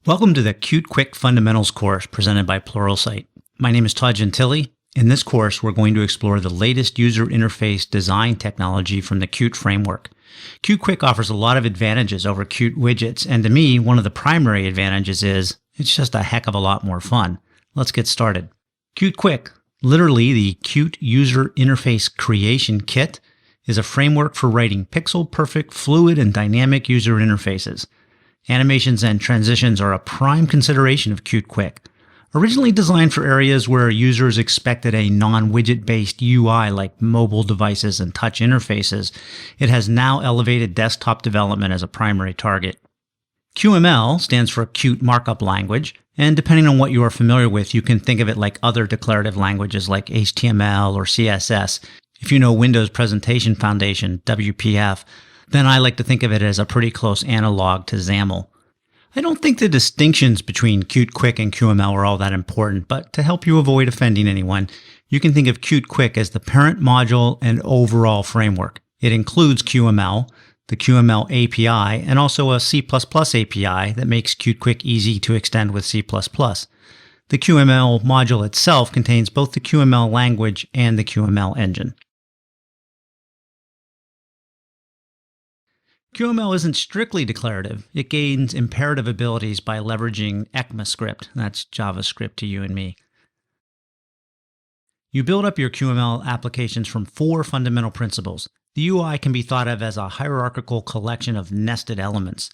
Welcome to the Qt Quick Fundamentals course presented by Pluralsight. My name is Todd Gentile. In this course, we're going to explore the latest user interface design technology from the Qt framework. Qt Quick offers a lot of advantages over Qt widgets, and to me, one of the primary advantages is it's just a heck of a lot more fun. Let's get started. Qt Quick, literally the Qt User Interface Creation Kit, is a framework for writing pixel-perfect, fluid, and dynamic user interfaces. Animations and transitions are a prime consideration of Qt Quick. Originally designed for areas where users expected a non-widget-based UI like mobile devices and touch interfaces, it has now elevated desktop development as a primary target. QML stands for Qt Markup Language, and depending on what you are familiar with, you can think of it like other declarative languages like HTML or CSS. If you know Windows Presentation Foundation, WPF, then I like to think of it as a pretty close analog to XAML. I don't think the distinctions between Qt Quick and QML are all that important, but to help you avoid offending anyone, you can think of Qt Quick as the parent module and overall framework. It includes QML, the QML API, and also a C++ API that makes Qt Quick easy to extend with C++. The QML module itself contains both the QML language and the QML engine. QML isn't strictly declarative. It gains imperative abilities by leveraging ECMAScript. That's JavaScript to you and me. You build up your QML applications from four fundamental principles. The UI can be thought of as a hierarchical collection of nested elements.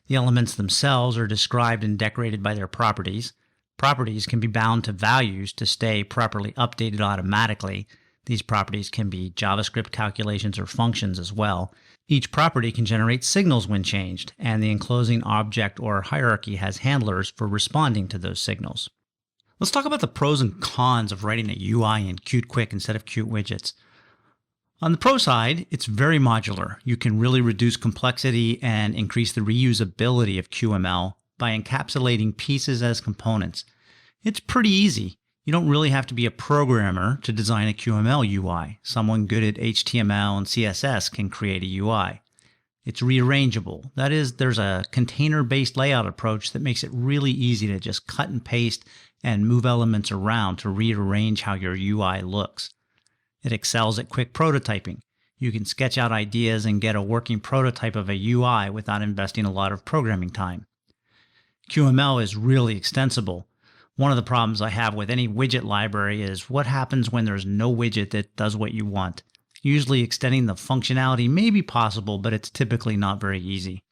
The elements themselves are described and decorated by their properties. Properties can be bound to values to stay properly updated automatically. These properties can be JavaScript calculations or functions as well. Each property can generate signals when changed, and the enclosing object or hierarchy has handlers for responding to those signals. Let's talk about the pros and cons of writing a UI in Qt Quick instead of Qt widgets. On the pro side, it's very modular. You can really reduce complexity and increase the reusability of QML by encapsulating pieces as components. It's pretty easy. You don't really have to be a programmer to design a QML UI. Someone good at HTML and CSS can create a UI. It's rearrangeable. That is, there's a container-based layout approach that makes it really easy to just cut and paste and move elements around to rearrange how your UI looks. It excels at quick prototyping. You can sketch out ideas and get a working prototype of a UI without investing a lot of programming time. QML is really extensible. One of the problems I have with any widget library is what happens when there's no widget that does what you want. Usually extending the functionality may be possible, but it's typically not very easy.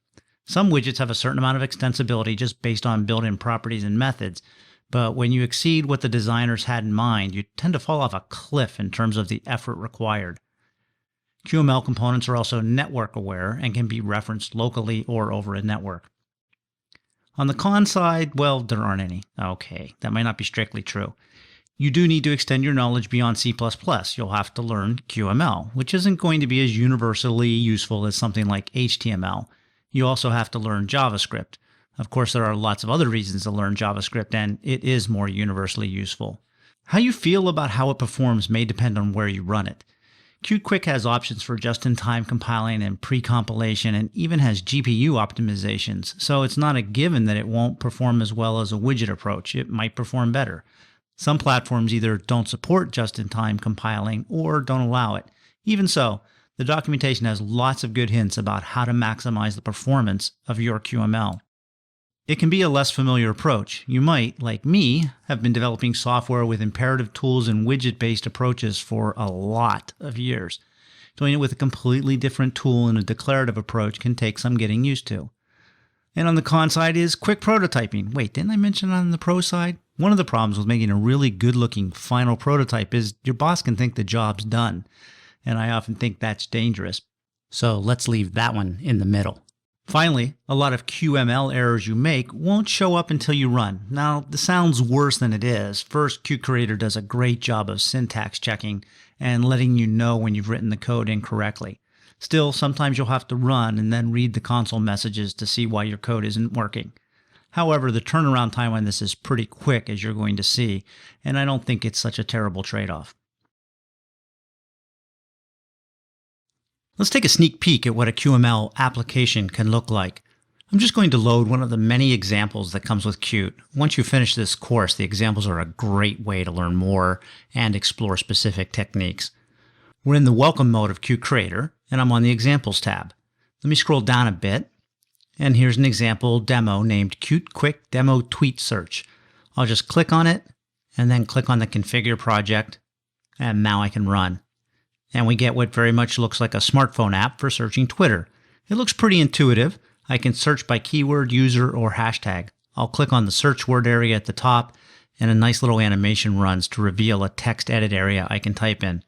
Some widgets have a certain amount of extensibility just based on built-in properties and methods, but when you exceed what the designers had in mind, you tend to fall off a cliff in terms of the effort required. QML components are also network aware and can be referenced locally or over a network. On the con side, well, there aren't any. Okay, that might not be strictly true. You do need to extend your knowledge beyond C++. You'll have to learn QML, which isn't going to be as universally useful as something like HTML. You also have to learn JavaScript. Of course, there are lots of other reasons to learn JavaScript, and it is more universally useful. How you feel about how it performs may depend on where you run it. Qt Quick has options for just-in-time compiling and pre-compilation, and even has GPU optimizations, so it's not a given that it won't perform as well as a widget approach. It might perform better. Some platforms either don't support just-in-time compiling or don't allow it. Even so, the documentation has lots of good hints about how to maximize the performance of your QML. It can be a less familiar approach. You might, like me, have been developing software with imperative tools and widget-based approaches for a lot of years. Doing it with a completely different tool and a declarative approach can take some getting used to. And on the con side is quick prototyping. Wait, didn't I mention on the pro side? One of the problems with making a really good-looking final prototype is your boss can think the job's done. And I often think that's dangerous. So let's leave that one in the middle. Finally, a lot of QML errors you make won't show up until you run. Now, this sounds worse than it is. First, Qt Creator does a great job of syntax checking and letting you know when you've written the code incorrectly. Still, sometimes you'll have to run and then read the console messages to see why your code isn't working. However, the turnaround time on this is pretty quick, as you're going to see, and I don't think it's such a terrible trade-off. Let's take a sneak peek at what a QML application can look like. I'm just going to load one of the many examples that comes with Qt. Once you finish this course, the examples are a great way to learn more and explore specific techniques. We're in the welcome mode of Qt Creator, and I'm on the Examples tab. Let me scroll down a bit, and here's an example demo named Qt Quick Demo Tweet Search. I'll just click on it, and then click on the Configure project, and now I can run. And we get what very much looks like a smartphone app for searching Twitter. It looks pretty intuitive. I can search by keyword, user, or hashtag. I'll click on the search word area at the top, and a nice little animation runs to reveal a text edit area I can type in.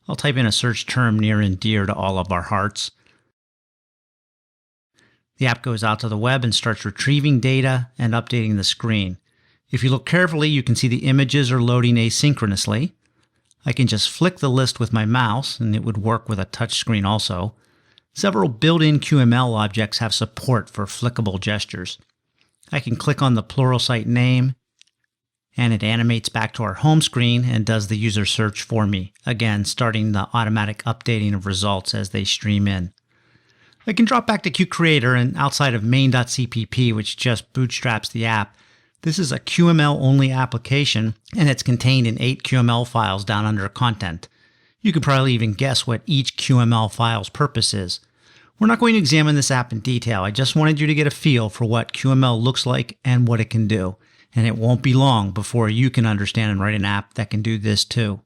I'll type in a search term near and dear to all of our hearts. The app goes out to the web and starts retrieving data and updating the screen. If you look carefully, you can see the images are loading asynchronously. I can just flick the list with my mouse, and it would work with a touch screen also. Several built-in QML objects have support for flickable gestures. I can click on the Pluralsight name, and it animates back to our home screen and does the user search for me, again starting the automatic updating of results as they stream in. I can drop back to Qt Creator, and outside of main.cpp, which just bootstraps the app, this is a QML-only application, and it's contained in 8 QML files down under Content. You could probably even guess what each QML file's purpose is. We're not going to examine this app in detail. I just wanted you to get a feel for what QML looks like and what it can do. And it won't be long before you can understand and write an app that can do this too.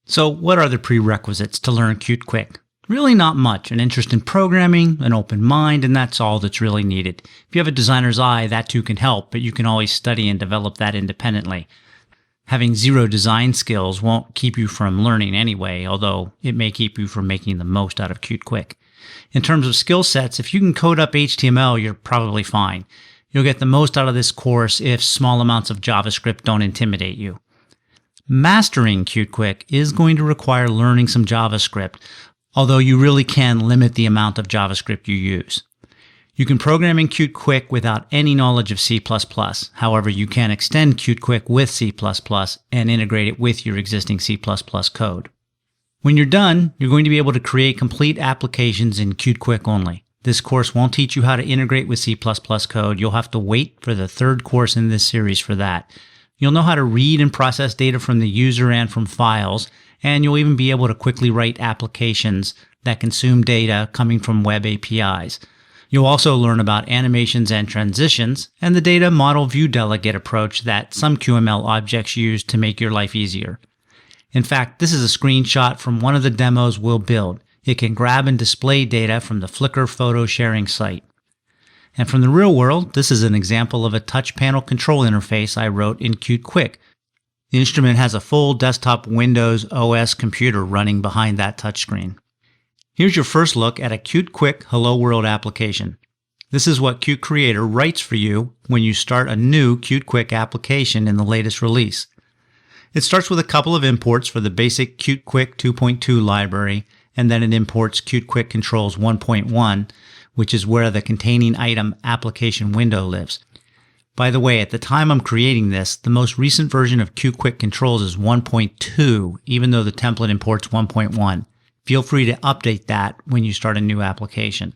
So what are the prerequisites to learn Qt Quick? Really not much. An interest in programming, an open mind, and that's all that's really needed. If you have a designer's eye, that too can help, but you can always study and develop that independently. Having zero design skills won't keep you from learning anyway, although it may keep you from making the most out of Qt Quick. In terms of skill sets, if you can code up HTML, you're probably fine. You'll get the most out of this course if small amounts of JavaScript don't intimidate you. Mastering Qt Quick is going to require learning some JavaScript, although you really can limit the amount of JavaScript you use. You can program in Qt Quick without any knowledge of C++. However, you can extend Qt Quick with C++ and integrate it with your existing C++ code. When you're done, you're going to be able to create complete applications in Qt Quick only. This course won't teach you how to integrate with C++ code. You'll have to wait for the third course in this series for that. You'll know how to read and process data from the user and from files, and you'll even be able to quickly write applications that consume data coming from web APIs. You'll also learn about animations and transitions, and the data model view delegate approach that some QML objects use to make your life easier. In fact, this is a screenshot from one of the demos we'll build. It can grab and display data from the Flickr photo sharing site. And from the real world, this is an example of a touch panel control interface I wrote in Qt Quick. The instrument has a full desktop Windows OS computer running behind that touchscreen. Here's your first look at a Qt Quick Hello World application. This is what Qt Creator writes for you when you start a new Qt Quick application in the latest release. It starts with a couple of imports for the basic Qt Quick 2.2 library, and then it imports Qt Quick Controls 1.1, which is where the containing item application window lives. By the way, at the time I'm creating this, the most recent version of Qt Quick Controls is 1.2, even though the template imports 1.1. Feel free to update that when you start a new application.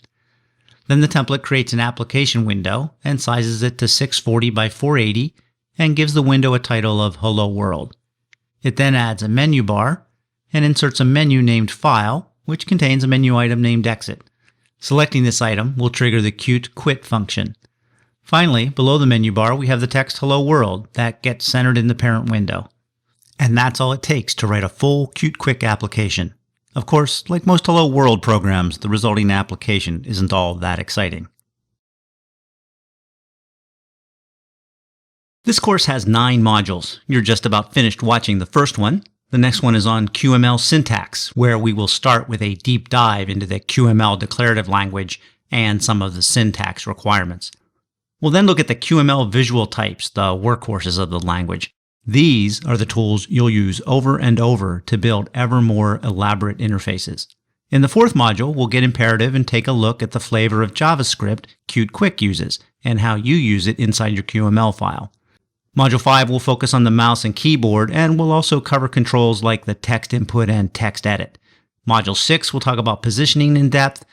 Then the template creates an application window and sizes it to 640 by 480 and gives the window a title of Hello World. It then adds a menu bar and inserts a menu named File, which contains a menu item named Exit. Selecting this item will trigger the Qt Quit function. Finally, below the menu bar, we have the text Hello World that gets centered in the parent window. And that's all it takes to write a full Qt Quick application. Of course, like most Hello World programs, the resulting application isn't all that exciting. This course has 9 modules. You're just about finished watching the first one. The next one is on QML syntax, where we will start with a deep dive into the QML declarative language and some of the syntax requirements. We'll then look at the QML visual types, the workhorses of the language. These are the tools you'll use over and over to build ever more elaborate interfaces. In the fourth module, we'll get imperative and take a look at the flavor of JavaScript Qt Quick uses and how you use it inside your QML file. Module 5 will focus on the mouse and keyboard, and we'll also cover controls like the text input and text edit. Module 6, we'll talk about positioning in depth,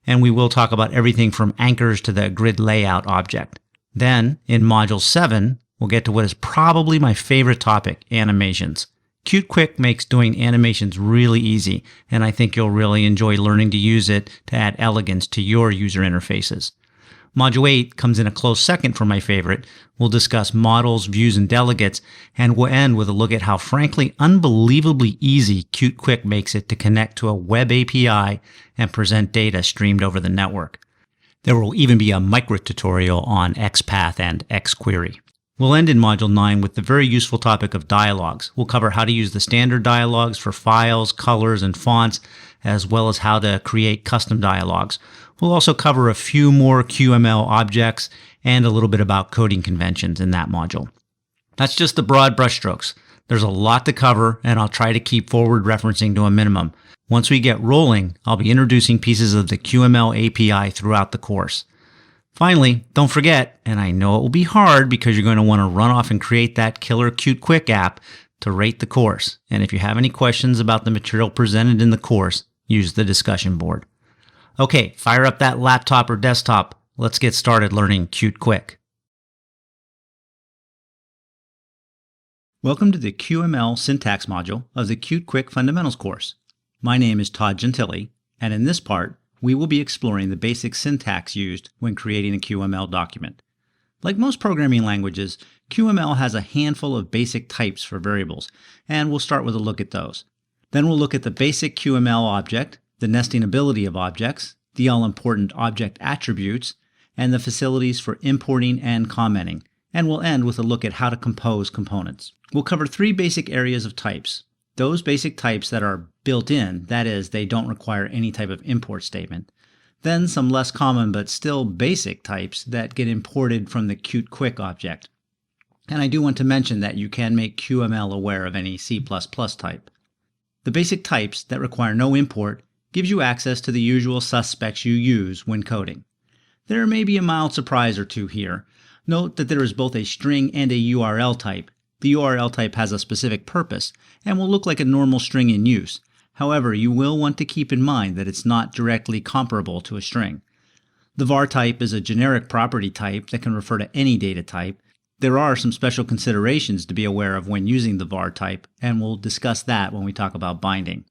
and we will talk about everything from anchors to the grid layout object. Then, in Module 7, we'll get to what is probably my favorite topic, animations. Qt Quick makes doing animations really easy, and I think you'll really enjoy learning to use it to add elegance to your user interfaces. Module 8 comes in a close second for my favorite. We'll discuss models, views, and delegates, and we'll end with a look at how frankly unbelievably easy Qt Quick makes it to connect to a web API and present data streamed over the network. There will even be a micro tutorial on XPath and XQuery. We'll end in Module 9 with the very useful topic of dialogues. We'll cover how to use the standard dialogues for files, colors, and fonts, as well as how to create custom dialogues. We'll also cover a few more QML objects and a little bit about coding conventions in that module. That's just the broad brushstrokes. There's a lot to cover, and I'll try to keep forward referencing to a minimum. Once we get rolling, I'll be introducing pieces of the QML API throughout the course. Finally, don't forget, and I know it will be hard because you're going to want to run off and create that killer Qt Quick app to rate the course. And if you have any questions about the material presented in the course, use the discussion board. Okay, fire up that laptop or desktop. Let's get started learning Qt Quick. Welcome to the QML syntax module of the Qt Quick Fundamentals course. My name is Todd Gentili, and in this part, we will be exploring the basic syntax used when creating a QML document. Like most programming languages, QML has a handful of basic types for variables, and we'll start with a look at those. Then we'll look at the basic QML object, the nesting ability of objects, the all-important object attributes, and the facilities for importing and commenting. And we'll end with a look at how to compose components. We'll cover three basic areas of types. Those basic types that are built in, that is, they don't require any type of import statement. Then some less common but still basic types that get imported from the Qt Quick object. And I do want to mention that you can make QML aware of any C++ type. The basic types that require no import gives you access to the usual suspects you use when coding. There may be a mild surprise or two here. Note that there is both a string and a URL type. The URL type has a specific purpose and will look like a normal string in use. However, you will want to keep in mind that it's not directly comparable to a string. The var type is a generic property type that can refer to any data type. There are some special considerations to be aware of when using the var type, and we'll discuss that when we talk about binding.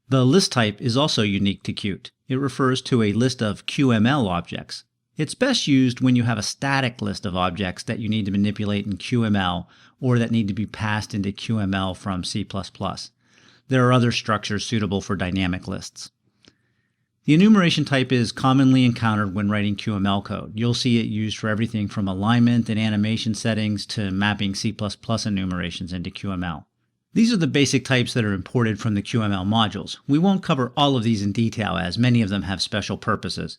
The list type is also unique to Qt. It refers to a list of QML objects. It's best used when you have a static list of objects that you need to manipulate in QML or that need to be passed into QML from C++. There are other structures suitable for dynamic lists. The enumeration type is commonly encountered when writing QML code. You'll see it used for everything from alignment and animation settings to mapping C++ enumerations into QML. These are the basic types that are imported from the QML modules. We won't cover all of these in detail as many of them have special purposes.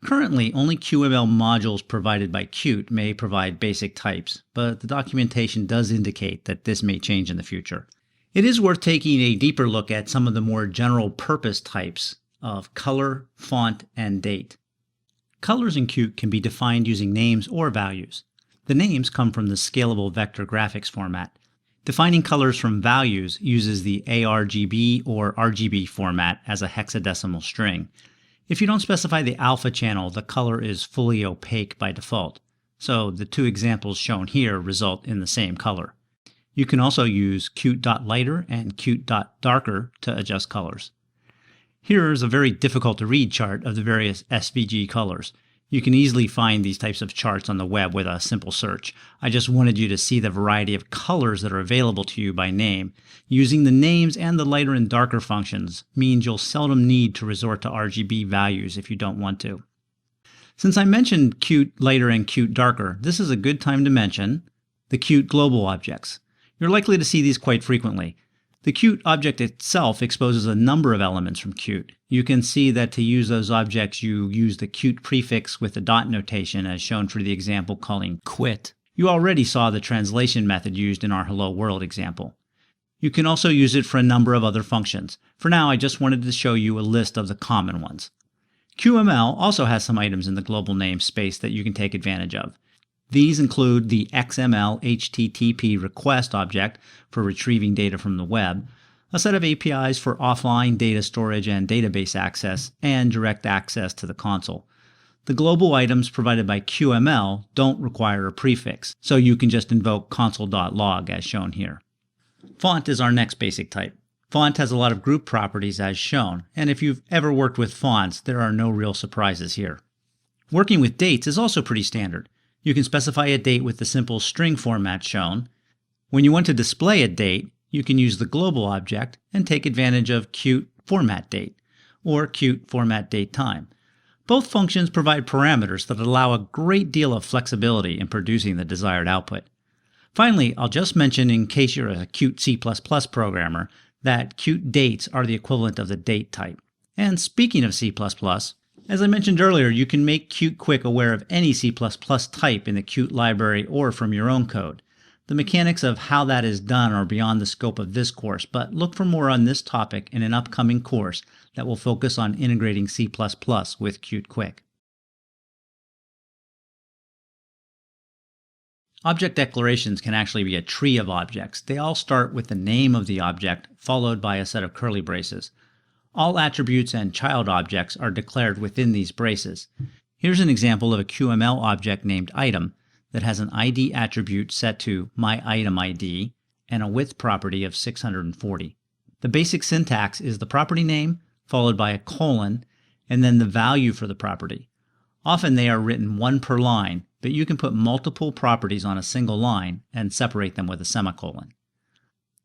Currently, only QML modules provided by Qt may provide basic types, but the documentation does indicate that this may change in the future. It is worth taking a deeper look at some of the more general purpose types of color, font, and date. Colors in Qt can be defined using names or values. The names come from the scalable vector graphics format. Defining colors from values uses the ARGB or RGB format as a hexadecimal string. If you don't specify the alpha channel, the color is fully opaque by default. So the two examples shown here result in the same color. You can also use Qt.lighter and Qt.darker to adjust colors. Here is a very difficult to read chart of the various SVG colors. You can easily find these types of charts on the web with a simple search. I just wanted you to see the variety of colors that are available to you by name. Using the names and the lighter and darker functions means you'll seldom need to resort to RGB values if you don't want to. Since I mentioned Qt lighter and Qt darker, this is a good time to mention the Qt global objects. You're likely to see these quite frequently. The Qt object itself exposes a number of elements from Qt. You can see that to use those objects, you use the Qt prefix with the dot notation as shown for the example calling quit. You already saw the translation method used in our Hello World example. You can also use it for a number of other functions. For now, I just wanted to show you a list of the common ones. QML also has some items in the global namespace that you can take advantage of. These include the XML HTTP request object for retrieving data from the web, a set of APIs for offline data storage and database access, and direct access to the console. The global items provided by QML don't require a prefix, so you can just invoke console.log as shown here. Font is our next basic type. Font has a lot of group properties as shown, and if you've ever worked with fonts, there are no real surprises here. Working with dates is also pretty standard. You can specify a date with the simple string format shown. When you want to display a date, you can use the global object and take advantage of cute format date or cute format date time. Both functions provide parameters that allow a great deal of flexibility in producing the desired output. Finally, I'll just mention, in case you're a cute C++ programmer, that cute dates are the equivalent of the date type. And speaking of C++, as I mentioned earlier, you can make Qt aware of any C++ type in the Qt library or from your own code. The mechanics of how that is done are beyond the scope of this course, but look for more on this topic in an upcoming course that will focus on integrating C++ with Qt. Object declarations can actually be a tree of objects. They all start with the name of the object, followed by a set of curly braces. All attributes and child objects are declared within these braces. Here's an example of a QML object named item that has an ID attribute set to myItemID and a width property of 640. The basic syntax is the property name, followed by a colon, and then the value for the property. Often they are written one per line, but you can put multiple properties on a single line and separate them with a semicolon.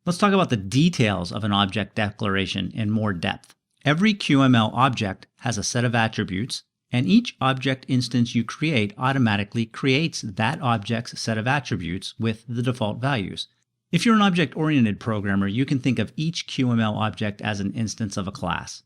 Let's talk about the details of an object declaration in more depth. Every QML object has a set of attributes, and each object instance you create automatically creates that object's set of attributes with the default values. If you're an object-oriented programmer, you can think of each QML object as an instance of a class.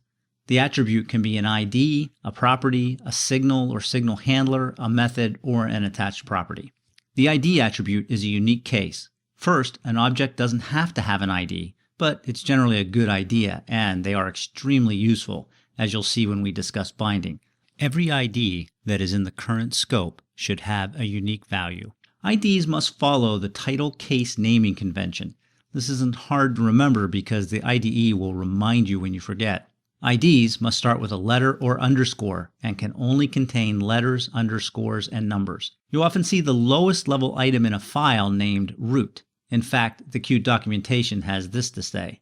The attribute can be an ID, a property, a signal or signal handler, a method, or an attached property. The ID attribute is a unique case. First, an object doesn't have to have an ID, but it's generally a good idea, and they are extremely useful, as you'll see when we discuss binding. Every ID that is in the current scope should have a unique value. IDs must follow the title case naming convention. This isn't hard to remember because the IDE will remind you when you forget. IDs must start with a letter or underscore and can only contain letters, underscores, and numbers. You'll often see the lowest level item in a file named root. In fact, the Qt documentation has this to say.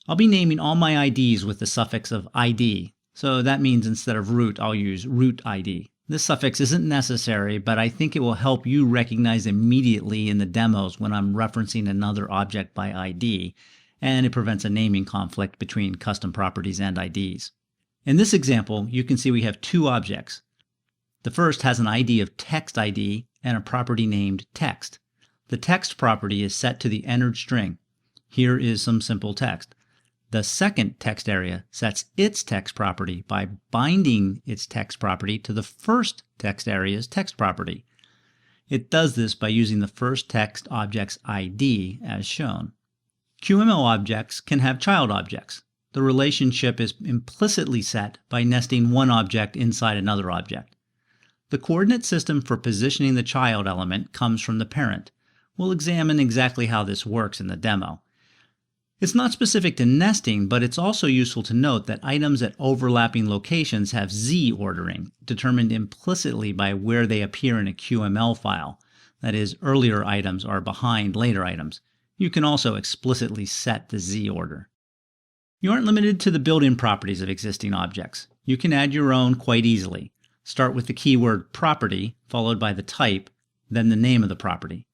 I'll be naming all my IDs with the suffix of ID, so that means instead of root, I'll use root ID. This suffix isn't necessary, but I think it will help you recognize immediately in the demos when I'm referencing another object by ID, and it prevents a naming conflict between custom properties and IDs. In this example, you can see we have two objects. The first has an ID of text ID and a property named text. The text property is set to the entered string. Here is some simple text. The second text area sets its text property by binding its text property to the first text area's text property. It does this by using the first text object's ID as shown. QML objects can have child objects. The relationship is implicitly set by nesting one object inside another object. The coordinate system for positioning the child element comes from the parent. We'll examine exactly how this works in the demo. It's not specific to nesting, but it's also useful to note that items at overlapping locations have Z ordering, determined implicitly by where they appear in a QML file. That is, earlier items are behind later items. You can also explicitly set the Z order. You aren't limited to the built-in properties of existing objects. You can add your own quite easily. Start with the keyword property, followed by the type, then the name of the property.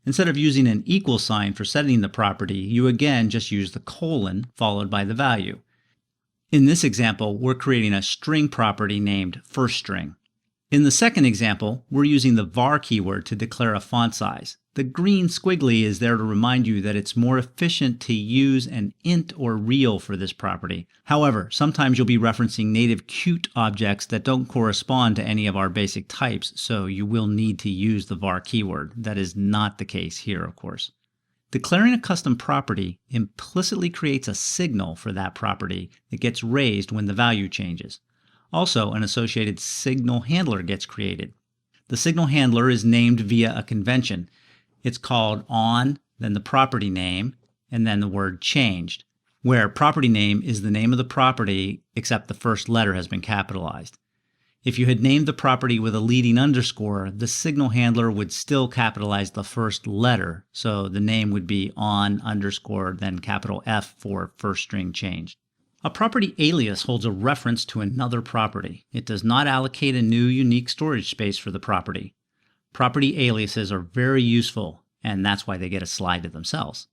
Instead of using an equal sign for setting the property, you again just use the colon followed by the value. In this example, we're creating a string property named firstString. In the second example, we're using the var keyword to declare a font size. The green squiggly is there to remind you that it's more efficient to use an int or real for this property. However, sometimes you'll be referencing native Qt objects that don't correspond to any of our basic types, so you will need to use the var keyword. That is not the case here, of course. Declaring a custom property implicitly creates a signal for that property that gets raised when the value changes. Also, an associated signal handler gets created. The signal handler is named via a convention. it's called on, then the property name, and then the word changed, where property name is the name of the property except the first letter has been capitalized. If you had named the property with a leading underscore, the signal handler would still capitalize the first letter, so the name would be on underscore then capital F for first string changed. A property alias holds a reference to another property. It does not allocate a new unique storage space for the property. Property aliases are very useful, and that's why they get a slide to themselves.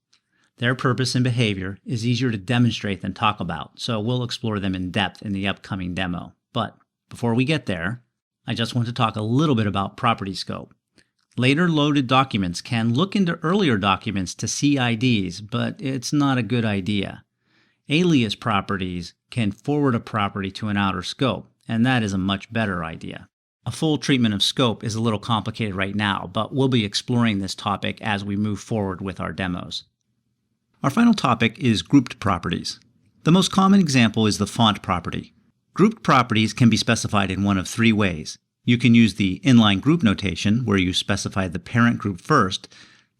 Their purpose and behavior is easier to demonstrate than talk about, so we'll explore them in depth in the upcoming demo. But before we get there, I just want to talk a little bit about property scope. Later loaded documents can look into earlier documents to see IDs, but it's not a good idea. Alias properties can forward a property to an outer scope, and that is a much better idea. A full treatment of scope is a little complicated right now, but we'll be exploring this topic as we move forward with our demos. Our final topic is grouped properties. The most common example is the font property. Grouped properties can be specified in one of three ways. You can use the inline group notation, where you specify the parent group first,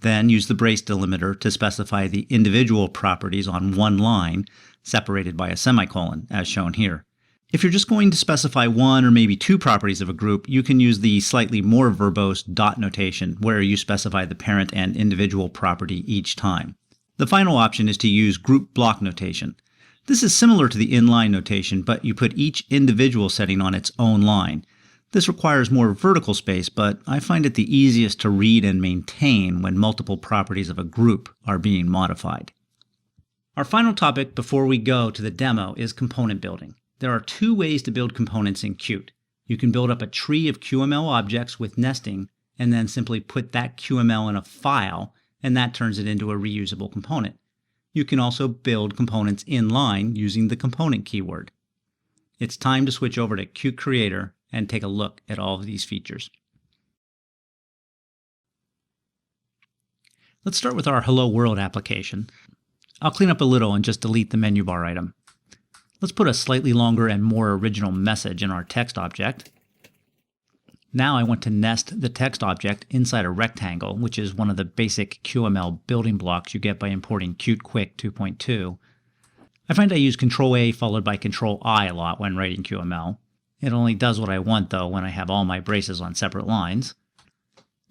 then use the brace delimiter to specify the individual properties on one line, separated by a semicolon, as shown here. If you're just going to specify one or maybe two properties of a group, you can use the slightly more verbose dot notation, where you specify the parent and individual property each time. The final option is to use group block notation. This is similar to the inline notation, but you put each individual setting on its own line. This requires more vertical space, but I find it the easiest to read and maintain when multiple properties of a group are being modified. Our final topic before we go to the demo is component building. There are two ways to build components in Qt. You can build up a tree of QML objects with nesting, and then simply put that QML in a file, and that turns it into a reusable component. You can also build components inline using the component keyword. It's time to switch over to Qt Creator and take a look at all of these features. Let's start with our Hello World application. I'll clean up a little and just delete the menu bar item. Let's put a slightly longer and more original message in our text object. Now I want to nest the text object inside a rectangle, which is one of the basic QML building blocks you get by importing Qt Quick 2.2. I find I use Control-A followed by Control-I a lot when writing QML. It only does what I want, though, when I have all my braces on separate lines.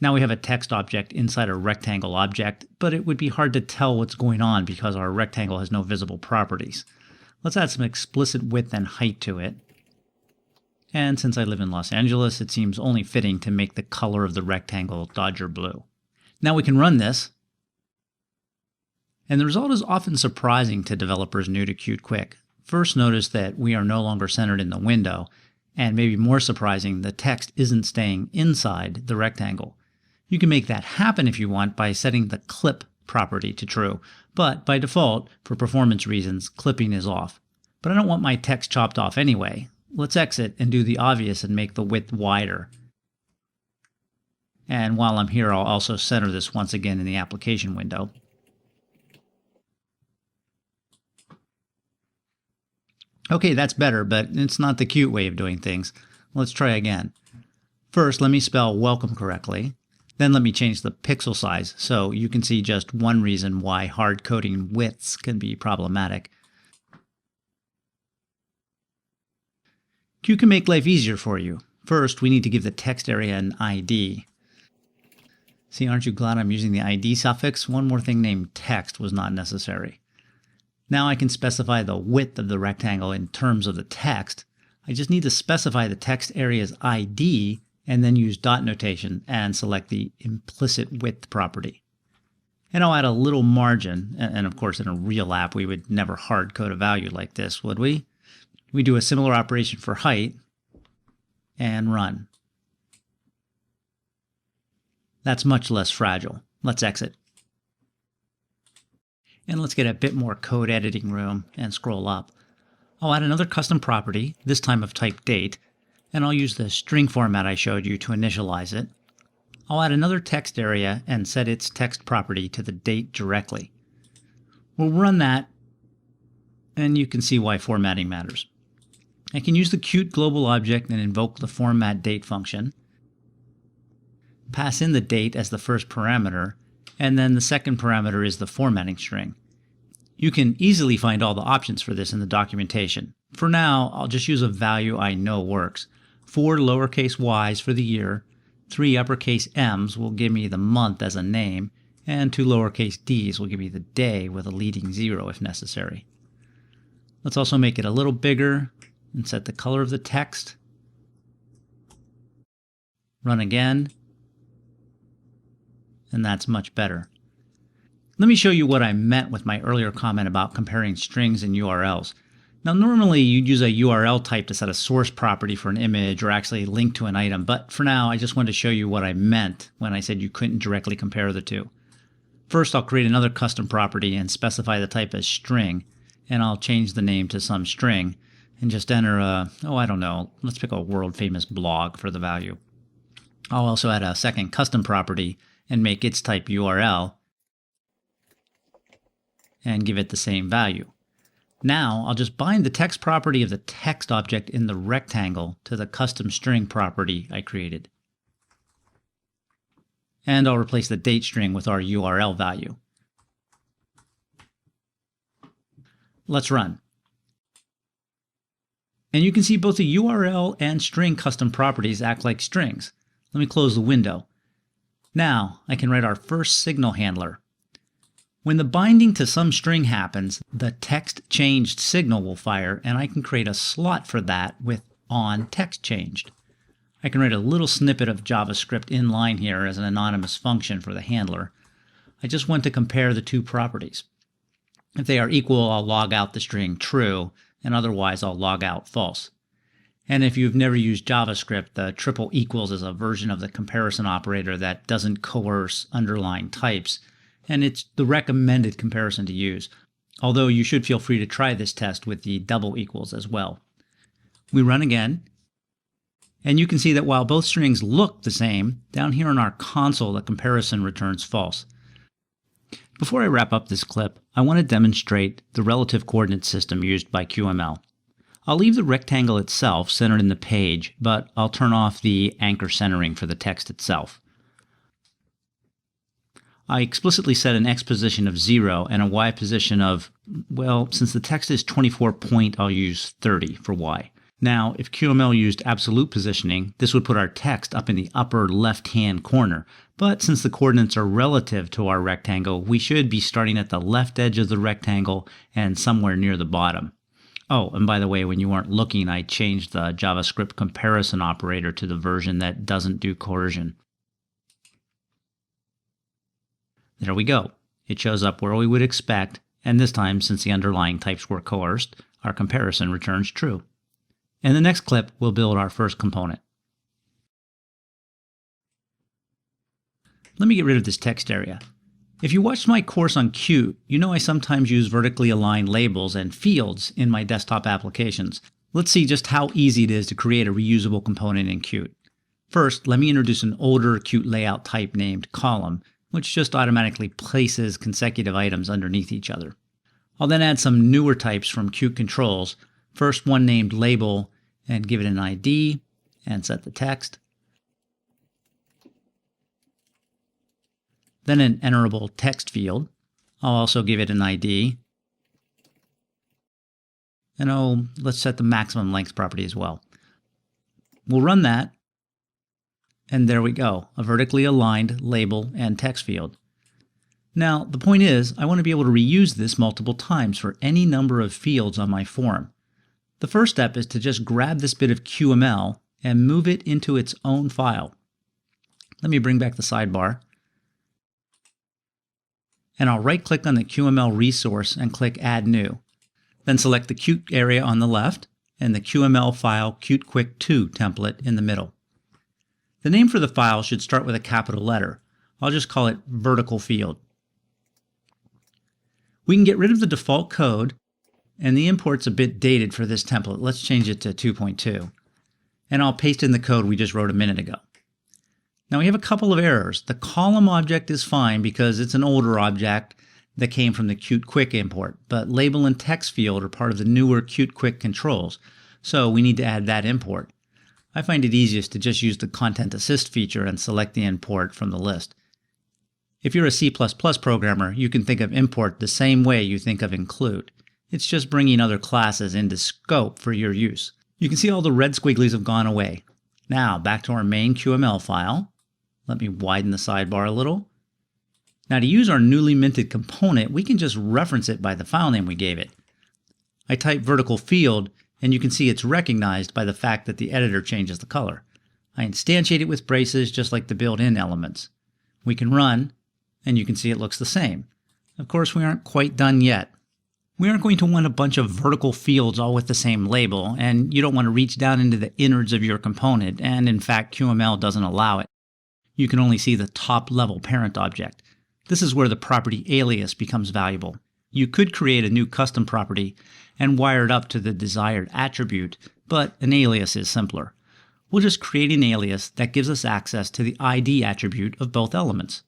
Now we have a text object inside a rectangle object, but it would be hard to tell what's going on because our rectangle has no visible properties. Let's add some explicit width and height to it. And since I live in Los Angeles, it seems only fitting to make the color of the rectangle Dodger blue. Now we can run this, and the result is often surprising to developers new to Qt Quick. First, notice that we are no longer centered in the window, and maybe more surprising, the text isn't staying inside the rectangle. You can make that happen if you want by setting the clip property to true, but by default, for performance reasons, clipping is off. But I don't want my text chopped off anyway. Let's exit and do the obvious and make the width wider. And while I'm here, I'll also center this once again in the application window. Okay, that's better, but it's not the cute way of doing things. Let's try again. First, let me spell welcome correctly. Then let me change the pixel size so you can see just one reason why hard coding widths can be problematic. Qt can make life easier for you. First, we need to give the text area an ID. See, aren't you glad I'm using the ID suffix? One more thing named text was not necessary. Now I can specify the width of the rectangle in terms of the text. I just need to specify the text area's ID and then use dot notation and select the implicit width property. And I'll add a little margin, and of course in a real app we would never hard code a value like this, would we? We do a similar operation for height and run. That's much less fragile. Let's exit. And let's get a bit more code editing room and scroll up. I'll add another custom property, this time of type date, and I'll use the string format I showed you to initialize it. I'll add another text area and set its text property to the date directly. We'll run that, and you can see why formatting matters. I can use the Qt global object and invoke the format date function, pass in the date as the first parameter, And then the second parameter is the formatting string. You can easily find all the options for this in the documentation. For now, I'll just use a value I know works. 4 lowercase y's for the year, 3 uppercase m's will give me the month as a name, and 2 lowercase d's will give me the day with a leading 0 if necessary. Let's also make it a little bigger and set the color of the text. Run again, and that's much better. Let me show you what I meant with my earlier comment about comparing strings and URLs. Now, normally you'd use a URL type to set a source property for an image or actually link to an item, but for now I just wanted to show you what I meant when I said you couldn't directly compare the two. First, I'll create another custom property and specify the type as string, and I'll change the name to some string and just enter I don't know, let's pick a world-famous blog for the value. I'll also add a second custom property and make its type URL and give it the same value. Now, I'll just bind the text property of the text object in the rectangle to the custom string property I created. And I'll replace the date string with our URL value. Let's run. And you can see both the URL and string custom properties act like strings. Let me close the window. Now, I can write our first signal handler. When the binding to some string happens, the text changed signal will fire, and I can create a slot for that with onTextChanged. I can write a little snippet of JavaScript inline here as an anonymous function for the handler. I just want to compare the two properties. If they are equal, I'll log out the string true, and otherwise I'll log out false. And if you've never used JavaScript, the triple equals is a version of the comparison operator that doesn't coerce underlying types, and it's the recommended comparison to use, although you should feel free to try this test with the double equals as well. We run again, and you can see that while both strings look the same, down here in our console the comparison returns false. Before I wrap up this clip, I want to demonstrate the relative coordinate system used by QML. I'll leave the rectangle itself centered in the page, but I'll turn off the anchor centering for the text itself. I explicitly set an X position of 0 and a Y position of, well, since the text is 24 point, I'll use 30 for Y. Now, if QML used absolute positioning, this would put our text up in the upper left-hand corner. But since the coordinates are relative to our rectangle, we should be starting at the left edge of the rectangle and somewhere near the bottom. Oh, and by the way, when you weren't looking, I changed the JavaScript comparison operator to the version that doesn't do coercion. There we go. It shows up where we would expect, and this time, since the underlying types were coerced, our comparison returns true. In the next clip, we'll build our first component. Let me get rid of this text area. If you watched my course on Qt, you know I sometimes use vertically aligned labels and fields in my desktop applications. Let's see just how easy it is to create a reusable component in Qt. First, let me introduce an older Qt layout type named column, which just automatically places consecutive items underneath each other. I'll then add some newer types from Qt controls, first one named label, and give it an ID, and set the text. Then an enterable text field. I'll also give it an ID. And let's set the maximum length property as well. We'll run that. And there we go, a vertically aligned label and text field. Now, the point is, I want to be able to reuse this multiple times for any number of fields on my form. The first step is to just grab this bit of QML and move it into its own file. Let me bring back the sidebar. And I'll right-click on the QML resource and click Add New. Then select the Qt area on the left and the QML file QtQuick2 template in the middle. The name for the file should start with a capital letter. I'll just call it vertical field. We can get rid of the default code, and the import's a bit dated for this template. Let's change it to 2.2. And I'll paste in the code we just wrote a minute ago. Now we have a couple of errors. The column object is fine because it's an older object that came from the QtQuick import, but label and text field are part of the newer QtQuick controls, so we need to add that import. I find it easiest to just use the Content Assist feature and select the import from the list. If you're a C++ programmer, you can think of import the same way you think of include. It's just bringing other classes into scope for your use. You can see all the red squigglies have gone away. Now, back to our main QML file. Let me widen the sidebar a little. Now, to use our newly minted component, we can just reference it by the file name we gave it. I type vertical field, and you can see it's recognized by the fact that the editor changes the color. I instantiate it with braces just like the built-in elements. We can run, and you can see it looks the same. Of course, we aren't quite done yet. We aren't going to want a bunch of vertical fields all with the same label, and you don't want to reach down into the innards of your component, and in fact, QML doesn't allow it. You can only see the top-level parent object. This is where the property alias becomes valuable. You could create a new custom property and wire it up to the desired attribute, but an alias is simpler. We'll just create an alias that gives us access to the ID attribute of both elements.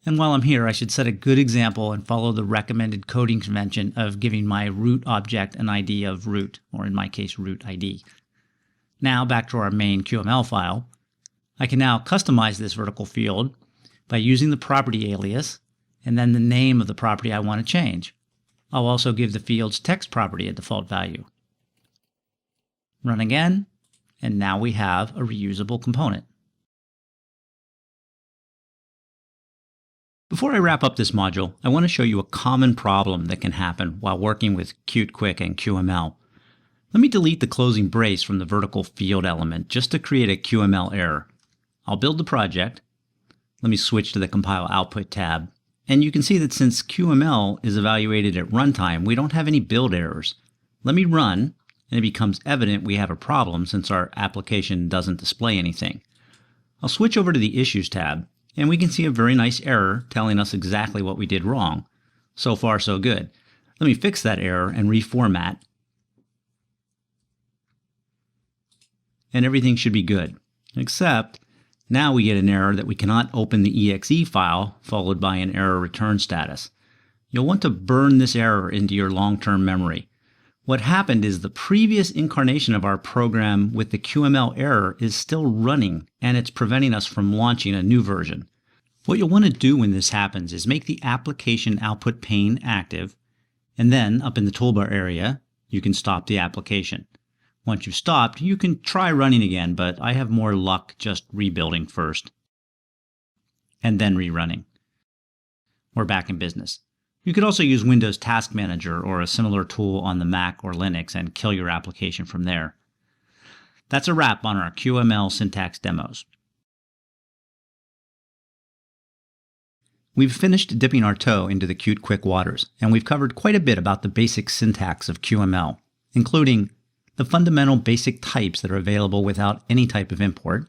And while I'm here, I should set a good example and follow the recommended coding convention of giving my root object an ID of root, or in my case, root ID. Now back to our main QML file. I can now customize this vertical field by using the property alias and then the name of the property I want to change. I'll also give the field's text property a default value. Run again, and now we have a reusable component. Before I wrap up this module, I want to show you a common problem that can happen while working with Qt Quick and QML. Let me delete the closing brace from the vertical field element just to create a QML error. I'll build the project. Let me switch to the Compile Output tab. And you can see that since QML is evaluated at runtime, we don't have any build errors. Let me run, and it becomes evident we have a problem since our application doesn't display anything. I'll switch over to the Issues tab, and we can see a very nice error telling us exactly what we did wrong. So far, so good. Let me fix that error and reformat. And everything should be good. Except, now we get an error that we cannot open the exe file, followed by an error return status. You'll want to burn this error into your long-term memory. What happened is the previous incarnation of our program with the QML error is still running, and it's preventing us from launching a new version. What you'll want to do when this happens is make the application output pane active, and then up in the toolbar area, you can stop the application. Once you've stopped, you can try running again, but I have more luck just rebuilding first, and then rerunning. We're back in business. You could also use Windows Task Manager or a similar tool on the Mac or Linux and kill your application from there. That's a wrap on our QML syntax demos. We've finished dipping our toe into the Qt Quick waters, and we've covered quite a bit about the basic syntax of QML, including the fundamental basic types that are available without any type of import,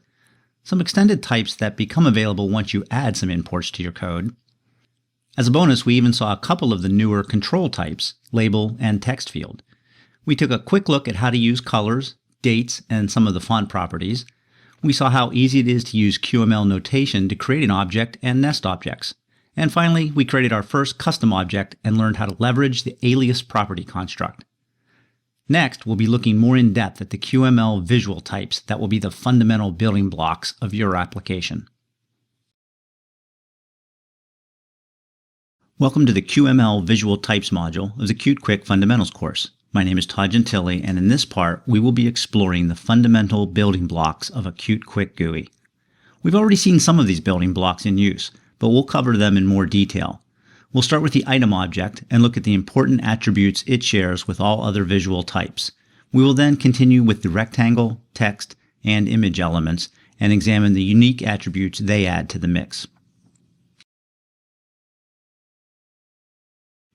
some extended types that become available once you add some imports to your code. As a bonus, we even saw a couple of the newer control types, label and text field. We took a quick look at how to use colors, dates, and some of the font properties. We saw how easy it is to use QML notation to create an object and nest objects. And finally, we created our first custom object and learned how to leverage the alias property construct. Next, we'll be looking more in depth at the QML visual types that will be the fundamental building blocks of your application. Welcome to the QML Visual Types module of the Qt Quick Fundamentals course. My name is Todd Gentile, and in this part, we will be exploring the fundamental building blocks of a Qt Quick GUI. We've already seen some of these building blocks in use, but we'll cover them in more detail. We'll start with the item object and look at the important attributes it shares with all other visual types. We will then continue with the rectangle, text, and image elements and examine the unique attributes they add to the mix.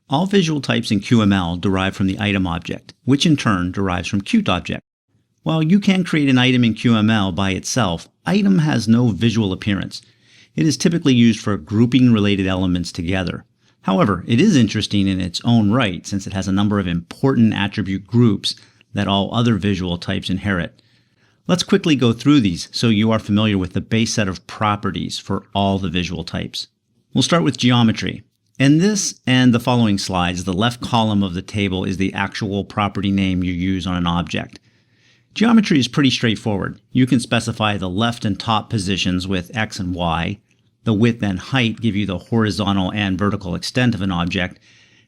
All visual types in QML derive from the item object, which in turn derives from Qt object. While you can create an item in QML by itself, item has no visual appearance. It is typically used for grouping related elements together. However, it is interesting in its own right since it has a number of important attribute groups that all other visual types inherit. Let's quickly go through these so you are familiar with the base set of properties for all the visual types. We'll start with geometry. In this and the following slides, the left column of the table is the actual property name you use on an object. Geometry is pretty straightforward. You can specify the left and top positions with X and Y. The width and height give you the horizontal and vertical extent of an object.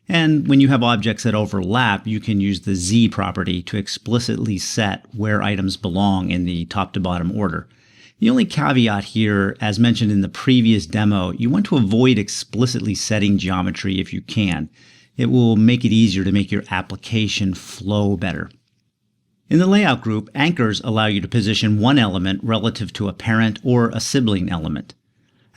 And when you have objects that overlap, you can use the Z property to explicitly set where items belong in the top to bottom order. The only caveat here, as mentioned in the previous demo, you want to avoid explicitly setting geometry if you can. It will make it easier to make your application flow better. In the layout group, anchors allow you to position one element relative to a parent or a sibling element.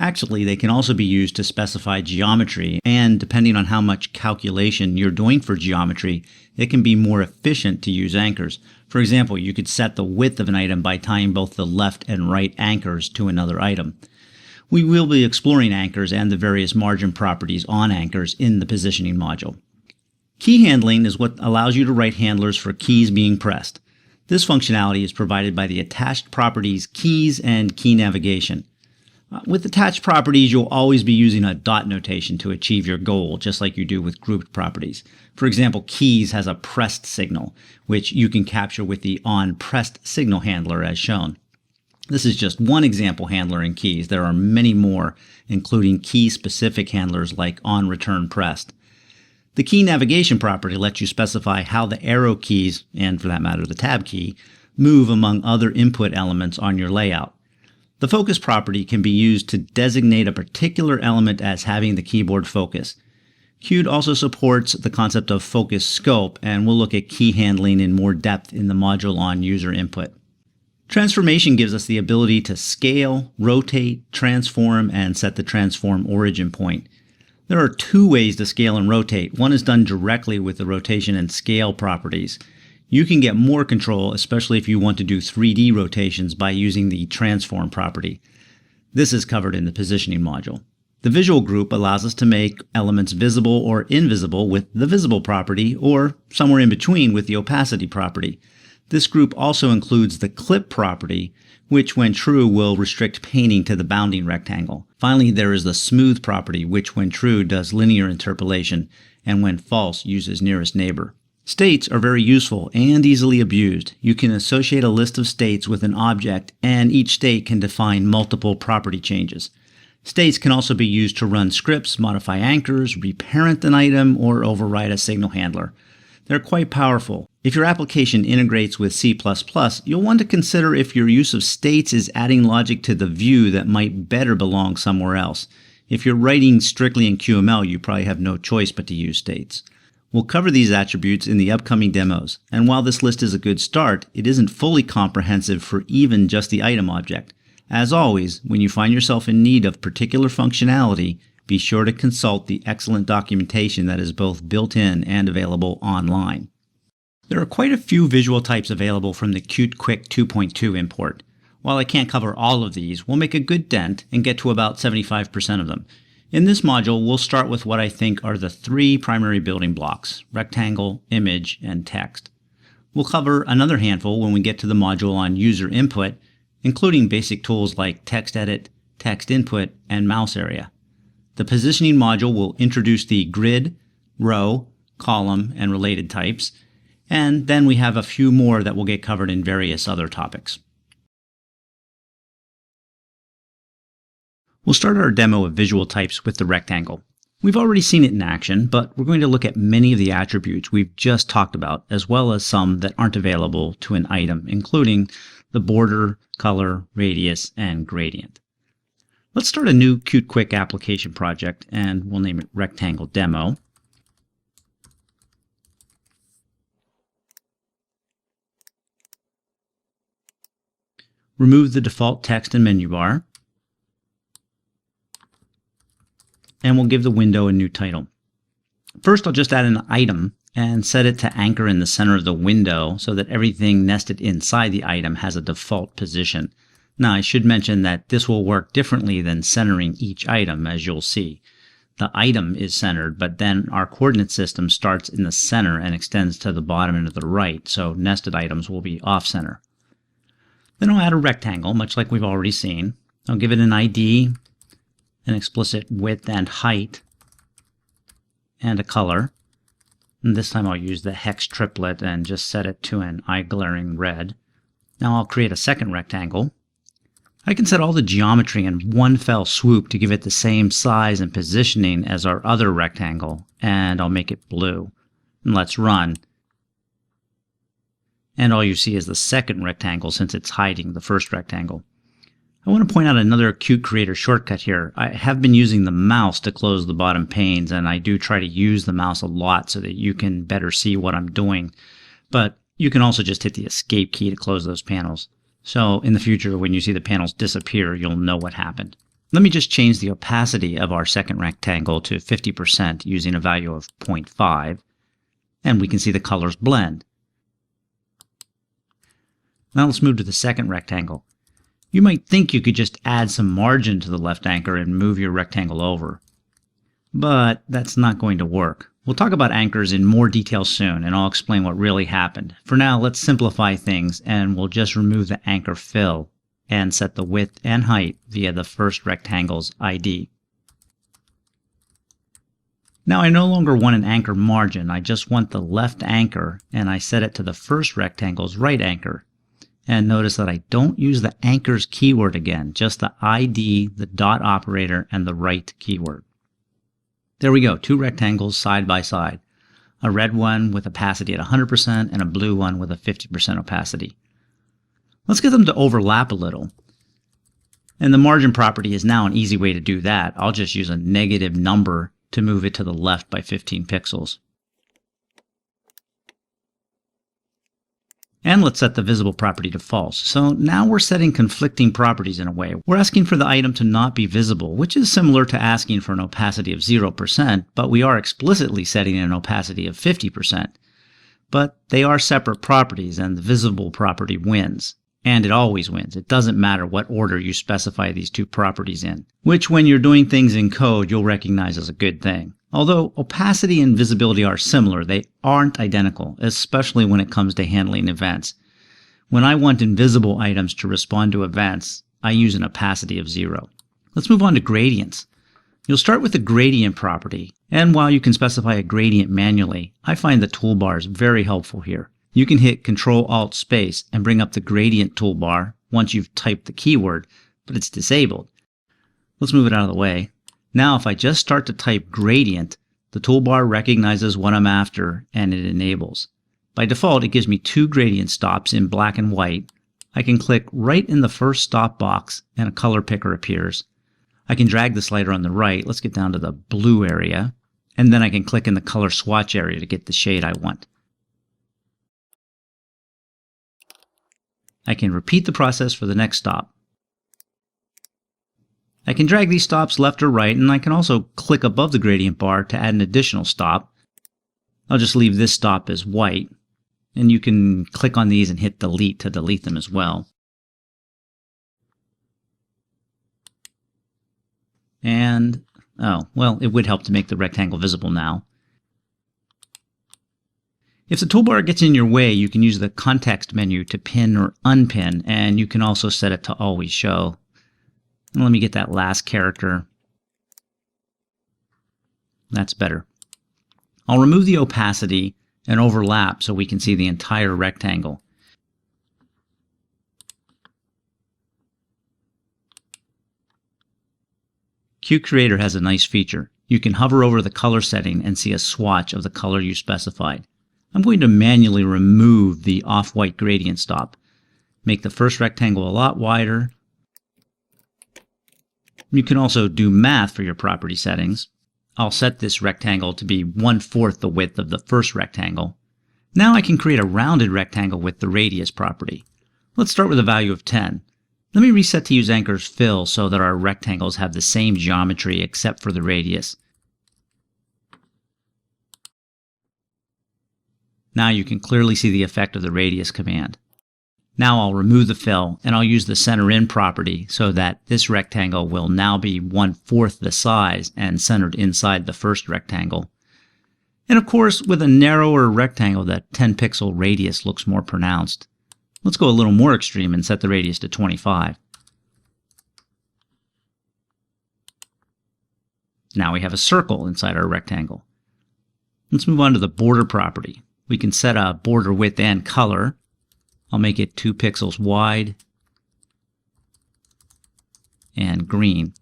Actually, they can also be used to specify geometry, and depending on how much calculation you're doing for geometry, it can be more efficient to use anchors. For example, you could set the width of an item by tying both the left and right anchors to another item. We will be exploring anchors and the various margin properties on anchors in the positioning module. Key handling is what allows you to write handlers for keys being pressed. This functionality is provided by the attached properties keys and key navigation. With attached properties, you'll always be using a dot notation to achieve your goal, just like you do with grouped properties. For example, keys has a pressed signal, which you can capture with the onPressed signal handler as shown. This is just one example handler in keys. There are many more, including key-specific handlers like onReturnPressed. The key navigation property lets you specify how the arrow keys, and for that matter the tab key, move among other input elements on your layout. The focus property can be used to designate a particular element as having the keyboard focus. Qt also supports the concept of focus scope, and we'll look at key handling in more depth in the module on user input. Transformation gives us the ability to scale, rotate, transform, and set the transform origin point. There are two ways to scale and rotate. One is done directly with the rotation and scale properties. You can get more control, especially if you want to do 3D rotations by using the transform property. This is covered in the positioning module. The visual group allows us to make elements visible or invisible with the visible property, or somewhere in between with the opacity property. This group also includes the clip property, which when true will restrict painting to the bounding rectangle. Finally, there is the smooth property, which when true does linear interpolation, and when false uses nearest neighbor. States are very useful and easily abused. You can associate a list of states with an object, and each state can define multiple property changes. States can also be used to run scripts, modify anchors, reparent an item, or override a signal handler. They're quite powerful. If your application integrates with C++, you'll want to consider if your use of states is adding logic to the view that might better belong somewhere else. If you're writing strictly in QML, you probably have no choice but to use states. We'll cover these attributes in the upcoming demos, and while this list is a good start, it isn't fully comprehensive for even just the item object. As always, when you find yourself in need of particular functionality, be sure to consult the excellent documentation that is both built-in and available online. There are quite a few visual types available from the Qt Quick 2.2 import. While I can't cover all of these, we'll make a good dent and get to about 75% of them. In this module, we'll start with what I think are the three primary building blocks: rectangle, image, and text. We'll cover another handful when we get to the module on user input, including basic tools like text edit, text input, and mouse area. The positioning module will introduce the grid, row, column, and related types, and then we have a few more that will get covered in various other topics. We'll start our demo of visual types with the rectangle. We've already seen it in action, but we're going to look at many of the attributes we've just talked about, as well as some that aren't available to an item, including the border, color, radius, and gradient. Let's start a new Qt Quick application project, and we'll name it Rectangle Demo. Remove the default text and menu bar, and we'll give the window a new title. First, I'll just add an item and set it to anchor in the center of the window so that everything nested inside the item has a default position. Now, I should mention that this will work differently than centering each item, as you'll see. The item is centered, but then our coordinate system starts in the center and extends to the bottom and to the right, so nested items will be off-center. Then I'll add a rectangle, much like we've already seen. I'll give it an ID, an explicit width and height, and a color. And this time I'll use the hex triplet and just set it to an eye-glaring red. Now I'll create a second rectangle. I can set all the geometry in one fell swoop to give it the same size and positioning as our other rectangle, and I'll make it blue. And let's run. And all you see is the second rectangle since it's hiding the first rectangle. I want to point out another Qt Creator shortcut here. I have been using the mouse to close the bottom panes, and I do try to use the mouse a lot so that you can better see what I'm doing. But you can also just hit the escape key to close those panels. So in the future, when you see the panels disappear, you'll know what happened. Let me just change the opacity of our second rectangle to 50% using a value of 0.5, and we can see the colors blend. Now let's move to the second rectangle. You might think you could just add some margin to the left anchor and move your rectangle over. But that's not going to work. We'll talk about anchors in more detail soon, and I'll explain what really happened. For now, let's simplify things, and we'll just remove the anchor fill and set the width and height via the first rectangle's ID. Now I no longer want an anchor margin, I just want the left anchor, and I set it to the first rectangle's right anchor. And notice that I don't use the anchors keyword again, just the ID, the dot operator, and the right keyword. There we go, two rectangles side by side. A red one with opacity at 100% and a blue one with a 50% opacity. Let's get them to overlap a little. And the margin property is now an easy way to do that. I'll just use a negative number to move it to the left by 15 pixels. And let's set the visible property to false. So now we're setting conflicting properties in a way. We're asking for the item to not be visible, which is similar to asking for an opacity of 0%, but we are explicitly setting an opacity of 50%. But they are separate properties, and the visible property wins. And it always wins. It doesn't matter what order you specify these two properties in, which when you're doing things in code, you'll recognize as a good thing. Although opacity and visibility are similar, they aren't identical, especially when it comes to handling events. When I want invisible items to respond to events, I use an opacity of 0. Let's move on to gradients. You'll start with the gradient property, and while you can specify a gradient manually, I find the toolbars very helpful here. You can hit Ctrl-Alt-Space and bring up the gradient toolbar once you've typed the keyword, but it's disabled. Let's move it out of the way. Now if I just start to type gradient, the toolbar recognizes what I'm after and it enables. By default, it gives me two gradient stops in black and white. I can click right in the first stop box and a color picker appears. I can drag the slider on the right, let's get down to the blue area, and then I can click in the color swatch area to get the shade I want. I can repeat the process for the next stop. I can drag these stops left or right, and I can also click above the gradient bar to add an additional stop. I'll just leave this stop as white, and you can click on these and hit delete to delete them as well. And, oh, well, it would help to make the rectangle visible now. If the toolbar gets in your way, you can use the context menu to pin or unpin, and you can also set it to always show. And let me get that last character. That's better. I'll remove the opacity and overlap so we can see the entire rectangle. Qt Creator has a nice feature. You can hover over the color setting and see a swatch of the color you specified. I'm going to manually remove the off-white gradient stop. Make the first rectangle a lot wider. You can also do math for your property settings. I'll set this rectangle to be 1/4 the width of the first rectangle. Now I can create a rounded rectangle with the radius property. Let's start with a value of 10. Let me reset to use anchors fill so that our rectangles have the same geometry except for the radius. Now you can clearly see the effect of the radius command. Now I'll remove the fill and I'll use the center in property so that this rectangle will now be 1/4 the size and centered inside the first rectangle. And of course, with a narrower rectangle, that 10 pixel radius looks more pronounced. Let's go a little more extreme and set the radius to 25. Now we have a circle inside our rectangle. Let's move on to the border property. We can set a border width and color. I'll make it 2 pixels wide and green.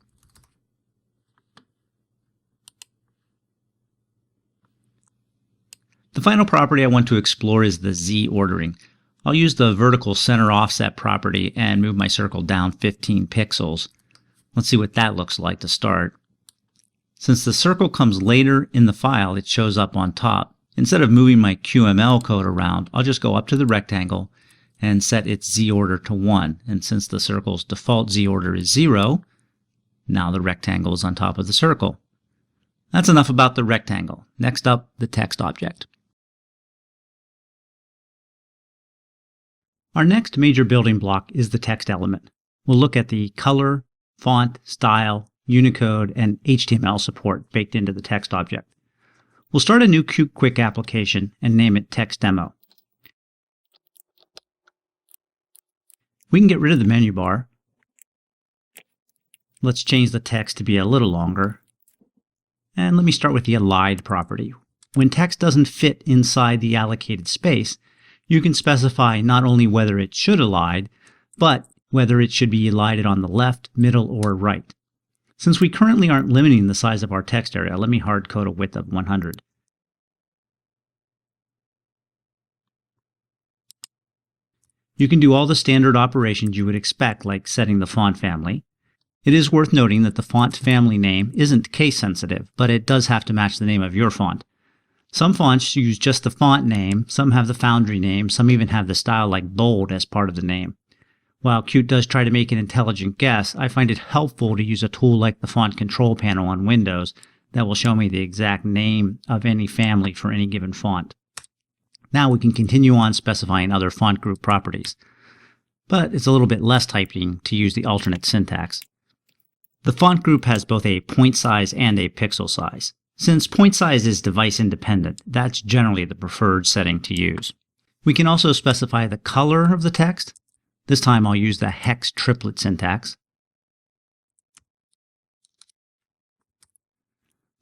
The final property I want to explore is the Z ordering. I'll use the vertical center offset property and move my circle down 15 pixels. Let's see what that looks like to start. Since the circle comes later in the file, it shows up on top. Instead of moving my QML code around, I'll just go up to the rectangle and set its Z order to 1. And since the circle's default Z order is 0, now the rectangle is on top of the circle. That's enough about the rectangle. Next up, the text object. Our next major building block is the text element. We'll look at the color, font, style, Unicode, and HTML support baked into the text object. We'll start a new Qt Quick application and name it Text Demo. We can get rid of the menu bar. Let's change the text to be a little longer. And let me start with the elide property. When text doesn't fit inside the allocated space, you can specify not only whether it should elide, but whether it should be elided on the left, middle, or right. Since we currently aren't limiting the size of our text area, let me hard code a width of 100. You can do all the standard operations you would expect, like setting the font family. It is worth noting that the font family name isn't case sensitive, but it does have to match the name of your font. Some fonts use just the font name, some have the Foundry name, some even have the style like bold as part of the name. While Qt does try to make an intelligent guess, I find it helpful to use a tool like the Font Control Panel on Windows that will show me the exact name of any family for any given font. Now we can continue on specifying other font group properties, but it's a little bit less typing to use the alternate syntax. The font group has both a point size and a pixel size. Since point size is device independent, that's generally the preferred setting to use. We can also specify the color of the text. This time I'll use the hex triplet syntax.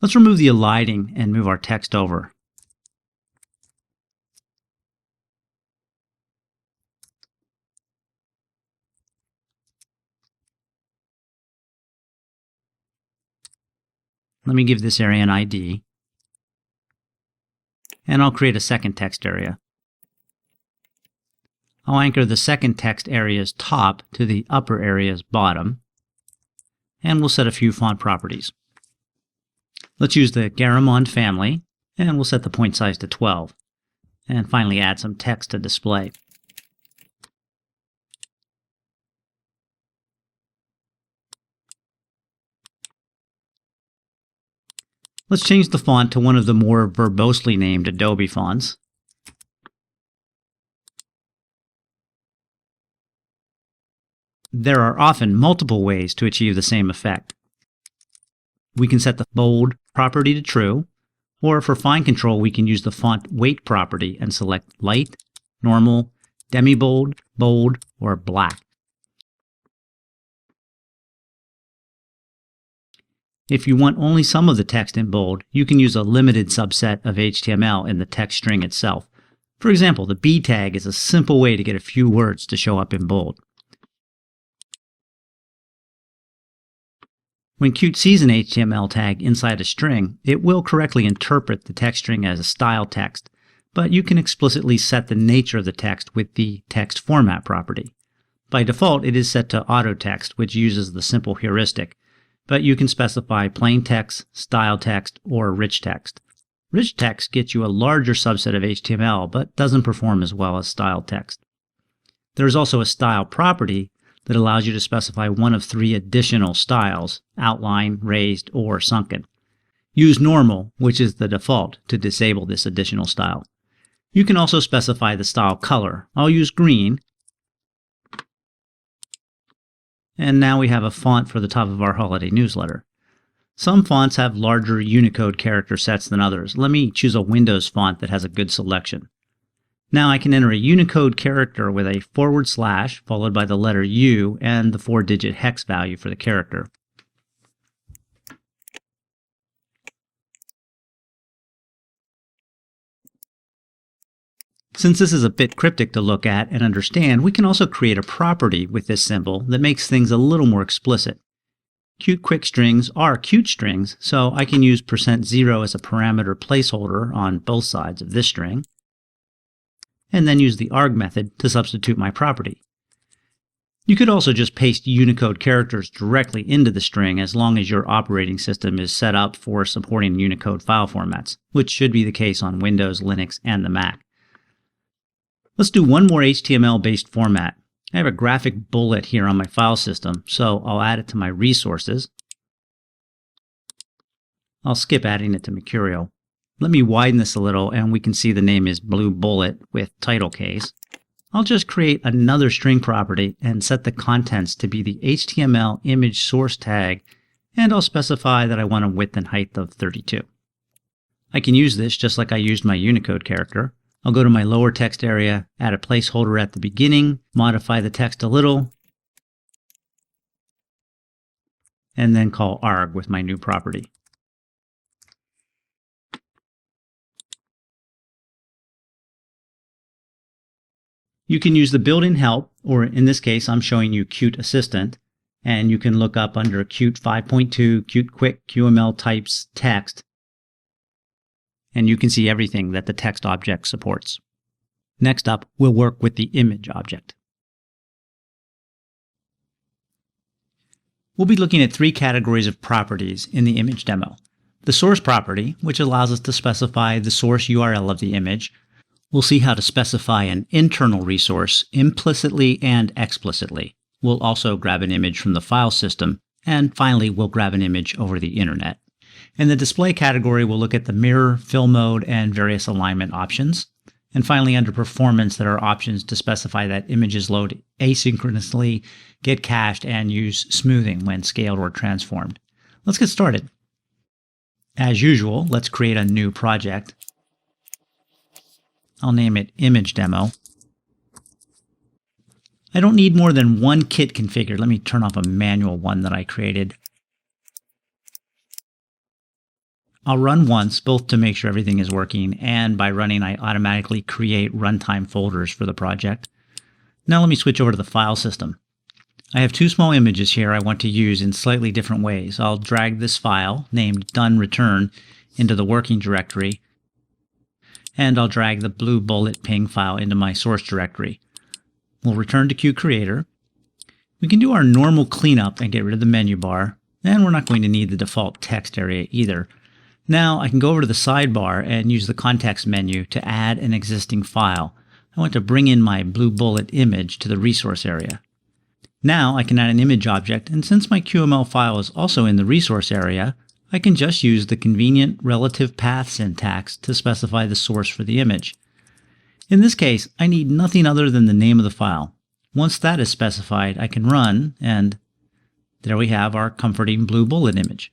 Let's remove the eliding and move our text over. Let me give this area an ID, and I'll create a second text area. I'll anchor the second text area's top to the upper area's bottom, and we'll set a few font properties. Let's use the Garamond family, and we'll set the point size to 12, and finally add some text to display. Let's change the font to one of the more verbosely named Adobe fonts. There are often multiple ways to achieve the same effect. We can set the bold property to true, or for fine control we can use the font weight property and select light, normal, demi-bold, bold, or black. If you want only some of the text in bold, you can use a limited subset of HTML in the text string itself. For example, the B tag is a simple way to get a few words to show up in bold. When Qt sees an HTML tag inside a string, it will correctly interpret the text string as a style text, but you can explicitly set the nature of the text with the text format property. By default, it is set to auto text, which uses the simple heuristic, but you can specify plain text, style text, or rich text. Rich text gets you a larger subset of HTML, but doesn't perform as well as style text. There is also a style property that allows you to specify one of 3 additional styles: outline, raised, or sunken. Use normal, which is the default, to disable this additional style. You can also specify the style color. I'll use green. And now we have a font for the top of our holiday newsletter. Some fonts have larger Unicode character sets than others. Let me choose a Windows font that has a good selection. Now I can enter a Unicode character with a / followed by the letter U and the 4-digit hex value for the character. Since this is a bit cryptic to look at and understand, we can also create a property with this symbol that makes things a little more explicit. Cute quick strings are cute strings, so I can use %0 as a parameter placeholder on both sides of this string, and then use the arg method to substitute my property. You could also just paste Unicode characters directly into the string as long as your operating system is set up for supporting Unicode file formats, which should be the case on Windows, Linux, and the Mac. Let's do one more HTML-based format. I have a graphic bullet here on my file system, so I'll add it to my resources. I'll skip adding it to Mercurial. Let me widen this a little and we can see the name is Blue Bullet with title case. I'll just create another string property and set the contents to be the HTML image source tag, and I'll specify that I want a width and height of 32. I can use this just like I used my Unicode character. I'll go to my lower text area, add a placeholder at the beginning, modify the text a little, and then call arg with my new property. You can use the built-in help, or in this case, I'm showing you Qt Assistant, and you can look up under Qt 5.2, Qt Quick QML Types Text, and you can see everything that the text object supports. Next up, we'll work with the image object. We'll be looking at three categories of properties in the image demo. The source property, which allows us to specify the source URL of the image. We'll see how to specify an internal resource implicitly and explicitly. We'll also grab an image from the file system, and finally, we'll grab an image over the internet. In the display category, we'll look at the mirror, fill mode, and various alignment options. And finally, under performance, there are options to specify that images load asynchronously, get cached, and use smoothing when scaled or transformed. Let's get started. As usual, let's create a new project. I'll name it Image Demo. I don't need more than one kit configured. Let me turn off a manual one that I created. I'll run once, both to make sure everything is working, and by running, I automatically create runtime folders for the project. Now let me switch over to the file system. I have two small images here I want to use in slightly different ways. I'll drag this file, named done return, into the working directory, and I'll drag the Blue Bullet ping file into my source directory. We'll return to Qt Creator. We can do our normal cleanup and get rid of the menu bar, and we're not going to need the default text area either. Now I can go over to the sidebar and use the context menu to add an existing file. I want to bring in my Blue Bullet image to the resource area. Now I can add an image object, and since my QML file is also in the resource area, I can just use the convenient relative path syntax to specify the source for the image. In this case, I need nothing other than the name of the file. Once that is specified, I can run, and there we have our comforting Blue Bullet image.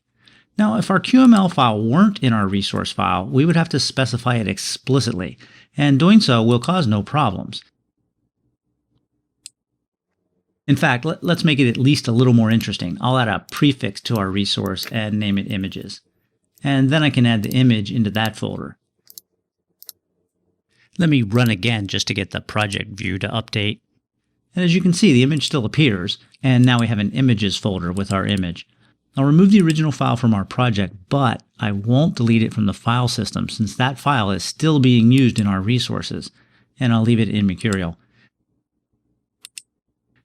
Now, if our QML file weren't in our resource file, we would have to specify it explicitly, and doing so will cause no problems. In fact, let's make it at least a little more interesting. I'll add a prefix to our resource and name it images. And then I can add the image into that folder. Let me run again just to get the project view to update. And as you can see, the image still appears, and now we have an images folder with our image. I'll remove the original file from our project, but I won't delete it from the file system since that file is still being used in our resources, and I'll leave it in Mercurial.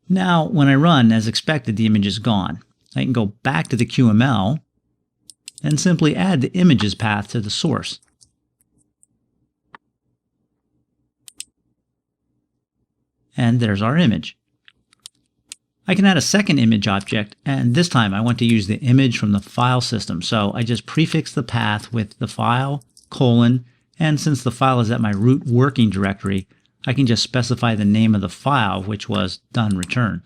Now, when I run, as expected, the image is gone. I can go back to the QML and simply add the images path to the source. And there's our image. I can add a second image object, and this time I want to use the image from the file system. So I just prefix the path with the file, colon, and since the file is at my root working directory, I can just specify the name of the file, which was done return.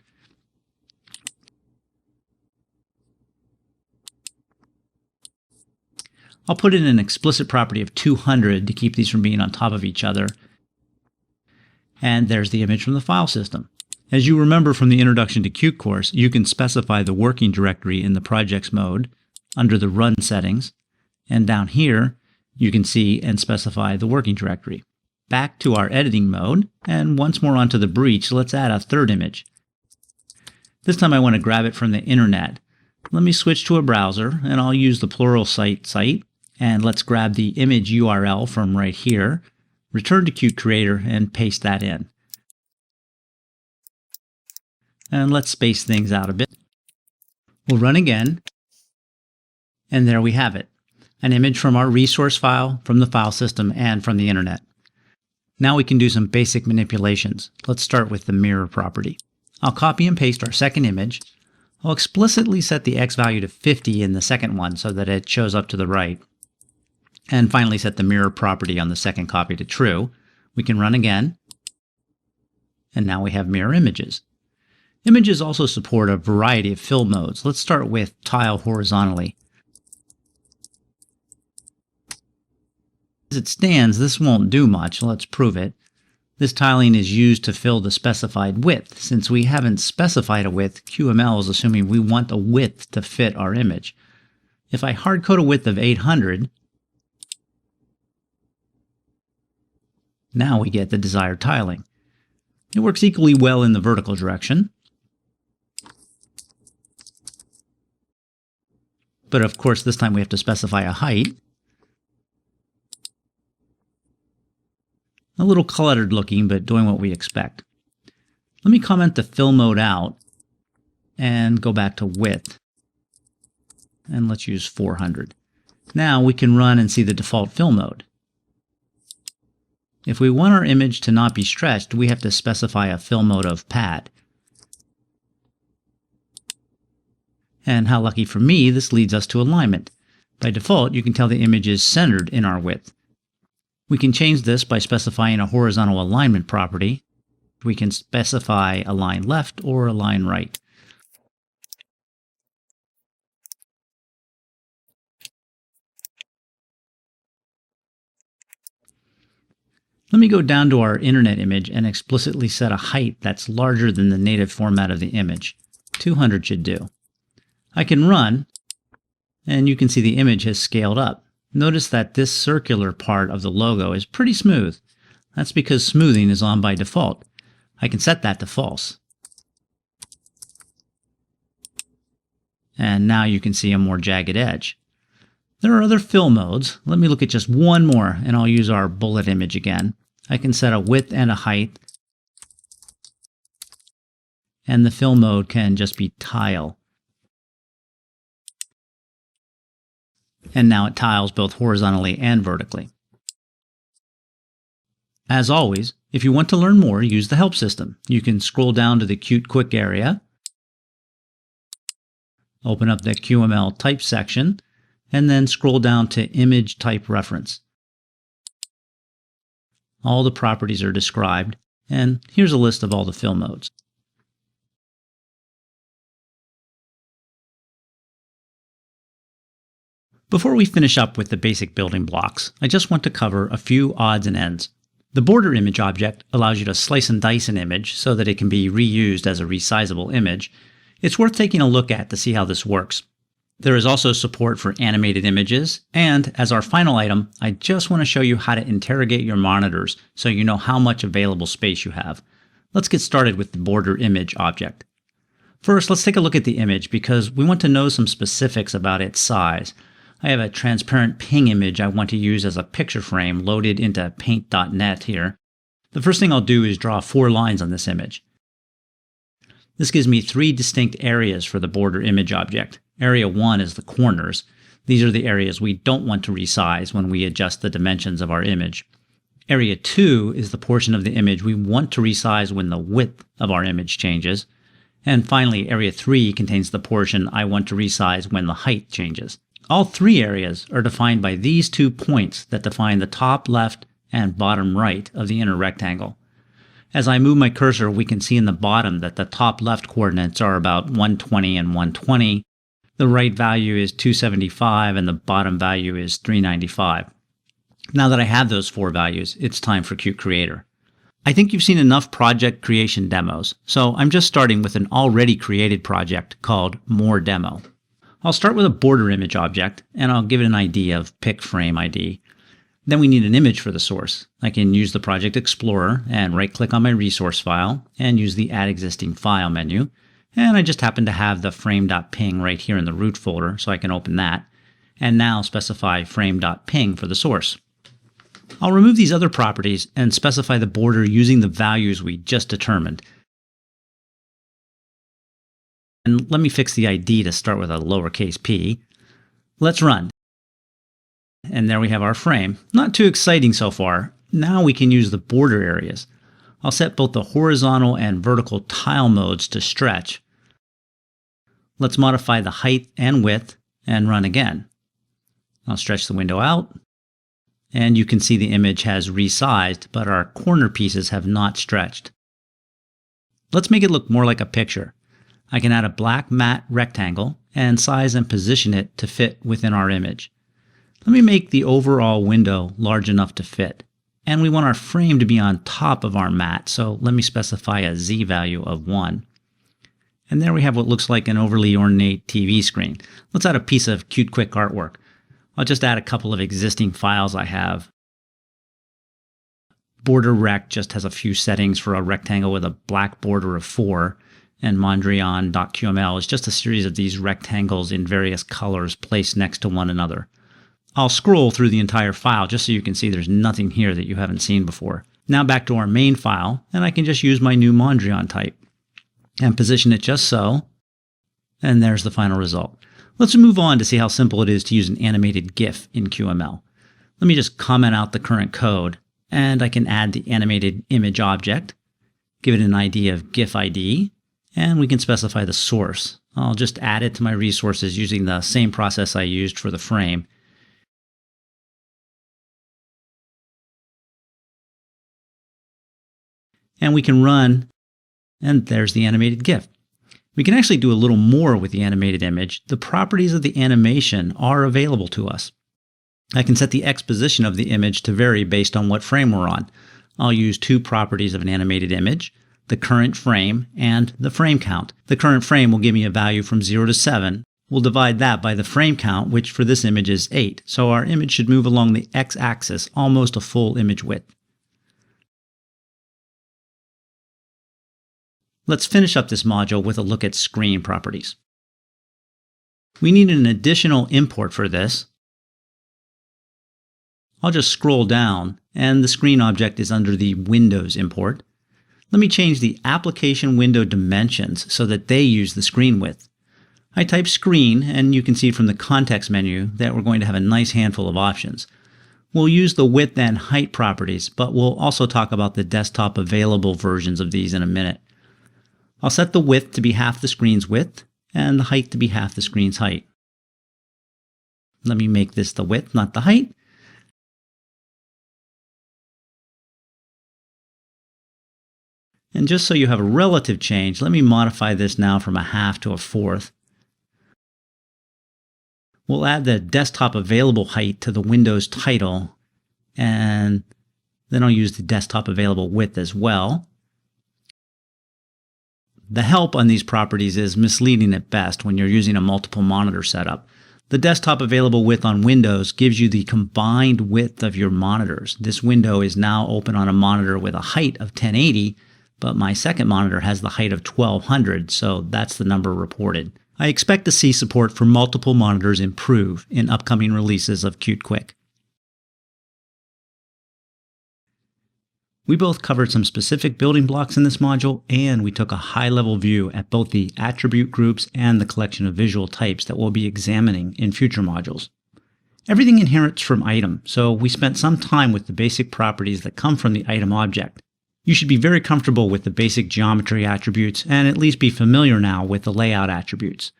I'll put in an explicit property of 200 to keep these from being on top of each other. And there's the image from the file system. As you remember from the Introduction to Qt course, you can specify the working directory in the projects mode under the run settings. And down here, you can see and specify the working directory. back to our editing mode, and once more onto the breach, let's add a third image. This time I want to grab it from the internet. Let me switch to a browser, and I'll use the Pluralsight site, and let's grab the image URL from right here, return to Qt Creator, and paste that in. And let's space things out a bit. We'll run again, and there we have it, an image from our resource file, from the file system, and from the internet. Now we can do some basic manipulations. Let's start with the mirror property. I'll copy and paste our second image. I'll explicitly set the X value to 50 in the second one so that it shows up to the right. And finally set the mirror property on the second copy to true. We can run again, and now we have mirror images. Images also support a variety of fill modes. Let's start with tile horizontally. As it stands, this won't do much. Let's prove it. This tiling is used to fill the specified width. Since we haven't specified a width, QML is assuming we want a width to fit our image. If I hardcode a width of 800, now we get the desired tiling. It works equally well in the vertical direction. But of course, this time we have to specify a height. A little cluttered looking, but doing what we expect. Let me comment the fill mode out and go back to width. And let's use 400. Now we can run and see the default fill mode. If we want our image to not be stretched, we have to specify a fill mode of pad. And how lucky for me, this leads us to alignment. By default, you can tell the image is centered in our width. We can change this by specifying a horizontal alignment property. We can specify align left or align right. Let me go down to our internet image and explicitly set a height that's larger than the native format of the image. 200 should do. I can run, and you can see the image has scaled up. Notice that this circular part of the logo is pretty smooth. That's because smoothing is on by default. I can set that to false. And now you can see a more jagged edge. There are other fill modes. Let me look at just one more, and I'll use our bullet image again. I can set a width and a height. And the fill mode can just be tile. And now it tiles both horizontally and vertically. As always, if you want to learn more, use the help system. You can scroll down to the Qt Quick area, open up the QML type section, and then scroll down to image type reference. All the properties are described, and here's a list of all the fill modes. Before we finish up with the basic building blocks, I just want to cover a few odds and ends. The border image object allows you to slice and dice an image so that it can be reused as a resizable image. It's worth taking a look at to see how this works. There is also support for animated images, and as our final item, I just want to show you how to interrogate your monitors so you know how much available space you have. Let's get started with the border image object. First, let's take a look at the image because we want to know some specifics about its size. I have a transparent ping image I want to use as a picture frame loaded into paint.net here. The first thing I'll do is draw 4 lines on this image. This gives me 3 distinct areas for the border image object. Area 1 is the corners. These are the areas we don't want to resize when we adjust the dimensions of our image. Area 2 is the portion of the image we want to resize when the width of our image changes. And finally, Area 3 contains the portion I want to resize when the height changes. All 3 areas are defined by these 2 points that define the top left and bottom right of the inner rectangle. As I move my cursor, we can see in the bottom that the top left coordinates are about 120 and 120. The right value is 275 and the bottom value is 395. Now that I have those 4 values, it's time for Qt Creator. I think you've seen enough project creation demos, so I'm just starting with an already created project called More Demo. I'll start with a border image object, and I'll give it an ID of pick frame ID. Then we need an image for the source. I can use the Project Explorer and right-click on my resource file and use the Add Existing File menu. And I just happen to have the frame.png right here in the root folder, so I can open that. And now specify frame.png for the source. I'll remove these other properties and specify the border using the values we just determined. And let me fix the ID to start with a lowercase p. Let's run. And there we have our frame. Not too exciting so far. Now we can use the border areas. I'll set both the horizontal and vertical tile modes to stretch. Let's modify the height and width and run again. I'll stretch the window out. And you can see the image has resized, but our corner pieces have not stretched. Let's make it look more like a picture. I can add a black matte rectangle and size and position it to fit within our image. Let me make the overall window large enough to fit. And we want our frame to be on top of our mat, so let me specify a Z value of 1. And there we have what looks like an overly ornate TV screen. Let's add a piece of cute quick artwork. I'll just add a couple of existing files I have. Border Rect just has a few settings for a rectangle with a black border of 4. And Mondrian.qml is just a series of these rectangles in various colors placed next to one another. I'll scroll through the entire file just so you can see there's nothing here that you haven't seen before. Now back to our main file, and I can just use my new Mondrian type and position it just so, and there's the final result. Let's move on to see how simple it is to use an animated GIF in QML. Let me just comment out the current code, and I can add the animated image object, give it an ID of GIF ID, and we can specify the source. I'll just add it to my resources using the same process I used for the frame. And we can run, and there's the animated GIF. We can actually do a little more with the animated image. The properties of the animation are available to us. I can set the X position of the image to vary based on what frame we're on. I'll use two properties of an animated image, the current frame and the frame count. The current frame will give me a value from 0 to 7. We'll divide that by the frame count, which for this image is 8. So our image should move along the X-axis, almost a full image width. Let's finish up this module with a look at screen properties. We need an additional import for this. I'll just scroll down, and the screen object is under the Windows import. Let me change the application window dimensions so that they use the screen width. I type screen, and you can see from the context menu that we're going to have a nice handful of options. We'll use the width and height properties, but we'll also talk about the desktop available versions of these in a minute. I'll set the width to be half the screen's width and the height to be half the screen's height. Let me make this the width, not the height. And just so you have a relative change, let me modify this now from a half to a fourth. We'll add the desktop available height to the Windows title, and then I'll use the desktop available width as well. The help on these properties is misleading at best when you're using a multiple monitor setup. The desktop available width on Windows gives you the combined width of your monitors. This window is now open on a monitor with a height of 1080, but my second monitor has the height of 1200, so that's the number reported. I expect to see support for multiple monitors improve in upcoming releases of Qt Quick. We both covered some specific building blocks in this module, and we took a high-level view at both the attribute groups and the collection of visual types that we'll be examining in future modules. Everything inherits from item, so we spent some time with the basic properties that come from the item object. You should be very comfortable with the basic geometry attributes and at least be familiar now with the layout attributes.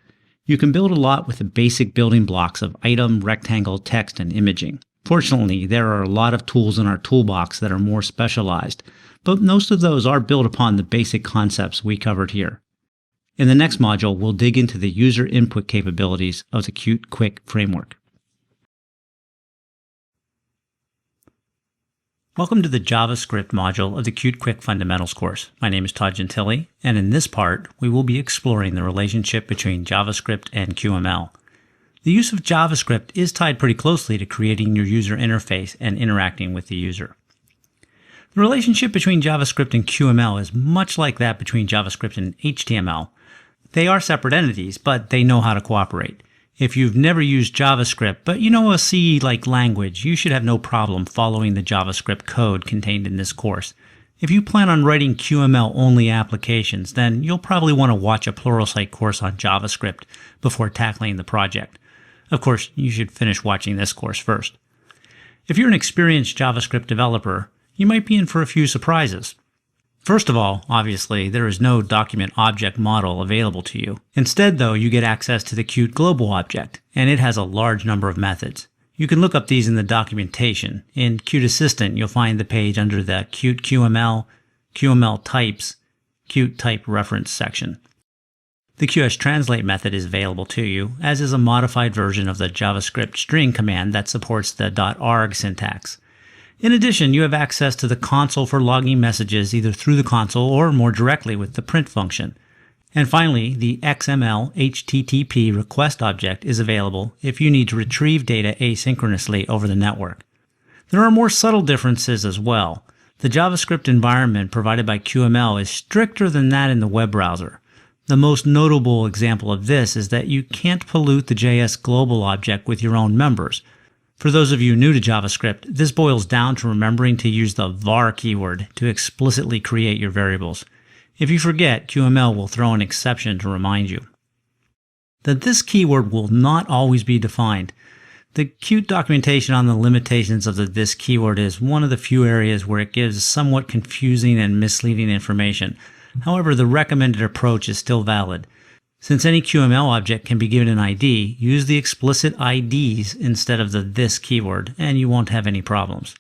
You can build a lot with the basic building blocks of item, rectangle, text, and imaging. Fortunately, there are a lot of tools in our toolbox that are more specialized, but most of those are built upon the basic concepts we covered here. In the next module, we'll dig into the user input capabilities of the Qt Quick framework. Welcome to the JavaScript module of the Qt Quick Fundamentals course. My name is Todd Gentili, and in this part, we will be exploring the relationship between JavaScript and QML. The use of JavaScript is tied pretty closely to creating your user interface and interacting with the user. The relationship between JavaScript and QML is much like that between JavaScript and HTML. They are separate entities, but they know how to cooperate. If you've never used JavaScript, but you know a C-like language, you should have no problem following the JavaScript code contained in this course. If you plan on writing QML-only applications, then you'll probably want to watch a Pluralsight course on JavaScript before tackling the project. Of course, you should finish watching this course first. If you're an experienced JavaScript developer, you might be in for a few surprises. First of all, obviously, there is no document object model available to you. Instead, though, you get access to the Qt global object, and it has a large number of methods. You can look up these in the documentation. In Qt Assistant, you'll find the page under the Qt QML, QML types, Qt type reference section. The QSTranslate method is available to you, as is a modified version of the JavaScript string command that supports the .arg syntax. In addition, you have access to the console for logging messages either through the console or more directly with the print function. And finally, the XML HTTP request object is available if you need to retrieve data asynchronously over the network. There are more subtle differences as well. The JavaScript environment provided by QML is stricter than that in the web browser. The most notable example of this is that you can't pollute the JS global object with your own members. For those of you new to JavaScript, this boils down to remembering to use the var keyword to explicitly create your variables. If you forget, QML will throw an exception to remind you. The this keyword will not always be defined. The Qt documentation on the limitations of the this keyword is one of the few areas where it gives somewhat confusing and misleading information. However, the recommended approach is still valid. Since any QML object can be given an ID, use the explicit IDs instead of the this keyword, and you won't have any problems.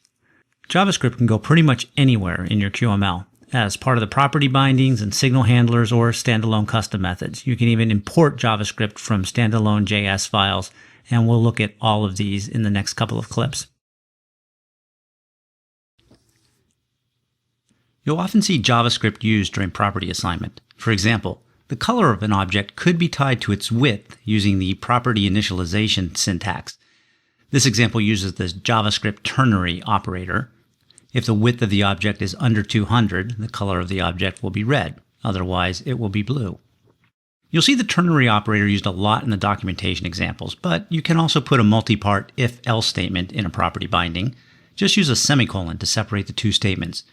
JavaScript can go pretty much anywhere in your QML, as part of the property bindings and signal handlers or standalone custom methods. You can even import JavaScript from standalone JS files, and we'll look at all of these in the next couple of clips. You'll often see JavaScript used during property assignment. For example, the color of an object could be tied to its width using the property initialization syntax. This example uses the JavaScript ternary operator. If the width of the object is under 200, the color of the object will be red. Otherwise, it will be blue. You'll see the ternary operator used a lot in the documentation examples, but you can also put a multi-part if-else statement in a property binding. Just use a semicolon to separate the two statements.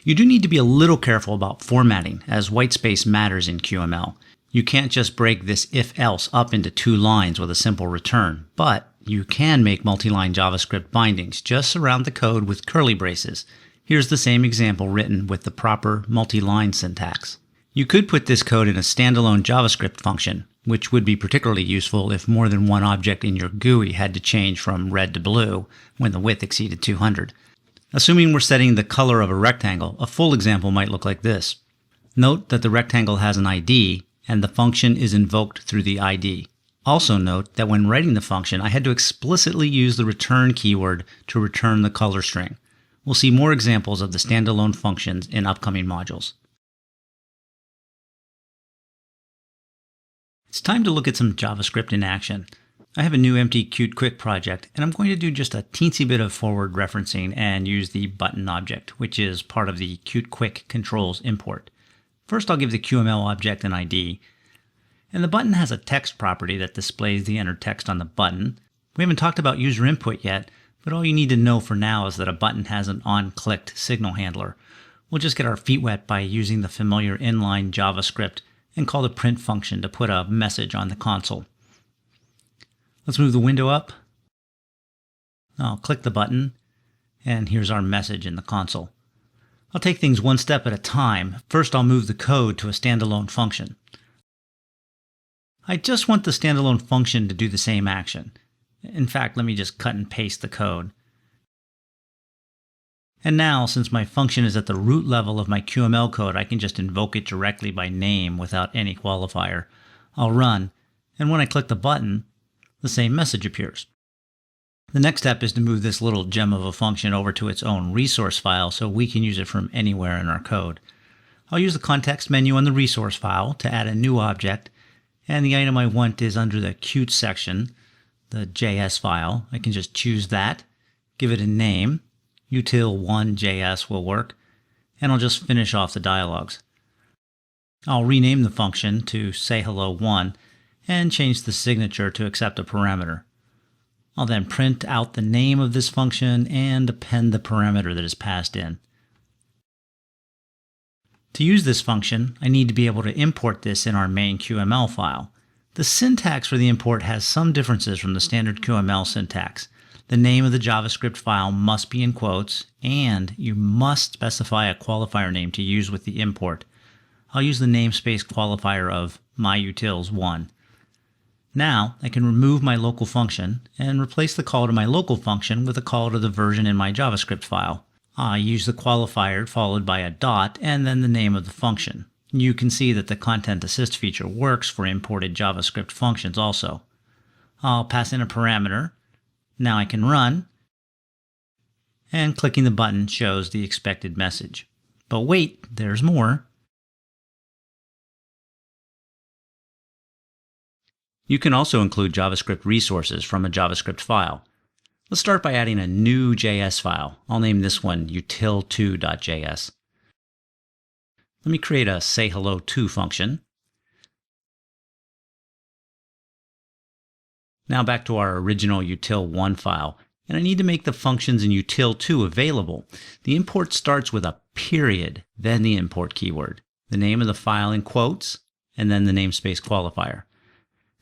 You do need to be a little careful about formatting, as whitespace matters in QML. You can't just break this if-else up into two lines with a simple return, but you can make multi-line JavaScript bindings. Just surround the code with curly braces. Here's the same example written with the proper multi-line syntax. You could put this code in a standalone JavaScript function, which would be particularly useful if more than one object in your GUI had to change from red to blue when the width exceeded 200. Assuming we're setting the color of a rectangle, a full example might look like this. Note that the rectangle has an ID, and the function is invoked through the ID. Also note that when writing the function, I had to explicitly use the return keyword to return the color string. We'll see more examples of the standalone functions in upcoming modules. It's time to look at some JavaScript in action. I have a new empty Qt Quick project, and I'm going to do just a teensy bit of forward referencing and use the button object, which is part of the Qt Quick controls import. First, I'll give the QML object an ID, and the button has a text property that displays the entered text on the button. We haven't talked about user input yet, but all you need to know for now is that a button has an on-clicked signal handler. We'll just get our feet wet by using the familiar inline JavaScript and call the print function to put a message on the console. Let's move the window up. I'll click the button, and here's our message in the console. I'll take things one step at a time. First, I'll move the code to a standalone function. I just want the standalone function to do the same action. In fact, let me just cut and paste the code. And now, since my function is at the root level of my QML code, I can just invoke it directly by name without any qualifier. I'll run, and when I click the button, the same message appears. The next step is to move this little gem of a function over to its own resource file so we can use it from anywhere in our code. I'll use the context menu on the resource file to add a new object, and the item I want is under the Qt section. the JS file. I can just choose that, give it a name. util1.js will work, and I'll just finish off the dialogues. I'll rename the function to sayhello1 and change the signature to accept a parameter. I'll then print out the name of this function and append the parameter that is passed in. To use this function, I need to be able to import this in our main QML file. The syntax for the import has some differences from the standard QML syntax. The name of the JavaScript file must be in quotes, and you must specify a qualifier name to use with the import. I'll use the namespace qualifier of myutils1. Now, I can remove my local function and replace the call to my local function with a call to the version in my JavaScript file. I use the qualifier followed by a dot and then the name of the function. You can see that the Content Assist feature works for imported JavaScript functions also. I'll pass in a parameter. Now I can run, and clicking the button shows the expected message. But wait, there's more. You can also include JavaScript resources from a JavaScript file. Let's start by adding a new JS file. I'll name this one util2.js. Let me create a sayhello2 function. Now back to our original util1 file, and I need to make the functions in util2 available. The import starts with a period, then the import keyword, the name of the file in quotes, and then the namespace qualifier.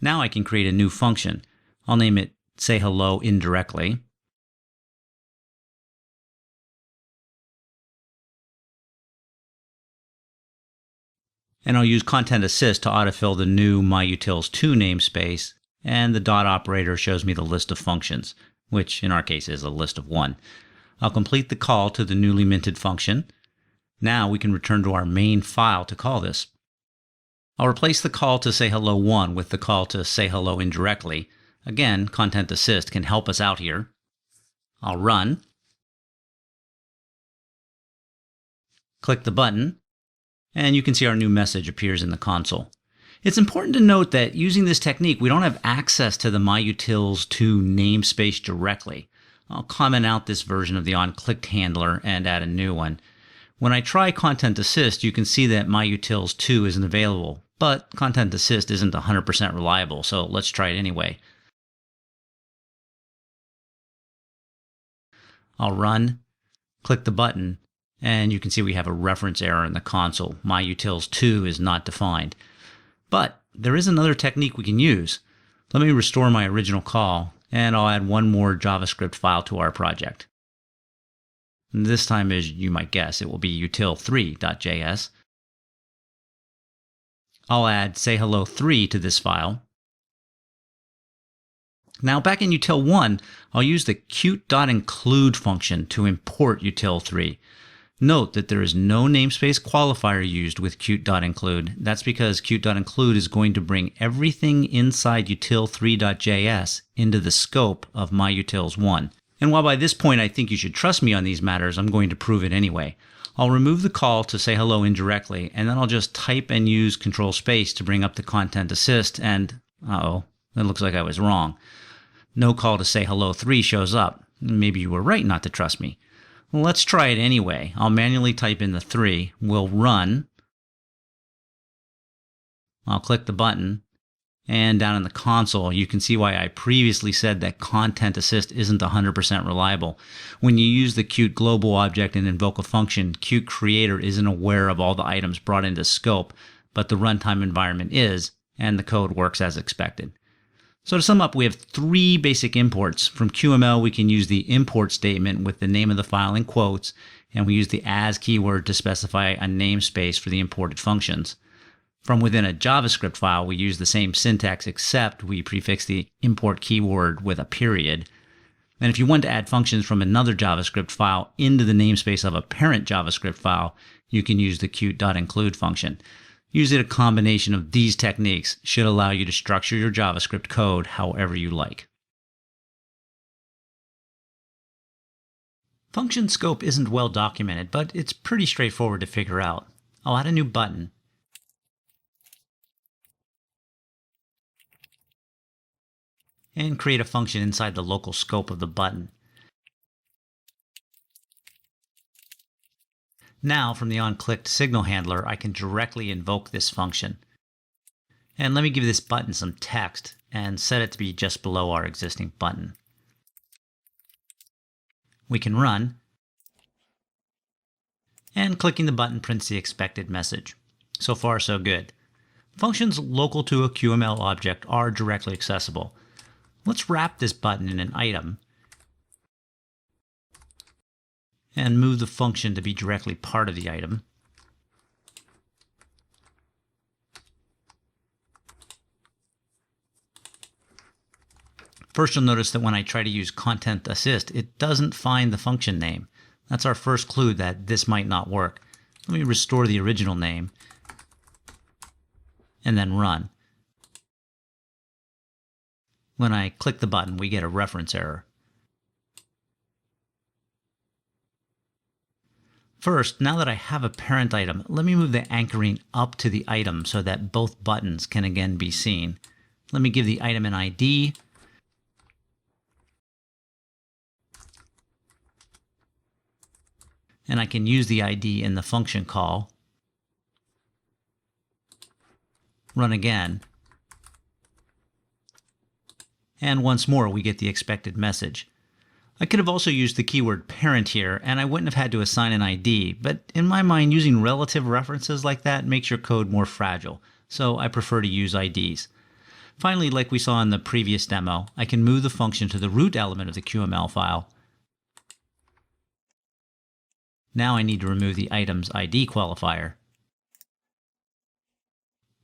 Now I can create a new function. I'll name it sayhello indirectly. And I'll use Content Assist to autofill the new myutils2 namespace, and the dot operator shows me the list of functions, which in our case is a list of 1. I'll complete the call to the newly minted function. Now we can return to our main file to call this. I'll replace the call to sayhello1 with the call to sayhello indirectly. Again, Content Assist can help us out here. I'll run. Click the button, and you can see our new message appears in the console. It's important to note that using this technique, we don't have access to the myutils2 namespace directly. I'll comment out this version of the onClicked handler and add a new one. When I try Content Assist, you can see that myutils2 isn't available, but Content Assist isn't 100% reliable, so let's try it anyway. I'll run, click the button, and you can see we have a reference error in the console. myutils2 is not defined. But there is another technique we can use. Let me restore my original call, and I'll add one more JavaScript file to our project. And this time, as you might guess, it will be util3.js. I'll add sayhello3 to this file. Now back in util1, I'll use the qt.include function to import util3. Note that there is no namespace qualifier used with qt.include. That's because qt.include is going to bring everything inside util3.js into the scope of myutils1. And while by this point I think you should trust me on these matters, I'm going to prove it anyway. I'll remove the call to sayhello indirectly, and then I'll just type and use Control Space to bring up the Content Assist, and it looks like I was wrong. No call to sayhello3 shows up. Maybe you were right not to trust me. Well, let's try it anyway. I'll manually type in the 3. We'll run. I'll click the button. And down in the console, you can see why I previously said that Content Assist isn't 100% reliable. When you use the Qt global object and invoke a function, Qt Creator isn't aware of all the items brought into scope, but the runtime environment is, and the code works as expected. So to sum up, we have 3 basic imports. From QML, we can use the import statement with the name of the file in quotes, and we use the as keyword to specify a namespace for the imported functions. From within a JavaScript file, we use the same syntax except we prefix the import keyword with a period. And if you want to add functions from another JavaScript file into the namespace of a parent JavaScript file, you can use the qt.include function. Using a combination of these techniques should allow you to structure your JavaScript code however you like. Function scope isn't well documented, but it's pretty straightforward to figure out. I'll add a new button. and create a function inside the local scope of the button. Now, from the onClicked signal handler, I can directly invoke this function. And let me give this button some text and set it to be just below our existing button. We can run, and clicking the button prints the expected message. So far, so good. Functions local to a QML object are directly accessible. Let's wrap this button in an item and move the function to be directly part of the item. First, you'll notice that when I try to use Content Assist, it doesn't find the function name. That's our first clue that this might not work. Let me restore the original name and then run. When I click the button, we get a reference error. First, now that I have a parent item, let me move the anchoring up to the item so that both buttons can again be seen. Let me give the item an ID. And I can use the ID in the function call. Run again. And once more, we get the expected message. I could have also used the keyword parent here, and I wouldn't have had to assign an ID, but in my mind, using relative references like that makes your code more fragile, so I prefer to use IDs. Finally, like we saw in the previous demo, I can move the function to the root element of the QML file. Now I need to remove the item's ID qualifier,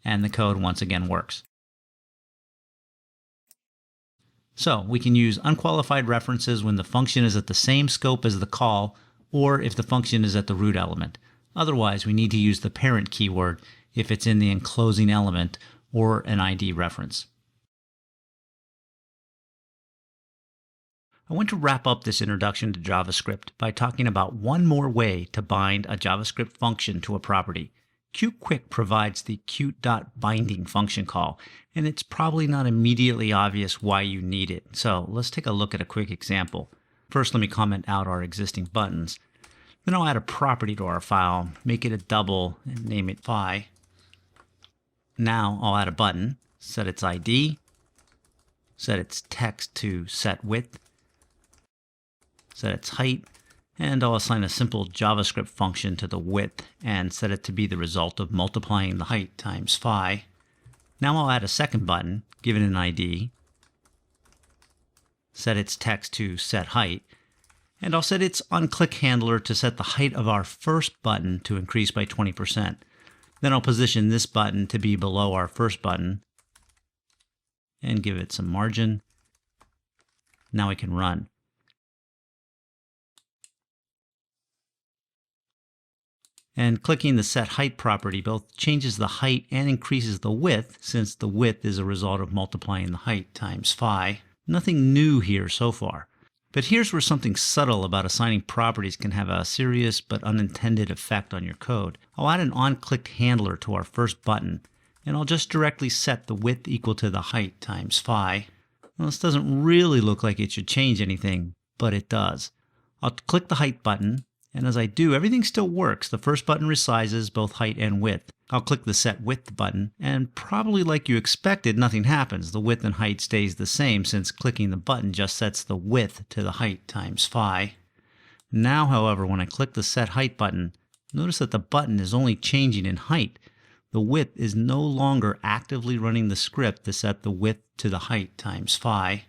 and the code once again works. So we can use unqualified references when the function is at the same scope as the call, or if the function is at the root element. Otherwise, we need to use the parent keyword if it's in the enclosing element or an ID reference. I want to wrap up this introduction to JavaScript by talking about one more way to bind a JavaScript function to a property. Qt-Quick provides the Qt.binding function call, and it's probably not immediately obvious why you need it. So let's take a look at a quick example. First, let me comment out our existing buttons. Then I'll add a property to our file, make it a double, and name it phi. Now I'll add a button, set its ID, set its text to setWidth, set its height, and I'll assign a simple JavaScript function to the width and set it to be the result of multiplying the height times phi. Now I'll add a second button, give it an ID, set its text to setHeight, and I'll set its onClick handler to set the height of our first button to increase by 20%. Then I'll position this button to be below our first button and give it some margin. Now we can run. And clicking the setHeight property both changes the height and increases the width, since the width is a result of multiplying the height times phi. Nothing new here so far. But here's where something subtle about assigning properties can have a serious but unintended effect on your code. I'll add an onClicked handler to our first button, and I'll just directly set the width equal to the height times phi. Well, this doesn't really look like it should change anything, but it does. I'll click the height button, and as I do, everything still works. The first button resizes both height and width. I'll click the Set Width button, and probably like you expected, nothing happens. The width and height stays the same since clicking the button just sets the width to the height times phi. Now, however, when I click the Set Height button, notice that the button is only changing in height. The width is no longer actively running the script to set the width to the height times phi.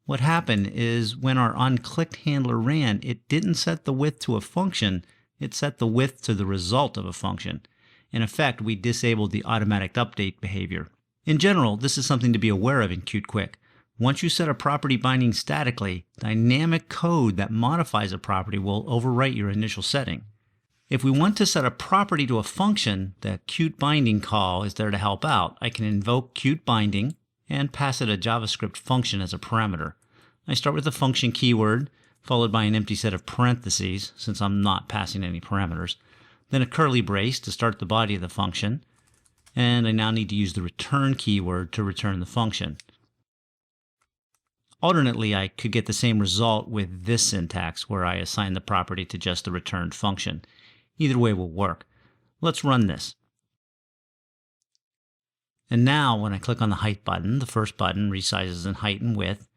What happened is when our onClicked handler ran, it didn't set the width to a function, it set the width to the result of a function. In effect, we disabled the automatic update behavior. In general, this is something to be aware of in Qt-Quick. Once you set a property binding statically, dynamic code that modifies a property will overwrite your initial setting. If we want to set a property to a function, the Qt-binding call is there to help out. I can invoke Qt-binding and pass it a JavaScript function as a parameter. I start with the function keyword, followed by an empty set of parentheses, since I'm not passing any parameters, then a curly brace to start the body of the function, and I now need to use the return keyword to return the function. Alternately, I could get the same result with this syntax where I assign the property to just the returned function. Either way will work. Let's run this. And now when I click on the height button, the first button resizes in height and width.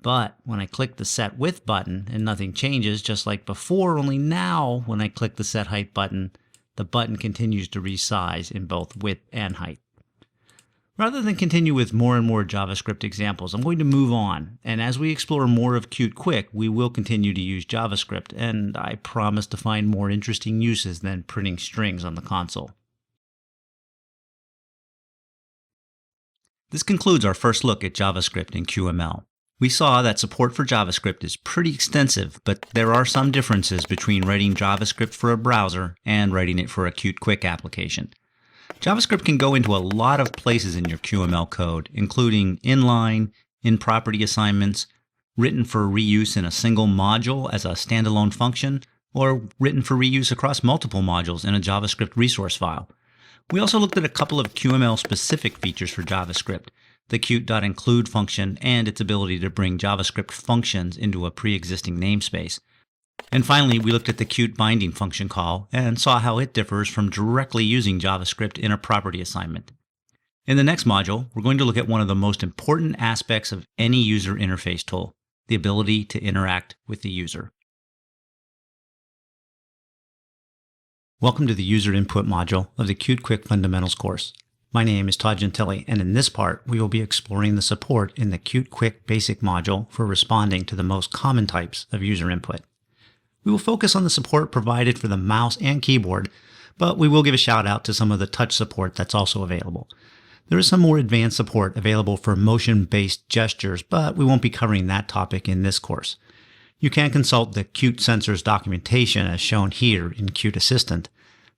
But when I click the set width button and nothing changes, just like before, only now when I click the set height button, the button continues to resize in both width and height. Rather than continue with more and more JavaScript examples, I'm going to move on. And as we explore more of Qt Quick, we will continue to use JavaScript, and I promise to find more interesting uses than printing strings on the console. This concludes our first look at JavaScript in QML. We saw that support for JavaScript is pretty extensive, but there are some differences between writing JavaScript for a browser and writing it for a Qt Quick application. JavaScript can go into a lot of places in your QML code, including inline, in-property assignments, written for reuse in a single module as a standalone function, or written for reuse across multiple modules in a JavaScript resource file. We also looked at a couple of QML-specific features for JavaScript, the Qt.include function and its ability to bring JavaScript functions into a pre-existing namespace. And finally, we looked at the Qt binding function call and saw how it differs from directly using JavaScript in a property assignment. In the next module, we're going to look at one of the most important aspects of any user interface tool, the ability to interact with the user. Welcome to the User Input module of the Qt Quick Fundamentals course. My name is Todd Gentile, and in this part, we will be exploring the support in the Qt Quick Basic module for responding to the most common types of user input. We will focus on the support provided for the mouse and keyboard, but we will give a shout out to some of the touch support that's also available. There is some more advanced support available for motion-based gestures, but we won't be covering that topic in this course. You can consult the Qt Sensors documentation as shown here in Qt Assistant.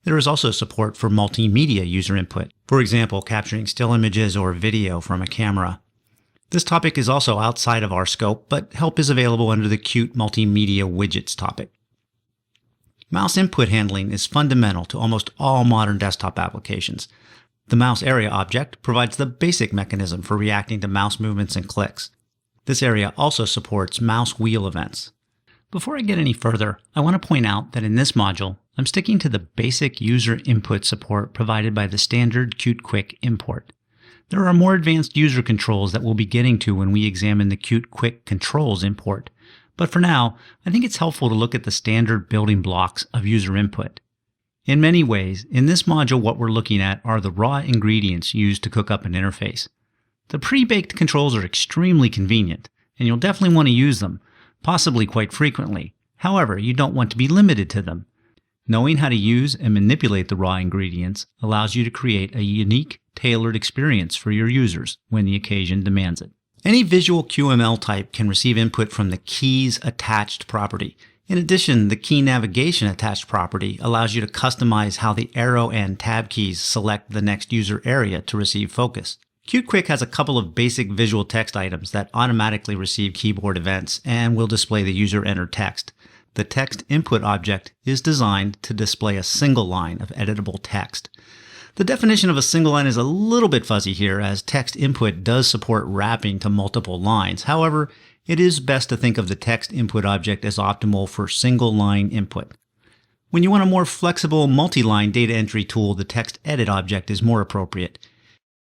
There is also support for multimedia user input, for example, capturing still images or video from a camera. This topic is also outside of our scope, but help is available under the Qt Multimedia Widgets topic. Mouse input handling is fundamental to almost all modern desktop applications. The mouse area object provides the basic mechanism for reacting to mouse movements and clicks. This area also supports mouse wheel events. Before I get any further, I want to point out that in this module, I'm sticking to the basic user input support provided by the standard Qt Quick import. There are more advanced user controls that we'll be getting to when we examine the Qt Quick controls import. But for now, I think it's helpful to look at the standard building blocks of user input. In many ways, in this module what we're looking at are the raw ingredients used to cook up an interface. The pre-baked controls are extremely convenient, and you'll definitely want to use them, possibly quite frequently. However, you don't want to be limited to them. Knowing how to use and manipulate the raw ingredients allows you to create a unique, tailored experience for your users when the occasion demands it. Any visual QML type can receive input from the keys attached property. In addition, the key navigation attached property allows you to customize how the arrow and tab keys select the next user area to receive focus. Qt Quick has a couple of basic visual text items that automatically receive keyboard events and will display the user-entered text. The text input object is designed to display a single line of editable text. The definition of a single line is a little bit fuzzy here, as text input does support wrapping to multiple lines. However, it is best to think of the text input object as optimal for single line input. When you want a more flexible multi-line data entry tool, the text edit object is more appropriate.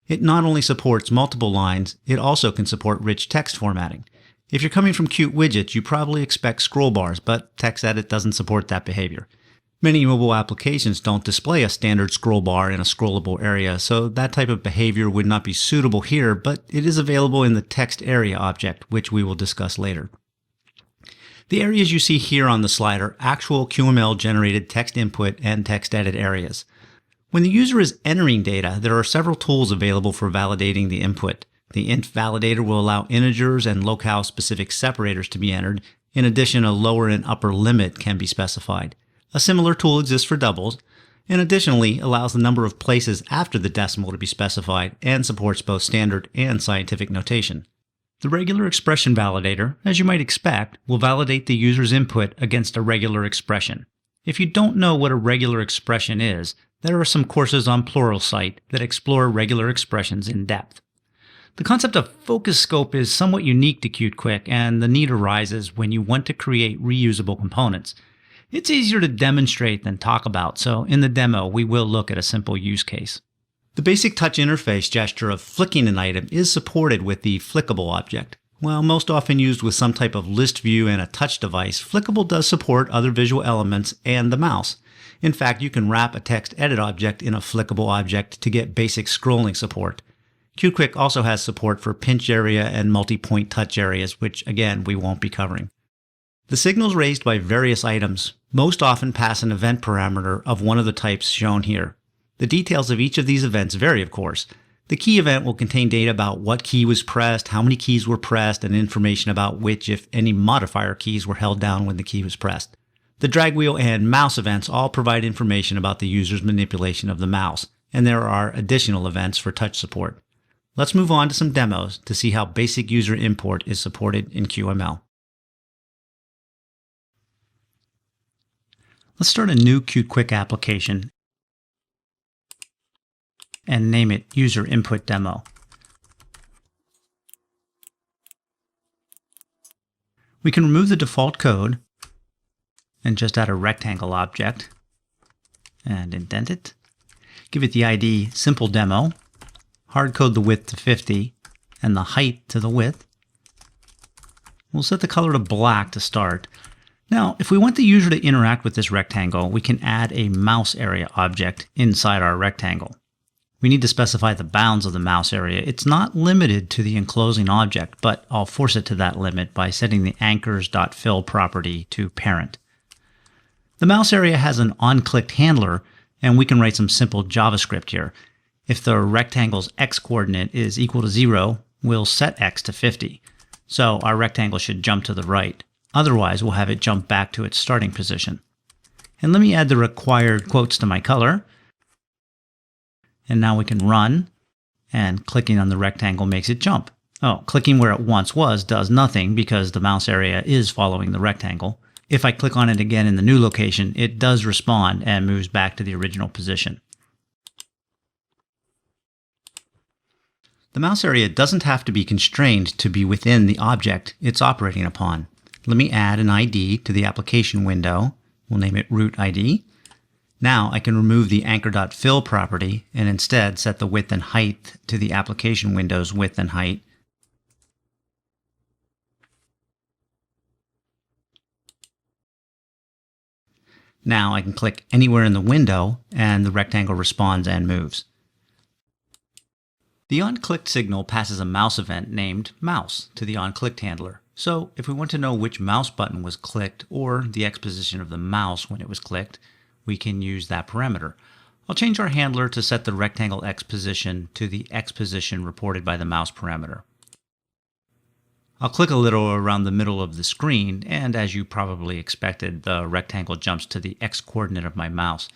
It not only supports multiple lines, it also can support rich text formatting. If you're coming from Qt Widgets, you probably expect scroll bars, but TextEdit doesn't support that behavior. Many mobile applications don't display a standard scroll bar in a scrollable area, so that type of behavior would not be suitable here, but it is available in the text area object, which we will discuss later. The areas you see here on the slide are actual QML-generated text input and text edit areas. When the user is entering data, there are several tools available for validating the input. The int validator will allow integers and locale-specific separators to be entered. In addition, a lower and upper limit can be specified. A similar tool exists for doubles, and additionally allows the number of places after the decimal to be specified and supports both standard and scientific notation. The regular expression validator, as you might expect, will validate the user's input against a regular expression. If you don't know what a regular expression is, there are some courses on Pluralsight that explore regular expressions in depth. The concept of focus scope is somewhat unique to Qt-Quick, and the need arises when you want to create reusable components. It's easier to demonstrate than talk about, so in the demo, we will look at a simple use case. The basic touch interface gesture of flicking an item is supported with the Flickable object. While most often used with some type of list view and a touch device, Flickable does support other visual elements and the mouse. In fact, you can wrap a text edit object in a Flickable object to get basic scrolling support. Qt-Quick also has support for pinch area and multi-point touch areas, which again, we won't be covering. The signals raised by various items most often pass an event parameter of one of the types shown here. The details of each of these events vary, of course. The key event will contain data about what key was pressed, how many keys were pressed, and information about which, if any, modifier keys were held down when the key was pressed. The drag wheel and mouse events all provide information about the user's manipulation of the mouse, and there are additional events for touch support. Let's move on to some demos to see how basic user import is supported in QML. Let's start a new Qt-Quick application and name it User Input Demo. We can remove the default code and just add a rectangle object and indent it. Give it the ID Simple Demo, hardcode the width to 50 and the height to the width. We'll set the color to black to start. Now, if we want the user to interact with this rectangle, we can add a mouse area object inside our rectangle. We need to specify the bounds of the mouse area. It's not limited to the enclosing object, but I'll force it to that limit by setting the anchors.fill property to parent. The mouse area has an onClicked handler, and we can write some simple JavaScript here. If the rectangle's x coordinate is equal to 0, we'll set x to 50. So our rectangle should jump to the right. Otherwise, we'll have it jump back to its starting position. And let me add the required quotes to my color. And now we can run, and clicking on the rectangle makes it jump. Oh, clicking where it once was does nothing because the mouse area is following the rectangle. If I click on it again in the new location, it does respond and moves back to the original position. The mouse area doesn't have to be constrained to be within the object it's operating upon. Let me add an ID to the application window. We'll name it root ID. Now I can remove the anchor.fill property and instead set the width and height to the application window's width and height. Now I can click anywhere in the window and the rectangle responds and moves. The onClicked signal passes a mouse event named mouse to the onClicked handler. So if we want to know which mouse button was clicked or the X position of the mouse when it was clicked, we can use that parameter. I'll change our handler to set the rectangle X position to the X position reported by the mouse parameter. I'll click a little around the middle of the screen, and as you probably expected, the rectangle jumps to the X coordinate of my mouse.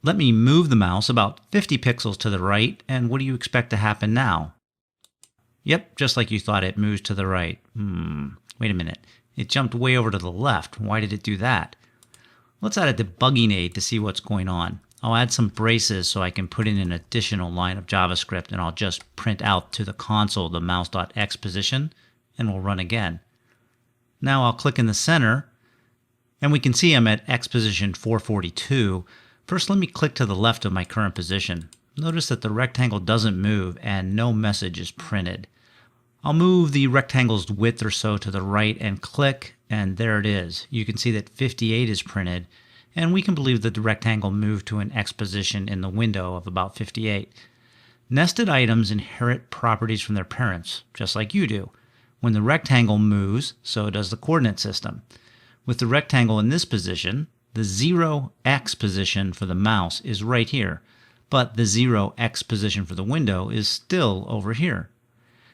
Let me move the mouse about 50 pixels to the right, and what do you expect to happen now? Yep, just like you thought, it moves to the right. Wait a minute. It jumped way over to the left. Why did it do that? Let's add a debugging aid to see what's going on. I'll add some braces so I can put in an additional line of JavaScript, and I'll just print out to the console the mouse.x position, and we'll run again. Now I'll click in the center, and we can see I'm at X position 442. First, let me click to the left of my current position. Notice that the rectangle doesn't move and no message is printed. I'll move the rectangle's width or so to the right and click, and there it is. You can see that 58 is printed, and we can believe that the rectangle moved to an X position in the window of about 58. Nested items inherit properties from their parents, just like you do. When the rectangle moves, so does the coordinate system. With the rectangle in this position, the 0x position for the mouse is right here, but the 0x position for the window is still over here.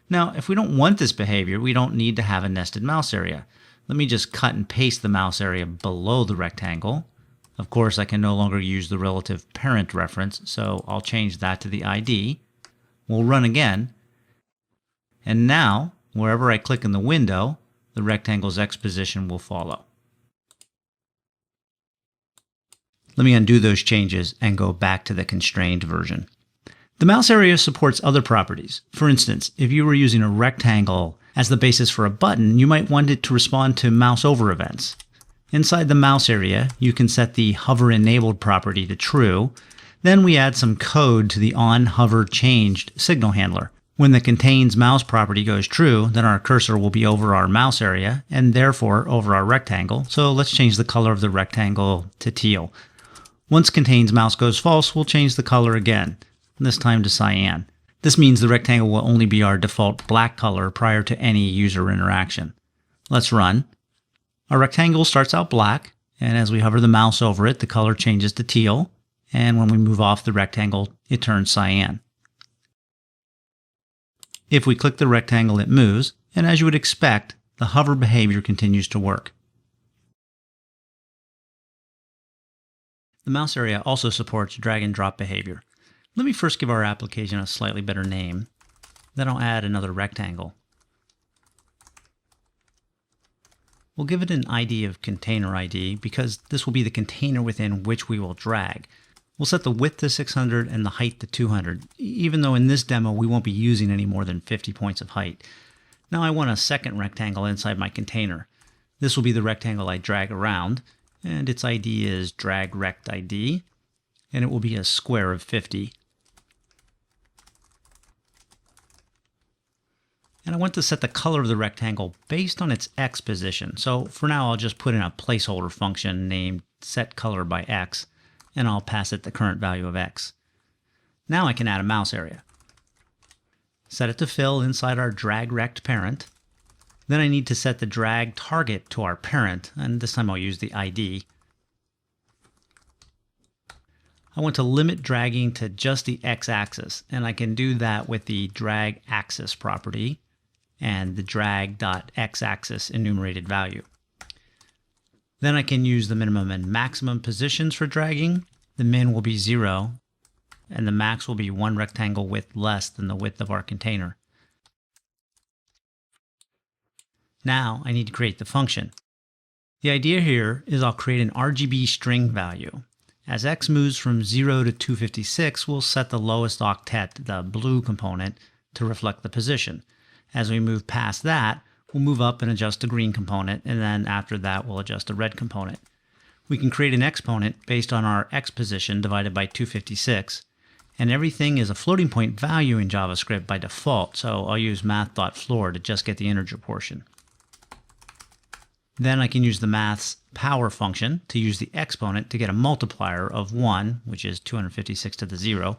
Now, if we don't want this behavior, we don't need to have a nested mouse area. Let me just cut and paste the mouse area below the rectangle. Of course, I can no longer use the relative parent reference, so I'll change that to the ID. We'll run again. And now, wherever I click in the window, the rectangle's X position will follow. Let me undo those changes and go back to the constrained version. The mouse area supports other properties. For instance, if you were using a rectangle as the basis for a button, you might want it to respond to mouse over events. Inside the mouse area, you can set the hover enabled property to true. Then we add some code to the on hover changed signal handler. When the contains mouse property goes true, then our cursor will be over our mouse area and therefore over our rectangle. So let's change the color of the rectangle to teal. Once contains mouse goes false, we'll change the color again, this time to cyan. This means the rectangle will only be our default black color prior to any user interaction. Let's run. Our rectangle starts out black, and as we hover the mouse over it, the color changes to teal, and when we move off the rectangle, it turns cyan. If we click the rectangle, it moves, and as you would expect, the hover behavior continues to work. The mouse area also supports drag and drop behavior. Let me first give our application a slightly better name, then I'll add another rectangle. We'll give it an ID of container ID because this will be the container within which we will drag. We'll set the width to 600 and the height to 200, even though in this demo we won't be using any more than 50 points of height. Now I want a second rectangle inside my container. This will be the rectangle I drag around, and its ID is dragRectID, and it will be a square of 50. And I want to set the color of the rectangle based on its X position. So for now, I'll just put in a placeholder function named setColorByX, and I'll pass it the current value of X. Now I can add a mouse area. Set it to fill inside our dragRect parent. Then I need to set the drag target to our parent, and this time I'll use the ID. I want to limit dragging to just the X-axis, and I can do that with the dragAxis property and the drag.x-axis enumerated value. Then I can use the minimum and maximum positions for dragging. The min will be 0, and the max will be one rectangle width less than the width of our container. Now I need to create the function. The idea here is I'll create an RGB string value. As X moves from 0 to 256, we'll set the lowest octet, the blue component, to reflect the position. As we move past that, we'll move up and adjust the green component, and then after that we'll adjust the red component. We can create an exponent based on our X position divided by 256, and everything is a floating point value in JavaScript by default, so I'll use math.floor to just get the integer portion. Then I can use the math's power function to use the exponent to get a multiplier of 1, which is 256 to the 0,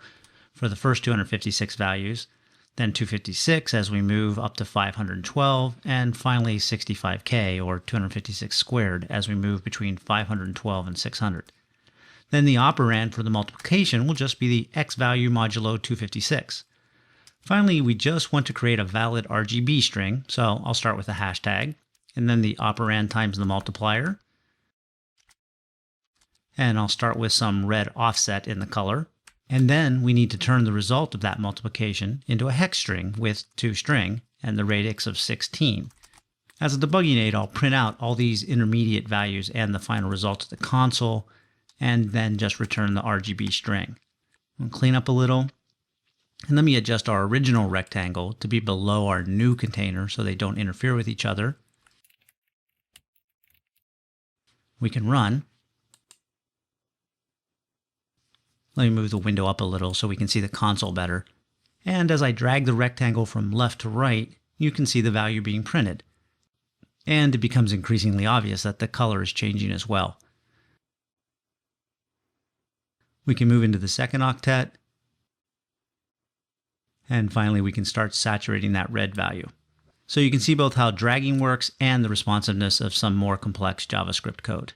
for the first 256 values, then 256 as we move up to 512, and finally 65k, or 256 squared, as we move between 512 and 600. Then the operand for the multiplication will just be the x value modulo 256. Finally, we just want to create a valid RGB string, so I'll start with a hashtag, and then the operand times the multiplier. And I'll start with some red offset in the color. And then we need to turn the result of that multiplication into a hex string with toString and the radix of 16. As a debugging aid, I'll print out all these intermediate values and the final result to the console, and then just return the RGB string. I'll clean up a little, and let me adjust our original rectangle to be below our new container so they don't interfere with each other. We can run. Let me move the window up a little so we can see the console better. And as I drag the rectangle from left to right, you can see the value being printed. And it becomes increasingly obvious that the color is changing as well. We can move into the second octet. And finally, we can start saturating that red value. So you can see both how dragging works and the responsiveness of some more complex JavaScript code.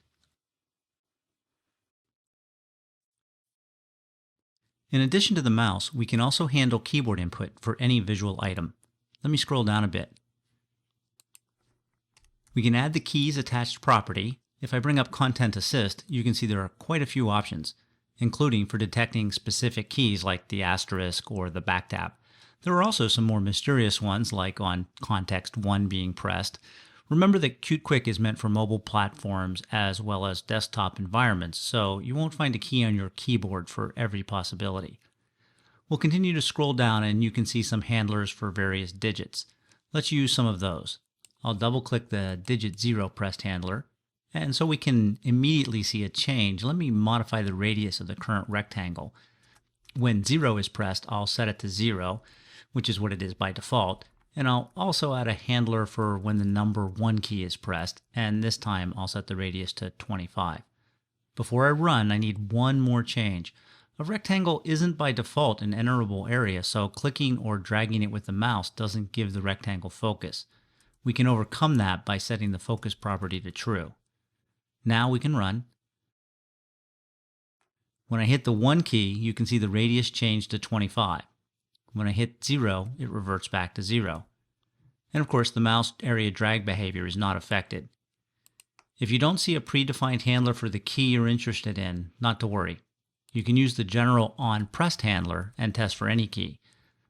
In addition to the mouse, we can also handle keyboard input for any visual item. Let me scroll down a bit. We can add the keys attached property. If I bring up Content Assist, you can see there are quite a few options, including for detecting specific keys like the asterisk or the back tab. There are also some more mysterious ones, like on context 1 being pressed. Remember that Qt Quick is meant for mobile platforms as well as desktop environments, so you won't find a key on your keyboard for every possibility. We'll continue to scroll down and you can see some handlers for various digits. Let's use some of those. I'll double click the digit 0 pressed handler, and so we can immediately see a change. Let me modify the radius of the current rectangle. When 0 is pressed, I'll set it to 0, which is what it is by default, and I'll also add a handler for when the number 1 key is pressed, and this time I'll set the radius to 25. Before I run, I need one more change. A rectangle isn't by default an enterable area, so clicking or dragging it with the mouse doesn't give the rectangle focus. We can overcome that by setting the focus property to true. Now we can run. When I hit the 1 key, you can see the radius change to 25. When I hit 0, it reverts back to 0. And of course, the mouse area drag behavior is not affected. If you don't see a predefined handler for the key you're interested in, not to worry. You can use the general onPressed handler and test for any key.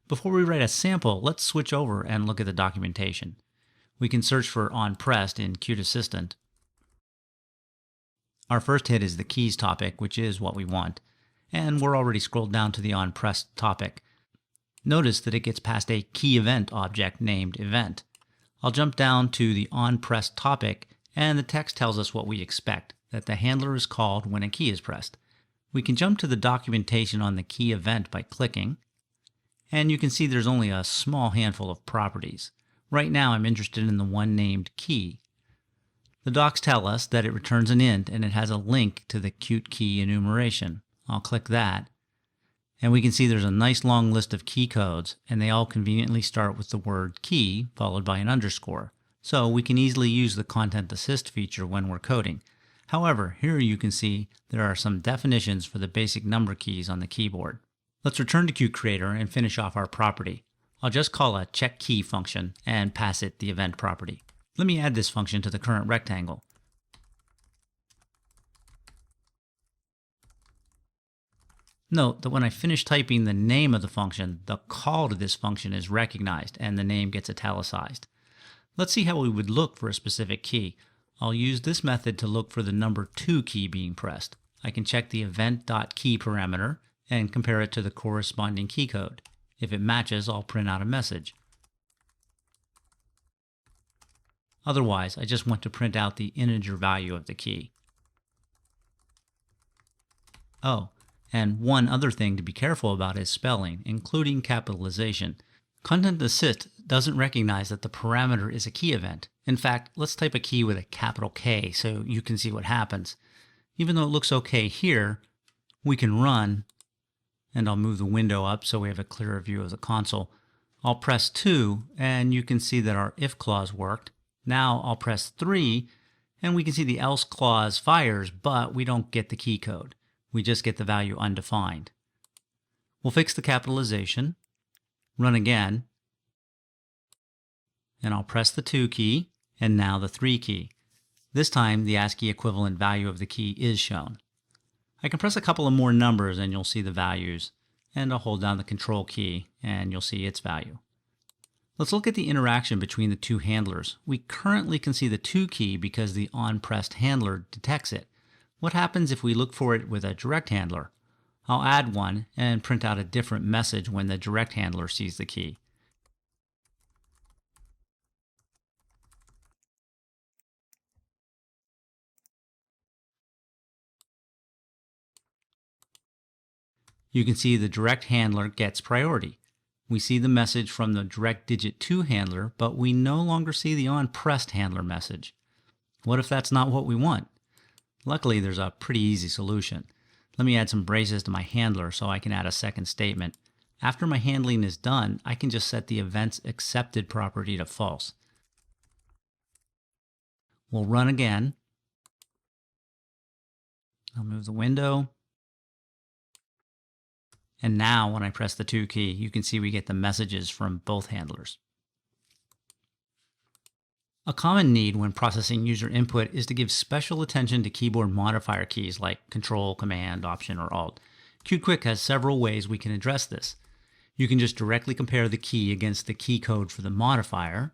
Before we write a sample, let's switch over and look at the documentation. We can search for onPressed in Qt Assistant. Our first hit is the keys topic, which is what we want. And we're already scrolled down to the onPressed topic. Notice that it gets past a key event object named event. I'll jump down to the onPressed topic, and the text tells us what we expect, that the handler is called when a key is pressed. We can jump to the documentation on the key event by clicking, and you can see there's only a small handful of properties. Right now I'm interested in the one named key. The docs tell us that it returns an int and it has a link to the Qt key enumeration. I'll click that, and we can see there's a nice long list of key codes, and they all conveniently start with the word key followed by an underscore. So we can easily use the Content Assist feature when we're coding. However, here you can see there are some definitions for the basic number keys on the keyboard. Let's return to Qt Creator and finish off our property. I'll just call a checkKey function and pass it the event property. Let me add this function to the current rectangle. Note that when I finish typing the name of the function, the call to this function is recognized and the name gets italicized. Let's see how we would look for a specific key. I'll use this method to look for the number 2 key being pressed. I can check the event.key parameter and compare it to the corresponding key code. If it matches, I'll print out a message. Otherwise, I just want to print out the integer value of the key. Oh, and one other thing to be careful about is spelling, including capitalization. Content Assist doesn't recognize that the parameter is a key event. In fact, let's type a key with a capital K so you can see what happens. Even though it looks okay here, we can run, and I'll move the window up so we have a clearer view of the console. I'll press 2, and you can see that our if clause worked. Now I'll press 3, and we can see the else clause fires, but we don't get the key code. We just get the value undefined. We'll fix the capitalization, run again, and I'll press the 2 key, and now the 3 key. This time the ASCII equivalent value of the key is shown. I can press a couple of more numbers and you'll see the values, and I'll hold down the control key and you'll see its value. Let's look at the interaction between the two handlers. We currently can see the 2 key because the onPressed handler detects it. What happens if we look for it with a direct handler? I'll add one and print out a different message when the direct handler sees the key. You can see the direct handler gets priority. We see the message from the direct digit 2 handler, but we no longer see the onPressed handler message. What if that's not what we want? Luckily, there's a pretty easy solution. Let me add some braces to my handler so I can add a second statement. After my handling is done, I can just set the event's accepted property to false. We'll run again. I'll move the window. And now when I press the 2 key, you can see we get the messages from both handlers. A common need when processing user input is to give special attention to keyboard modifier keys like Control, Command, Option, or Alt. Qt Quick has several ways we can address this. You can just directly compare the key against the key code for the modifier.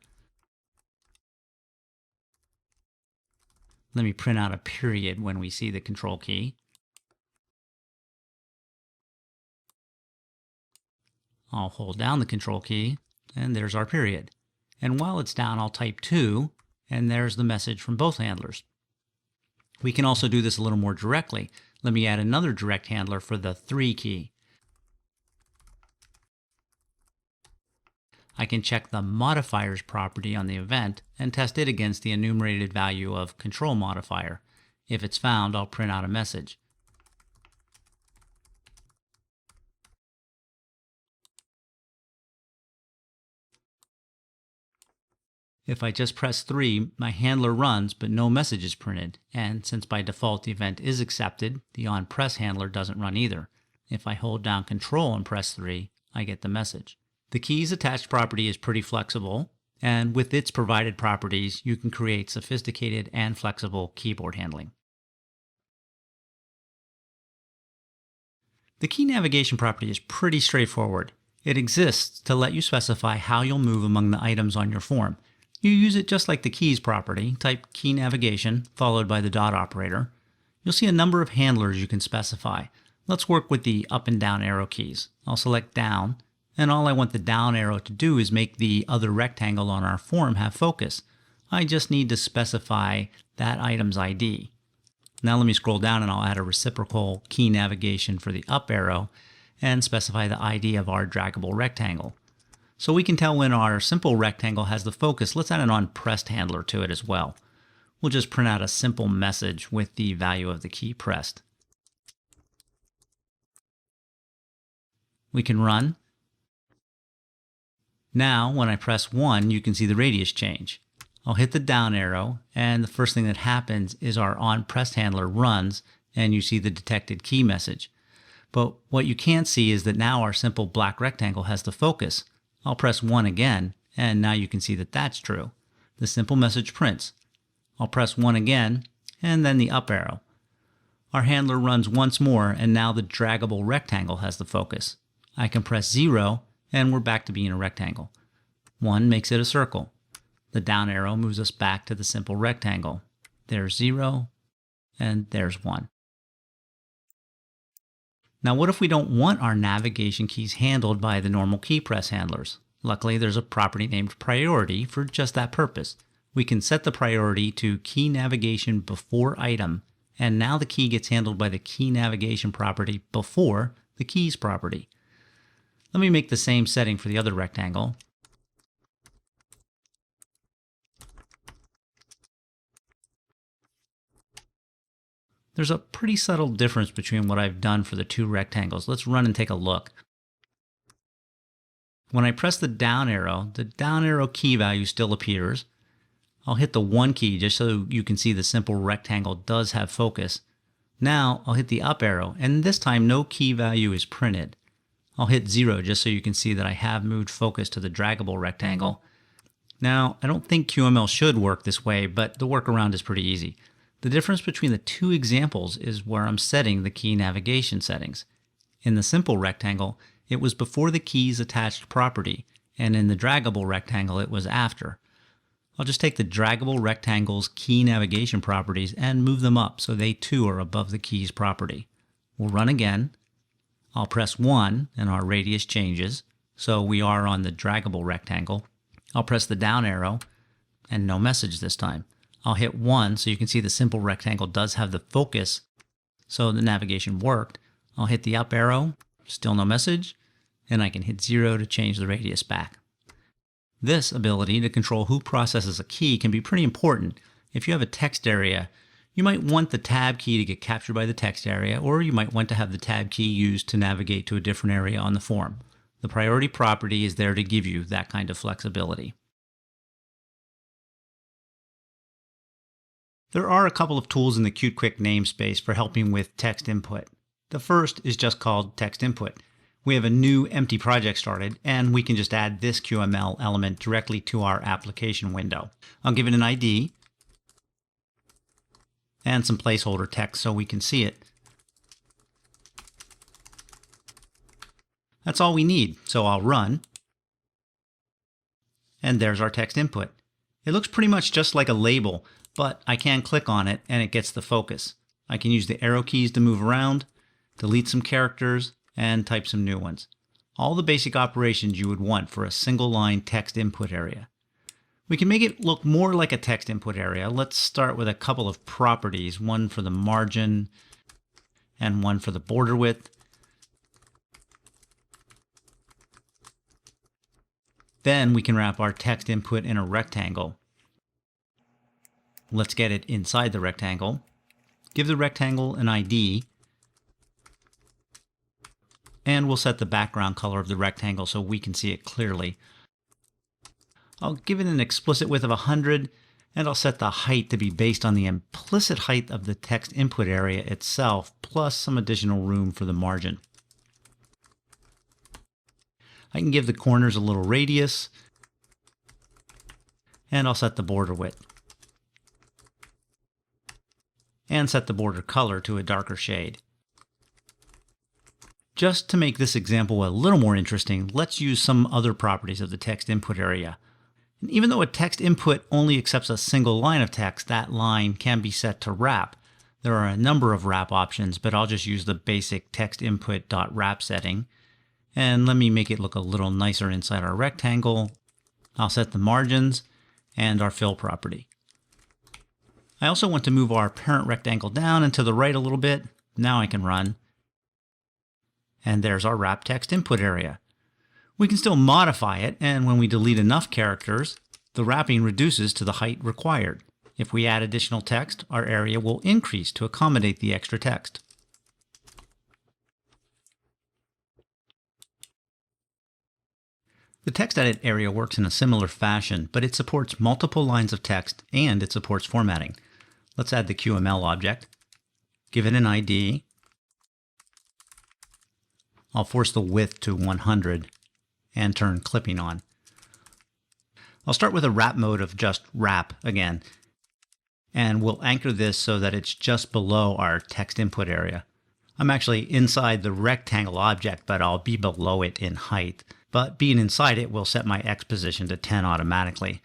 Let me print out a period when we see the Control key. I'll hold down the control key, and there's our period. And while it's down, I'll type 2, and there's the message from both handlers. We can also do this a little more directly. Let me add another direct handler for the 3 key. I can check the modifiers property on the event and test it against the enumerated value of control modifier. If it's found, I'll print out a message. If I just press 3, my handler runs, but no message is printed. And since by default the event is accepted, the onPress handler doesn't run either. If I hold down Control and press 3, I get the message. The keys attached property is pretty flexible, and with its provided properties, you can create sophisticated and flexible keyboard handling. The key navigation property is pretty straightforward. It exists to let you specify how you'll move among the items on your form. You use it just like the keys property, type key navigation, followed by the dot operator. You'll see a number of handlers you can specify. Let's work with the up and down arrow keys. I'll select down, and all I want the down arrow to do is make the other rectangle on our form have focus. I just need to specify that item's ID. Now let me scroll down and I'll add a reciprocal key navigation for the up arrow and specify the ID of our draggable rectangle. So we can tell when our simple rectangle has the focus. Let's add an onPressed handler to it as well. We'll just print out a simple message with the value of the key pressed. We can run. Now, when I press 1, you can see the radius change. I'll hit the down arrow, and the first thing that happens is our onPressed handler runs, and you see the detected key message. But what you can't see is that now our simple black rectangle has the focus. I'll press 1 again, and now you can see that that's true. The simple message prints. I'll press 1 again, and then the up arrow. Our handler runs once more, and now the draggable rectangle has the focus. I can press 0, and we're back to being a rectangle. 1 makes it a circle. The down arrow moves us back to the simple rectangle. There's 0, and there's 1. Now what if we don't want our navigation keys handled by the normal key press handlers? Luckily, there's a property named priority for just that purpose. We can set the priority to key navigation before item, and now the key gets handled by the key navigation property before the keys property. Let me make the same setting for the other rectangle. There's a pretty subtle difference between what I've done for the two rectangles. Let's run and take a look. When I press the down arrow key value still appears. I'll hit the 1 key just so you can see the simple rectangle does have focus. Now I'll hit the up arrow, and this time no key value is printed. I'll hit 0 just so you can see that I have moved focus to the draggable rectangle. Now, I don't think QML should work this way, but the workaround is pretty easy. The difference between the two examples is where I'm setting the key navigation settings. In the simple rectangle, it was before the keys attached property, and in the draggable rectangle, it was after. I'll just take the draggable rectangle's key navigation properties and move them up so they too are above the keys property. We'll run again. I'll press 1 and our radius changes, so we are on the draggable rectangle. I'll press the down arrow and no message this time. I'll hit 1 so you can see the simple rectangle does have the focus, so the navigation worked. I'll hit the up arrow, still no message, and I can hit 0 to change the radius back. This ability to control who processes a key can be pretty important. If you have a text area, you might want the tab key to get captured by the text area, or you might want to have the tab key used to navigate to a different area on the form. The priority property is there to give you that kind of flexibility. There are a couple of tools in the Qt Quick namespace for helping with text input. The first is just called text input. We have a new empty project started, and we can just add this QML element directly to our application window. I'll give it an ID and some placeholder text so we can see it. That's all we need, so I'll run. And there's our text input. It looks pretty much just like a label, but I can click on it and it gets the focus. I can use the arrow keys to move around, delete some characters, and type some new ones. all the basic operations you would want for a single line text input area. We can make it look more like a text input area. Let's start with a couple of properties, one for the margin and one for the border width. Then we can wrap our text input in a rectangle. Let's get it inside the rectangle. Give the rectangle an ID, and we'll set the background color of the rectangle so we can see it clearly. I'll give it an explicit width of 100, and I'll set the height to be based on the implicit height of the text input area itself, plus some additional room for the margin. I can give the corners a little radius, and I'll set the border width. And set the border color to a darker shade. Just to make this example a little more interesting, let's use some other properties of the text input area. And even though a text input only accepts a single line of text, that line can be set to wrap. There are a number of wrap options, but I'll just use the basic text input.wrap setting. And let me make it look a little nicer inside our rectangle. I'll set the margins and our fill property. I also want to move our parent rectangle down and to the right a little bit. Now I can run. And there's our wrap text input area. We can still modify it, and when we delete enough characters, the wrapping reduces to the height required. If we add additional text, our area will increase to accommodate the extra text. The text edit area works in a similar fashion, but it supports multiple lines of text and it supports formatting. Let's add the QML object, give it an ID. I'll force the width to 100 and turn clipping on. I'll start with a wrap mode of just wrap again, and we'll anchor this so that it's just below our text input area. I'm actually inside the rectangle object, but I'll be below it in height. But being inside it will set my X position to 10 automatically.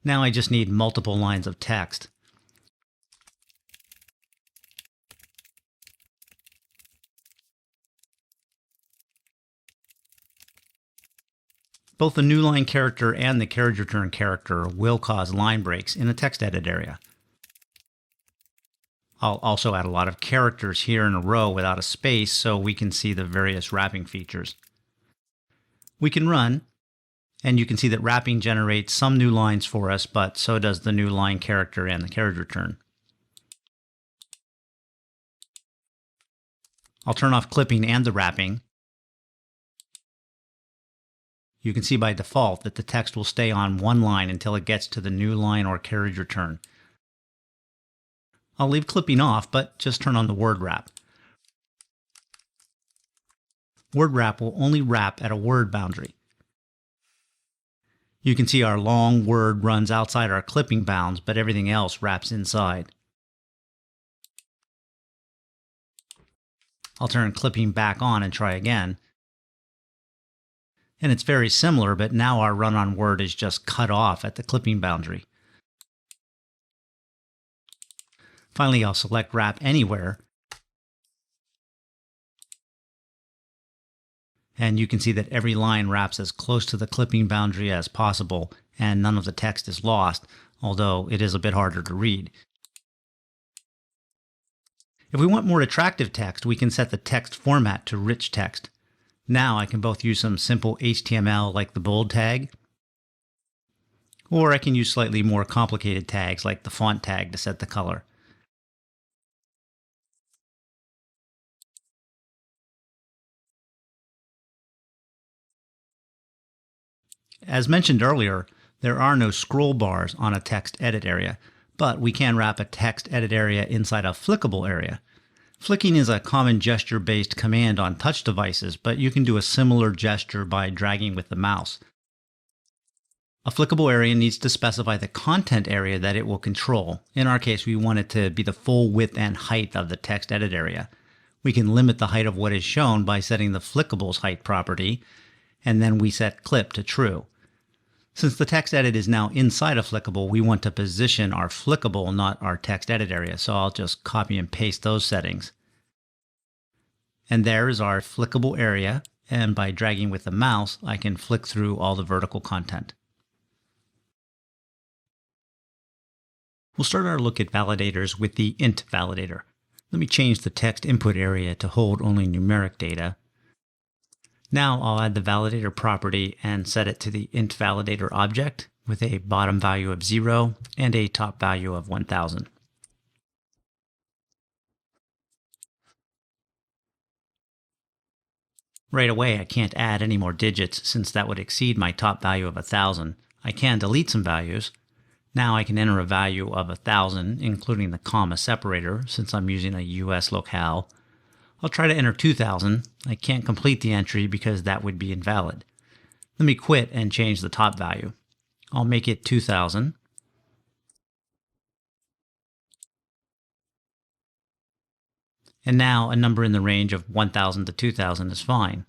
Now I just need multiple lines of text. Both the new line character and the carriage return character will cause line breaks in the text edit area. I'll also add a lot of characters here in a row without a space so we can see the various wrapping features. We can run, and you can see that wrapping generates some new lines for us, but so does the new line character and the carriage return. I'll turn off clipping and the wrapping. You can see by default that the text will stay on one line until it gets to the new line or carriage return. I'll leave clipping off, but just turn on the word wrap. Word wrap will only wrap at a word boundary. You can see our long word runs outside our clipping bounds, but everything else wraps inside. I'll turn clipping back on and try again. And it's very similar, but now our run on word is just cut off at the clipping boundary. Finally, I'll select Wrap Anywhere. And you can see that every line wraps as close to the clipping boundary as possible, and none of the text is lost, although it is a bit harder to read. If we want more attractive text, we can set the text format to rich text. Now I can both use some simple HTML like the bold tag, or I can use slightly more complicated tags like the font tag to set the color. As mentioned earlier, there are no scroll bars on a text edit area, but we can wrap a text edit area inside a flickable area. Flicking is a common gesture-based command on touch devices, but you can do a similar gesture by dragging with the mouse. A flickable area needs to specify the content area that it will control. In our case, we want it to be the full width and height of the text edit area. We can limit the height of what is shown by setting the flickable's height property, and then we set clip to true. Since the text edit is now inside a flickable, we want to position our flickable, not our text edit area, so I'll just copy and paste those settings. And there is our flickable area, and by dragging with the mouse, I can flick through all the vertical content. We'll start our look at validators with the int validator. Let me change the text input area to hold only numeric data. Now I'll add the validator property and set it to the int validator object with a bottom value of 0 and a top value of 1000. Right away, I can't add any more digits since that would exceed my top value of 1000. I can delete some values. Now I can enter a value of 1000, including the comma separator, since I'm using a US locale. I'll try to enter 2000. I can't complete the entry because that would be invalid. Let me quit and change the top value. I'll make it 2000. And now a number in the range of 1000 to 2000 is fine.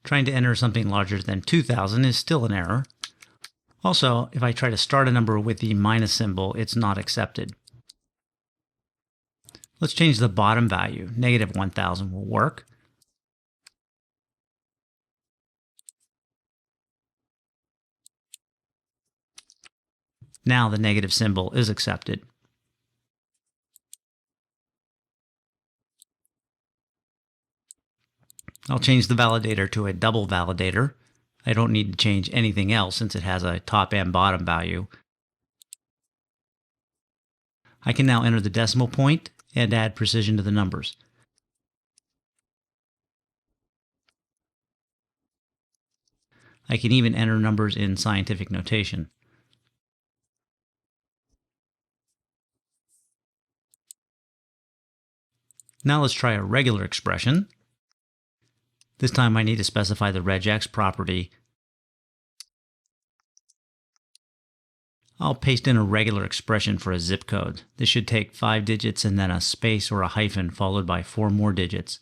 Trying to enter something larger than 2000 is still an error. Also, if I try to start a number with the minus symbol, it's not accepted. Let's change the bottom value. Negative 1000 will work. Now the negative symbol is accepted. I'll change the validator to a double validator. I don't need to change anything else since it has a top and bottom value. I can now enter the decimal point and add precision to the numbers. I can even enter numbers in scientific notation. Now let's try a regular expression. This time I need to specify the regex property. I'll paste in a regular expression for a zip code. This should take 5 digits and then a space or a hyphen followed by 4 more digits.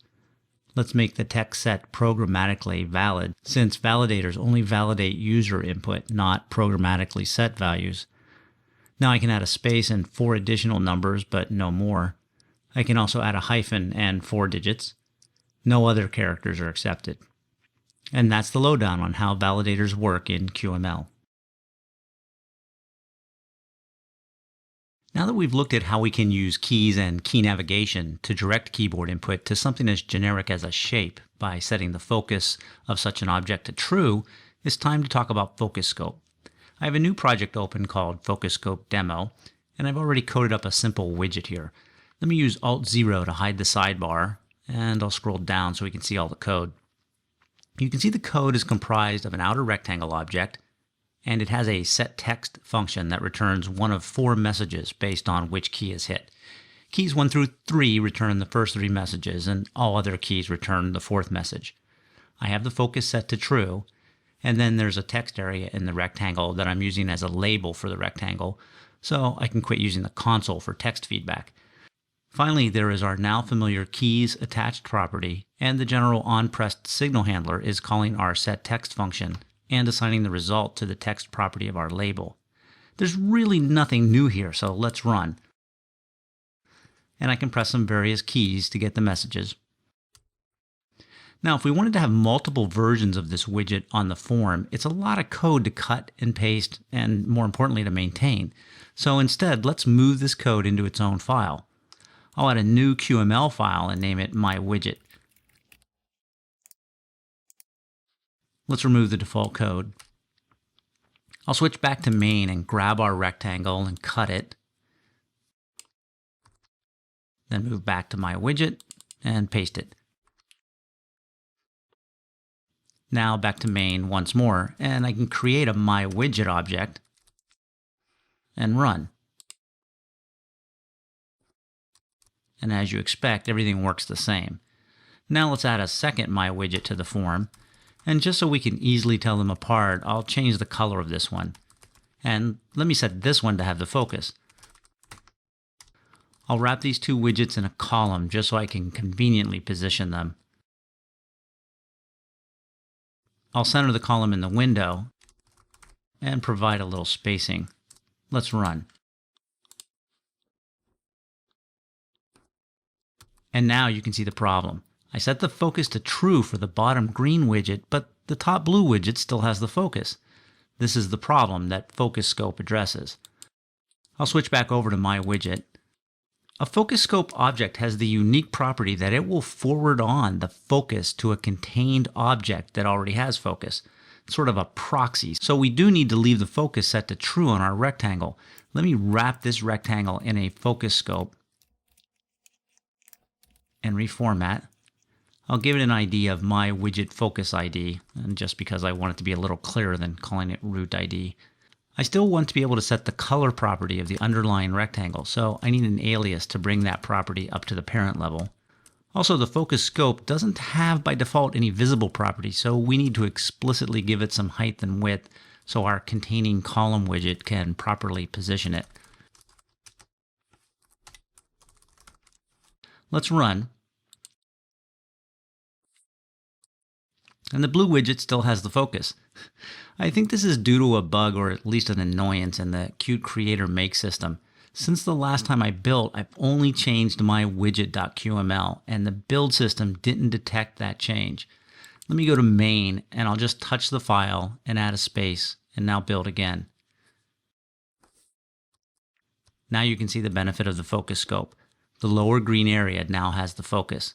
Let's make the text set programmatically valid, since validators only validate user input, not programmatically set values. Now I can add a space and 4 additional numbers, but no more. I can also add a hyphen and 4 digits. No other characters are accepted. And that's the lowdown on how validators work in QML. Now that we've looked at how we can use keys and key navigation to direct keyboard input to something as generic as a shape by setting the focus of such an object to true, it's time to talk about Focus Scope. I have a new project open called Focus Scope Demo, and I've already coded up a simple widget here. Let me use Alt-0 to hide the sidebar, and I'll scroll down so we can see all the code. You can see the code is comprised of an outer rectangle object, and it has a setText function that returns one of 4 messages based on which key is hit. Keys 1 through 3 return the first 3 messages, and all other keys return the 4th message. I have the focus set to true, and then there's a text area in the rectangle that I'm using as a label for the rectangle, so I can quit using the console for text feedback. Finally, there is our now familiar keys attached property, and the general onPressed signal handler is calling our setText function and assigning the result to the text property of our label. There's really nothing new here, so let's run. And I can press some various keys to get the messages. Now, if we wanted to have multiple versions of this widget on the form, it's a lot of code to cut and paste, and more importantly, to maintain. So instead, let's move this code into its own file. I'll add a new QML file and name it MyWidget. Let's remove the default code. I'll switch back to main and grab our rectangle and cut it. Then move back to MyWidget and paste it. Now back to main once more, and I can create a MyWidget object and run. And as you expect, everything works the same. Now let's add a second MyWidget to the form. And just so we can easily tell them apart, I'll change the color of this one. And let me set this one to have the focus. I'll wrap these 2 widgets in a column just so I can conveniently position them. I'll center the column in the window and provide a little spacing. Let's run. And now you can see the problem. I set the focus to true for the bottom green widget, but the top blue widget still has the focus. This is the problem that Focus Scope addresses. I'll switch back over to my widget. A Focus Scope object has the unique property that it will forward on the focus to a contained object that already has focus. It's sort of a proxy. So we do need to leave the focus set to true on our rectangle. Let me wrap this rectangle in a Focus Scope and reformat. I'll give it an ID of my widget focus ID, and just because I want it to be a little clearer than calling it root ID. I still want to be able to set the color property of the underlying rectangle, so I need an alias to bring that property up to the parent level. Also, the focus scope doesn't have by default any visible property, so we need to explicitly give it some height and width so our containing column widget can properly position it. Let's run. And the blue widget still has the focus. I think this is due to a bug or at least an annoyance in the Qt Creator Make system. Since the last time I built, I've only changed my widget.qml and the build system didn't detect that change. Let me go to main and I'll just touch the file and add a space and now build again. Now you can see the benefit of the focus scope. The lower green area now has the focus.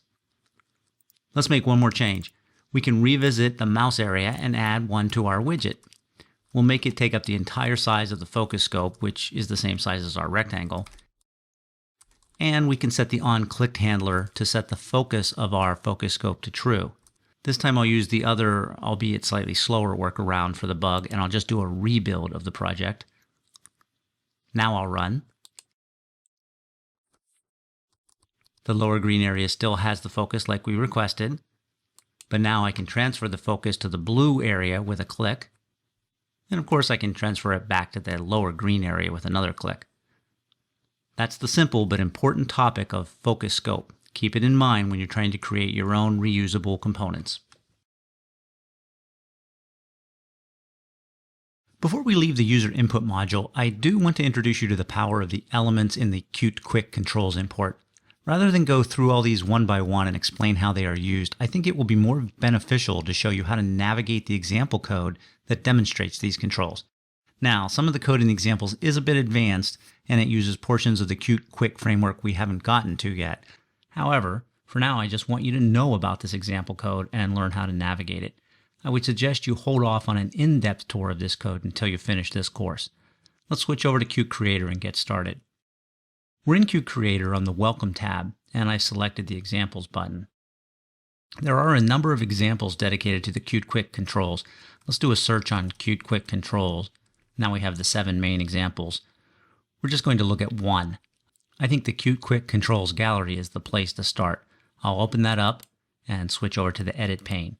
Let's make one more change. We can revisit the mouse area and add one to our widget. We'll make it take up the entire size of the focus scope, which is the same size as our rectangle. And we can set the onClicked handler to set the focus of our focus scope to true. This time I'll use the other, albeit slightly slower workaround for the bug, and I'll just do a rebuild of the project. Now I'll run. The lower green area still has the focus like we requested. But now I can transfer the focus to the blue area with a click. And of course I can transfer it back to the lower green area with another click. That's the simple but important topic of focus scope. Keep it in mind when you're trying to create your own reusable components. Before we leave the user input module, I do want to introduce you to the power of the elements in the Qt Quick Controls import. Rather than go through all these one by one and explain how they are used, I think it will be more beneficial to show you how to navigate the example code that demonstrates these controls. Now, some of the code in the examples is a bit advanced, and it uses portions of the Qt Quick framework we haven't gotten to yet. However, for now, I just want you to know about this example code and learn how to navigate it. I would suggest you hold off on an in-depth tour of this code until you finish this course. Let's switch over to Qt Creator and get started. We're in Qt Creator on the Welcome tab, and I selected the Examples button. There are a number of examples dedicated to the Qt Quick controls. Let's do a search on Qt Quick controls. Now we have the 7 main examples. We're just going to look at one. I think the Qt Quick controls gallery is the place to start. I'll open that up and switch over to the Edit pane.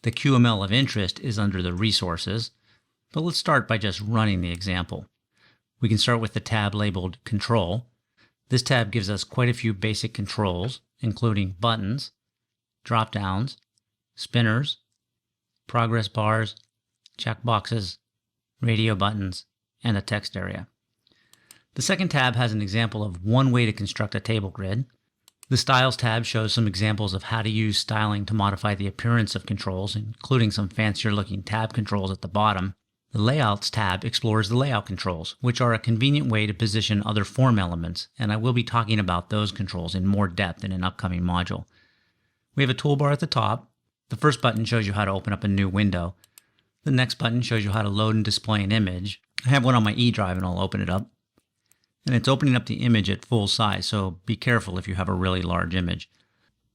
The QML of interest is under the Resources, but let's start by just running the example. We can start with the tab labeled Control. This tab gives us quite a few basic controls, including buttons, drop-downs, spinners, progress bars, checkboxes, radio buttons, and a text area. The second tab has an example of one way to construct a table grid. The Styles tab shows some examples of how to use styling to modify the appearance of controls, including some fancier-looking tab controls at the bottom. The Layouts tab explores the layout controls, which are a convenient way to position other form elements, and I will be talking about those controls in more depth in an upcoming module. We have a toolbar at the top. The first button shows you how to open up a new window. The next button shows you how to load and display an image. I have one on my E drive and I'll open it up. And it's opening up the image at full size, so be careful if you have a really large image.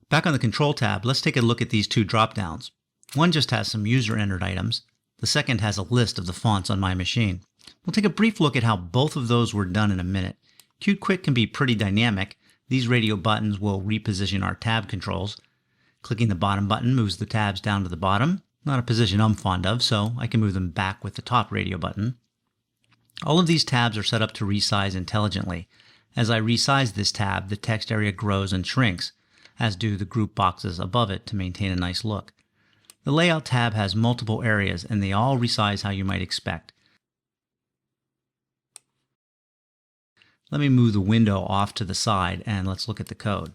Back on the Control tab, let's take a look at these two drop-downs. One just has some user-entered items. The second has a list of the fonts on my machine. We'll take a brief look at how both of those were done in a minute. Qt Quick can be pretty dynamic. These radio buttons will reposition our tab controls. Clicking the bottom button moves the tabs down to the bottom. Not a position I'm fond of, so I can move them back with the top radio button. All of these tabs are set up to resize intelligently. As I resize this tab, the text area grows and shrinks, as do the group boxes above it to maintain a nice look. The Layout tab has multiple areas, and they all resize how you might expect. Let me move the window off to the side, and let's look at the code.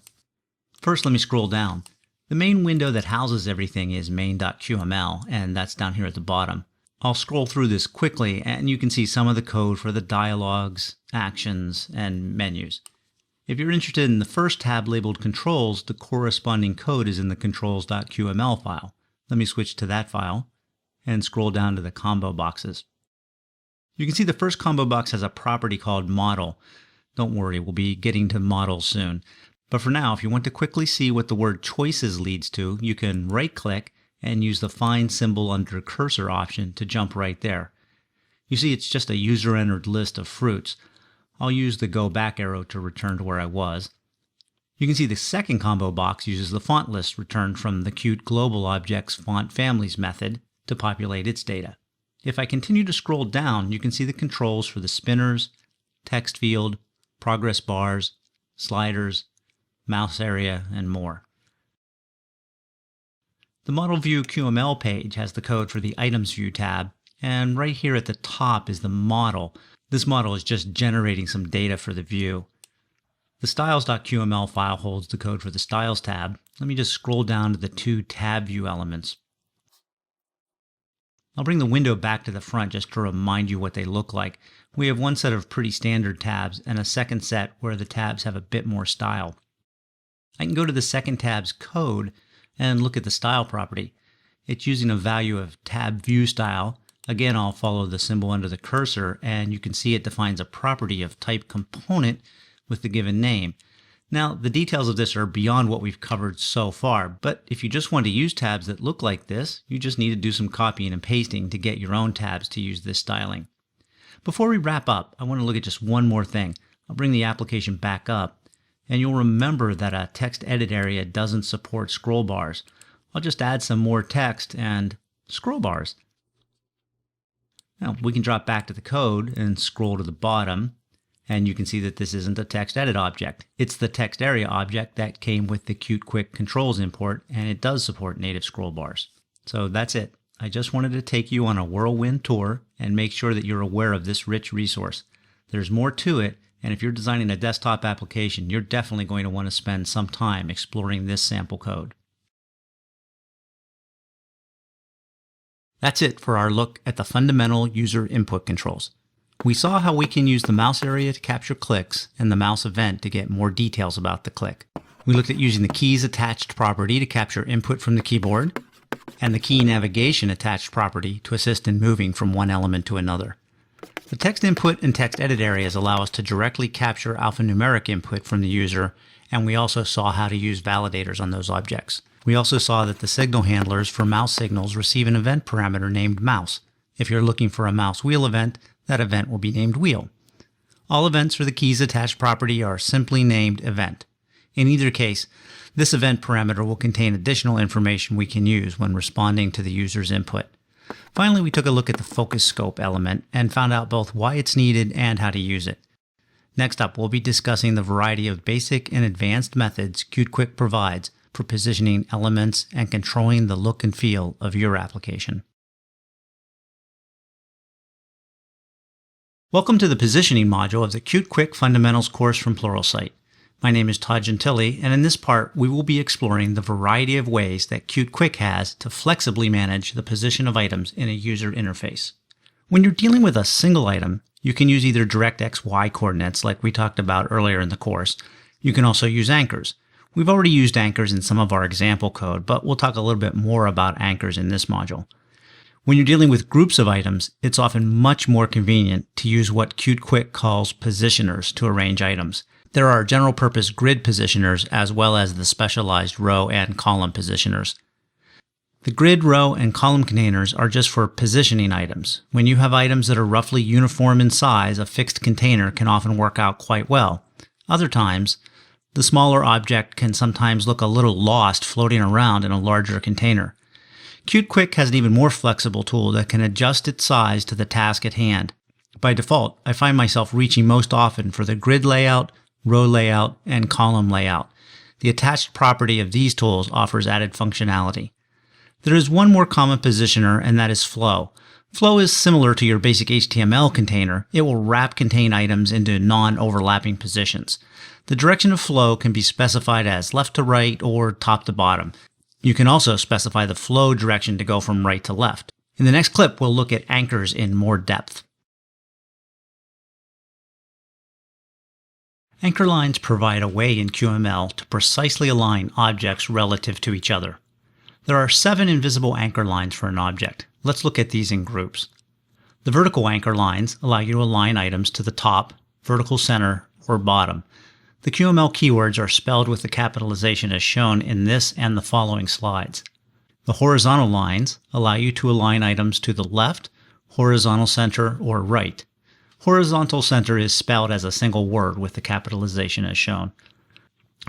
First, let me scroll down. The main window that houses everything is main.qml, and that's down here at the bottom. I'll scroll through this quickly, and you can see some of the code for the dialogues, actions, and menus. If you're interested in the first tab labeled Controls, the corresponding code is in the controls.qml file. Let me switch to that file and scroll down to the combo boxes. You can see the first combo box has a property called Model. Don't worry, we'll be getting to models soon. But for now, if you want to quickly see what the word choices leads to, you can right-click and use the find symbol under cursor option to jump right there. You see it's just a user-entered list of fruits. I'll use the go back arrow to return to where I was. You can see the second combo box uses the font list returned from the Qt Global Objects Font Families method to populate its data. If I continue to scroll down, you can see the controls for the spinners, text field, progress bars, sliders, mouse area, and more. The Model View QML page has the code for the Items View tab, and right here at the top is the model. This model is just generating some data for the view. The Styles.qml file holds the code for the Styles tab. Let me just scroll down to the two tab view elements. I'll bring the window back to the front just to remind you what they look like. We have one set of pretty standard tabs and a second set where the tabs have a bit more style. I can go to the second tab's code and look at the style property. It's using a value of tab view style. Again, I'll follow the symbol under the cursor, and you can see it defines a property of type component with the given name. Now, the details of this are beyond what we've covered so far, but if you just want to use tabs that look like this, you just need to do some copying and pasting to get your own tabs to use this styling. Before we wrap up, I want to look at just one more thing. I'll bring the application back up, and you'll remember that a text edit area doesn't support scroll bars. I'll just add some more text and scroll bars. Now we can drop back to the code and scroll to the bottom, and you can see that this isn't a text edit object. It's the text area object that came with the Qt Quick Controls import, and it does support native scroll bars. So that's it. I just wanted to take you on a whirlwind tour and make sure that you're aware of this rich resource. There's more to it, and if you're designing a desktop application, you're definitely going to want to spend some time exploring this sample code. That's it for our look at the fundamental user input controls. We saw how we can use the mouse area to capture clicks and the mouse event to get more details about the click. We looked at using the keys attached property to capture input from the keyboard, and the key navigation attached property to assist in moving from one element to another. The text input and text edit areas allow us to directly capture alphanumeric input from the user, and we also saw how to use validators on those objects. We also saw that the signal handlers for mouse signals receive an event parameter named mouse. If you're looking for a mouse wheel event, that event will be named wheel. All events for the keys attached property are simply named event. In either case, this event parameter will contain additional information we can use when responding to the user's input. Finally, we took a look at the focus scope element and found out both why it's needed and how to use it. Next up, we'll be discussing the variety of basic and advanced methods Qt Quick provides for positioning elements and controlling the look and feel of your application. Welcome to the positioning module of the Qt Quick Fundamentals course from Pluralsight. My name is Todd Gentili, and in this part, we will be exploring the variety of ways that Qt Quick has to flexibly manage the position of items in a user interface. When you're dealing with a single item, you can use either direct XY coordinates like we talked about earlier in the course. You can also use anchors. We've already used anchors in some of our example code, but we'll talk a little bit more about anchors in this module. When you're dealing with groups of items, it's often much more convenient to use what Qt Quick calls positioners to arrange items. There are general-purpose grid positioners as well as the specialized row and column positioners. The grid, row, and column containers are just for positioning items. When you have items that are roughly uniform in size, a fixed container can often work out quite well. Other times, the smaller object can sometimes look a little lost floating around in a larger container. Qt Quick has an even more flexible tool that can adjust its size to the task at hand. By default, I find myself reaching most often for the grid layout, row layout, and column layout. The attached property of these tools offers added functionality. There is one more common positioner, and that is flow. Flow is similar to your basic HTML container. It will wrap contain items into non-overlapping positions. The direction of flow can be specified as left to right or top to bottom. You can also specify the flow direction to go from right to left. In the next clip, we'll look at anchors in more depth. Anchor lines provide a way in QML to precisely align objects relative to each other. There are 7 invisible anchor lines for an object. Let's look at these in groups. The vertical anchor lines allow you to align items to the top, vertical center, or bottom. The QML keywords are spelled with the capitalization as shown in this and the following slides. The horizontal lines allow you to align items to the left, horizontal center, or right. Horizontal center is spelled as a single word with the capitalization as shown.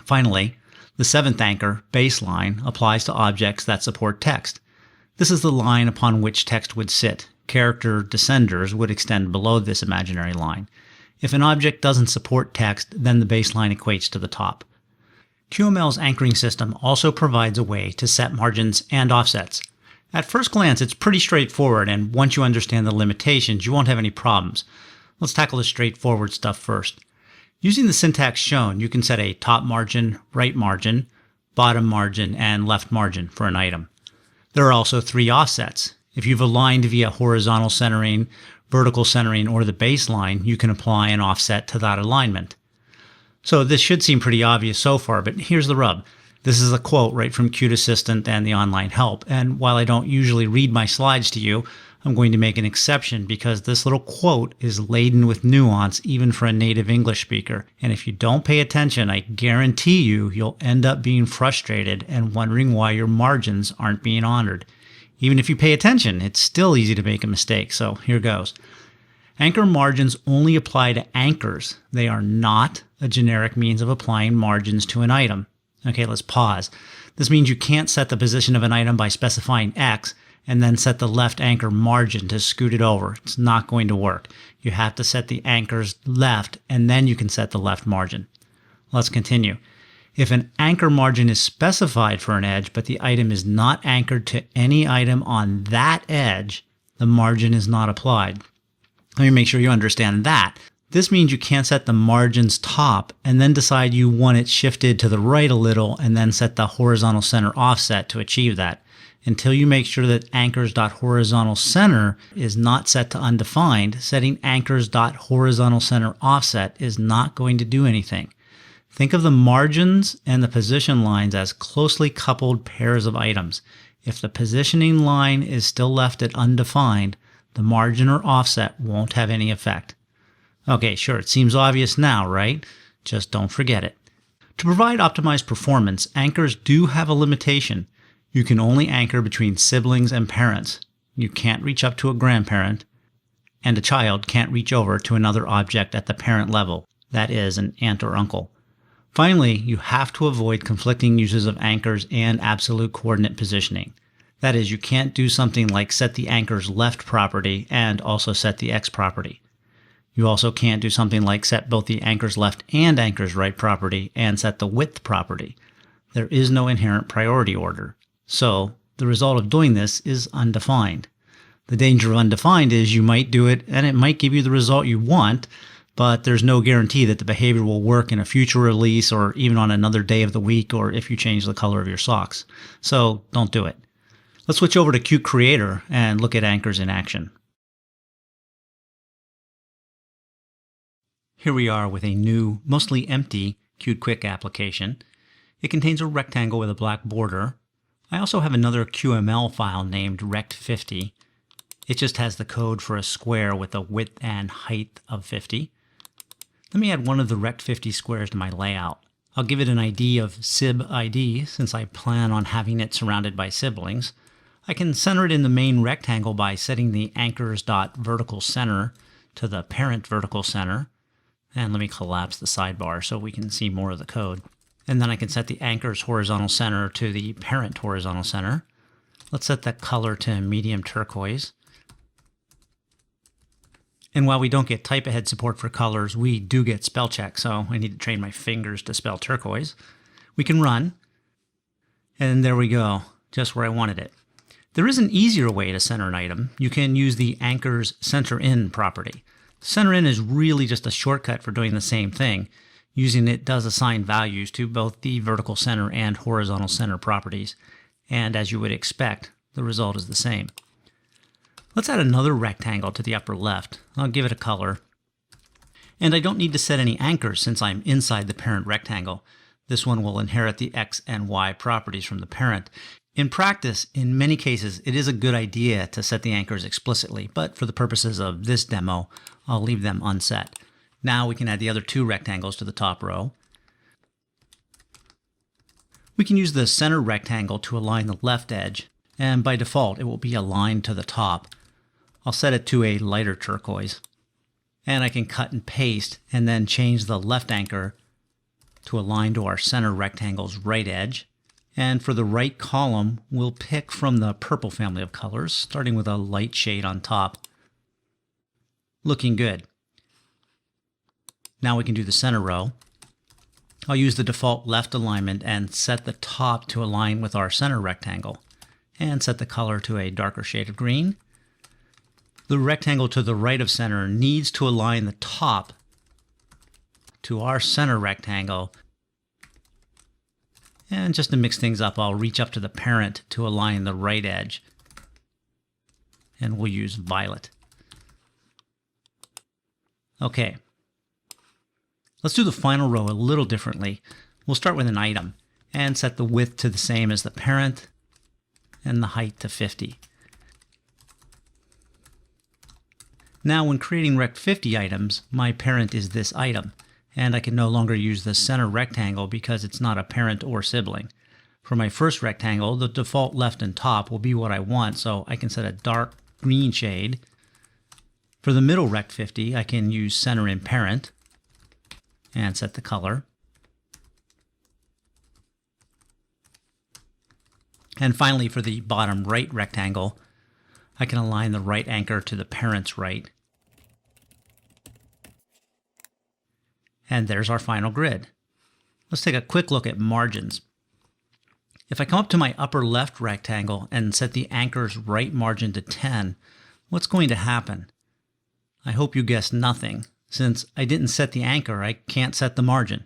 Finally, the 7th anchor, baseline, applies to objects that support text. This is the line upon which text would sit. Character descenders would extend below this imaginary line. If an object doesn't support text, then the baseline equates to the top. QML's anchoring system also provides a way to set margins and offsets. At first glance, it's pretty straightforward, and once you understand the limitations, you won't have any problems. Let's tackle the straightforward stuff first. Using the syntax shown, you can set a top margin, right margin, bottom margin, and left margin for an item. There are also 3 offsets. If you've aligned via horizontal centering, vertical centering, or the baseline, you can apply an offset to that alignment. So this should seem pretty obvious so far, but here's the rub. This is a quote right from Qt Assistant and the online help, and while I don't usually read my slides to you, I'm going to make an exception because this little quote is laden with nuance even for a native English speaker. And if you don't pay attention, I guarantee you'll end up being frustrated and wondering why your margins aren't being honored. Even if you pay attention, it's still easy to make a mistake, so here goes. Anchor margins only apply to anchors. They are not a generic means of applying margins to an item. Okay, let's pause. This means you can't set the position of an item by specifying X and then set the left anchor margin to scoot it over. It's not going to work. You have to set the anchors left, and then you can set the left margin. Let's continue. If an anchor margin is specified for an edge, but the item is not anchored to any item on that edge, the margin is not applied. Let me make sure you understand that. This means you can't set the margin's top and then decide you want it shifted to the right a little and then set the horizontal center offset to achieve that. Until you make sure that anchors.horizontal center is not set to undefined, setting anchors.horizontal center offset is not going to do anything. Think of the margins and the position lines as closely coupled pairs of items. If the positioning line is still left at undefined, the margin or offset won't have any effect. Okay, sure, it seems obvious now, right? Just don't forget it. To provide optimized performance, anchors do have a limitation. You can only anchor between siblings and parents. You can't reach up to a grandparent, and a child can't reach over to another object at the parent level, that is, an aunt or uncle. Finally, you have to avoid conflicting uses of anchors and absolute coordinate positioning. That is, you can't do something like set the anchor's left property and also set the X property. You also can't do something like set both the anchor's left and anchor's right property and set the width property. There is no inherent priority order. So the result of doing this is undefined. The danger of undefined is you might do it and it might give you the result you want, but there's no guarantee that the behavior will work in a future release or even on another day of the week or if you change the color of your socks. So don't do it. Let's switch over to Qt Creator and look at anchors in action. Here we are with a new, mostly empty Qt Quick application. It contains a rectangle with a black border. I also have another QML file named rect50. It just has the code for a square with a width and height of 50. Let me add one of the rect50 squares to my layout. I'll give it an ID of SIB_ID since I plan on having it surrounded by siblings. I can center it in the main rectangle by setting the anchors.vertical center to the parent vertical center. And let me collapse the sidebar so we can see more of the code. And then I can set the anchor's horizontal center to the parent horizontal center. Let's set the color to medium turquoise. And while we don't get type-ahead support for colors, we do get spell check, so I need to train my fingers to spell turquoise. We can run, and there we go, just where I wanted it. There is an easier way to center an item. You can use the anchor's center in property. Center in is really just a shortcut for doing the same thing. Using it does assign values to both the vertical center and horizontal center properties. And as you would expect, the result is the same. Let's add another rectangle to the upper left. I'll give it a color. And I don't need to set any anchors since I'm inside the parent rectangle. This one will inherit the X and Y properties from the parent. In practice, in many cases, it is a good idea to set the anchors explicitly, but for the purposes of this demo, I'll leave them unset. Now we can add the other two rectangles to the top row. We can use the center rectangle to align the left edge, and by default, it will be aligned to the top. I'll set it to a lighter turquoise. And I can cut and paste and then change the left anchor to align to our center rectangle's right edge. And for the right column, we'll pick from the purple family of colors, starting with a light shade on top. Looking good. Now we can do the center row. I'll use the default left alignment and set the top to align with our center rectangle, and set the color to a darker shade of green. The rectangle to the right of center needs to align the top to our center rectangle. And just to mix things up, I'll reach up to the parent to align the right edge. And we'll use violet. Okay. Let's do the final row a little differently. We'll start with an item and set the width to the same as the parent and the height to 50. Now when creating Rect 50 items, my parent is this item, and I can no longer use the center rectangle because it's not a parent or sibling. For my first rectangle, the default left and top will be what I want, so I can set a dark green shade. For the middle Rect 50, I can use center in parent and set the color. And finally, for the bottom right rectangle, I can align the right anchor to the parent's right. And there's our final grid. Let's take a quick look at margins. If I come up to my upper left rectangle and set the anchor's right margin to 10, what's going to happen? I hope you guessed nothing. Since I didn't set the anchor, I can't set the margin.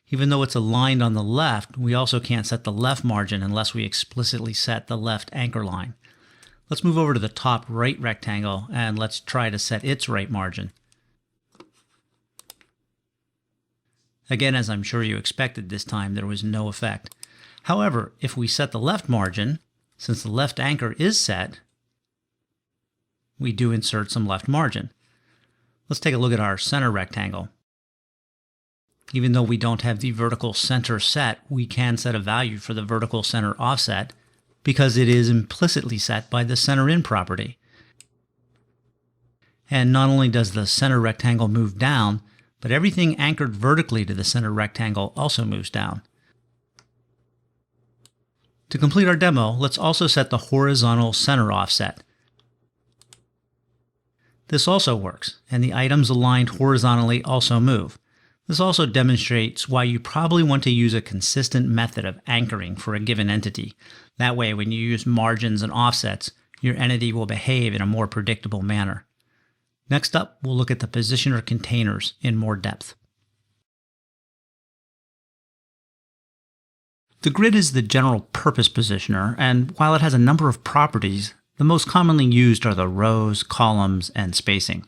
Even though it's aligned on the left, we also can't set the left margin unless we explicitly set the left anchor line. Let's move over to the top right rectangle and let's try to set its right margin. Again, as I'm sure you expected this time, there was no effect. However, if we set the left margin, since the left anchor is set, we do insert some left margin. Let's take a look at our center rectangle. Even though we don't have the vertical center set, we can set a value for the vertical center offset because it is implicitly set by the center in property. And not only does the center rectangle move down, but everything anchored vertically to the center rectangle also moves down. To complete our demo, let's also set the horizontal center offset. This also works, and the items aligned horizontally also move. This also demonstrates why you probably want to use a consistent method of anchoring for a given entity. That way, when you use margins and offsets, your entity will behave in a more predictable manner. Next up, we'll look at the positioner containers in more depth. The grid is the general purpose positioner, and while it has a number of properties, the most commonly used are the rows, columns, and spacing.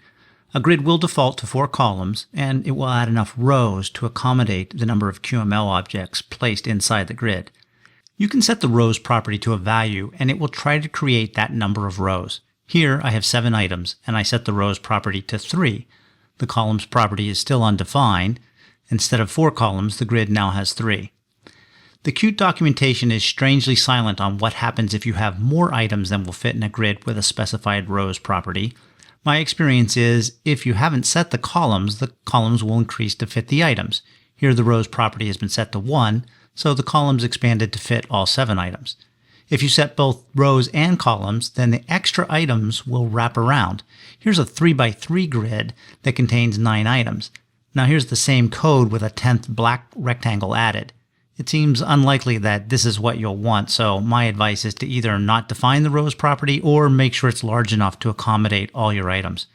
A grid will default to 4 columns, and it will add enough rows to accommodate the number of QML objects placed inside the grid. You can set the rows property to a value, and it will try to create that number of rows. Here I have 7 items, and I set the rows property to 3. The columns property is still undefined. Instead of 4 columns, the grid now has 3. The Qt documentation is strangely silent on what happens if you have more items than will fit in a grid with a specified rows property. My experience is, if you haven't set the columns will increase to fit the items. Here the rows property has been set to 1, so the columns expanded to fit all 7 items. If you set both rows and columns, then the extra items will wrap around. Here's a 3x3 grid that contains 9 items. Now here's the same code with a 10th black rectangle added. It seems unlikely that this is what you'll want, so my advice is to either not define the rows property or make sure it's large enough to accommodate all your items.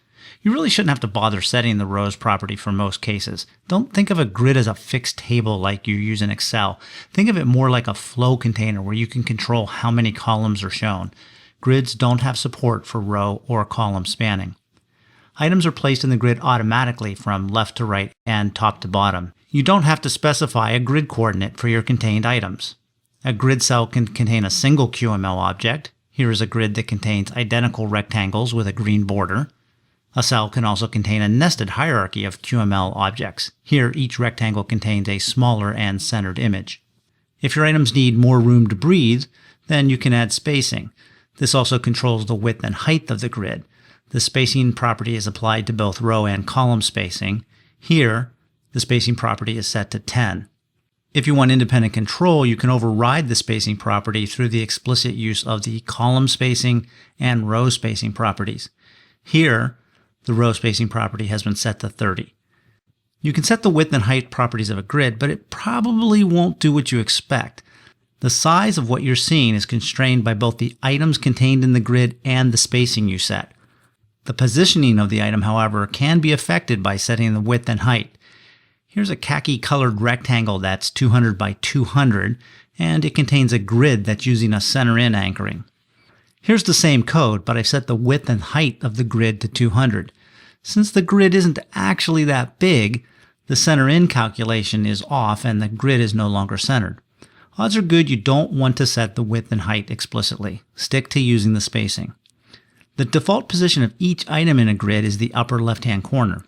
You really shouldn't have to bother setting the rows property for most cases. Don't think of a grid as a fixed table like you use in Excel. Think of it more like a flow container where you can control how many columns are shown. Grids don't have support for row or column spanning. Items are placed in the grid automatically from left to right and top to bottom. You don't have to specify a grid coordinate for your contained items. A grid cell can contain a single QML object. Here is a grid that contains identical rectangles with a green border. A cell can also contain a nested hierarchy of QML objects. Here, each rectangle contains a smaller and centered image. If your items need more room to breathe, then you can add spacing. This also controls the width and height of the grid. The spacing property is applied to both row and column spacing. Here, the spacing property is set to 10. If you want independent control, you can override the spacing property through the explicit use of the column spacing and row spacing properties. Here, the row spacing property has been set to 30. You can set the width and height properties of a grid, but it probably won't do what you expect. The size of what you're seeing is constrained by both the items contained in the grid and the spacing you set. The positioning of the item, however, can be affected by setting the width and height. Here's a khaki-colored rectangle that's 200 by 200, and it contains a grid that's using a center-in anchoring. Here's the same code, but I've set the width and height of the grid to 200. Since the grid isn't actually that big, the center-in calculation is off and the grid is no longer centered. Odds are good you don't want to set the width and height explicitly. Stick to using the spacing. The default position of each item in a grid is the upper left-hand corner.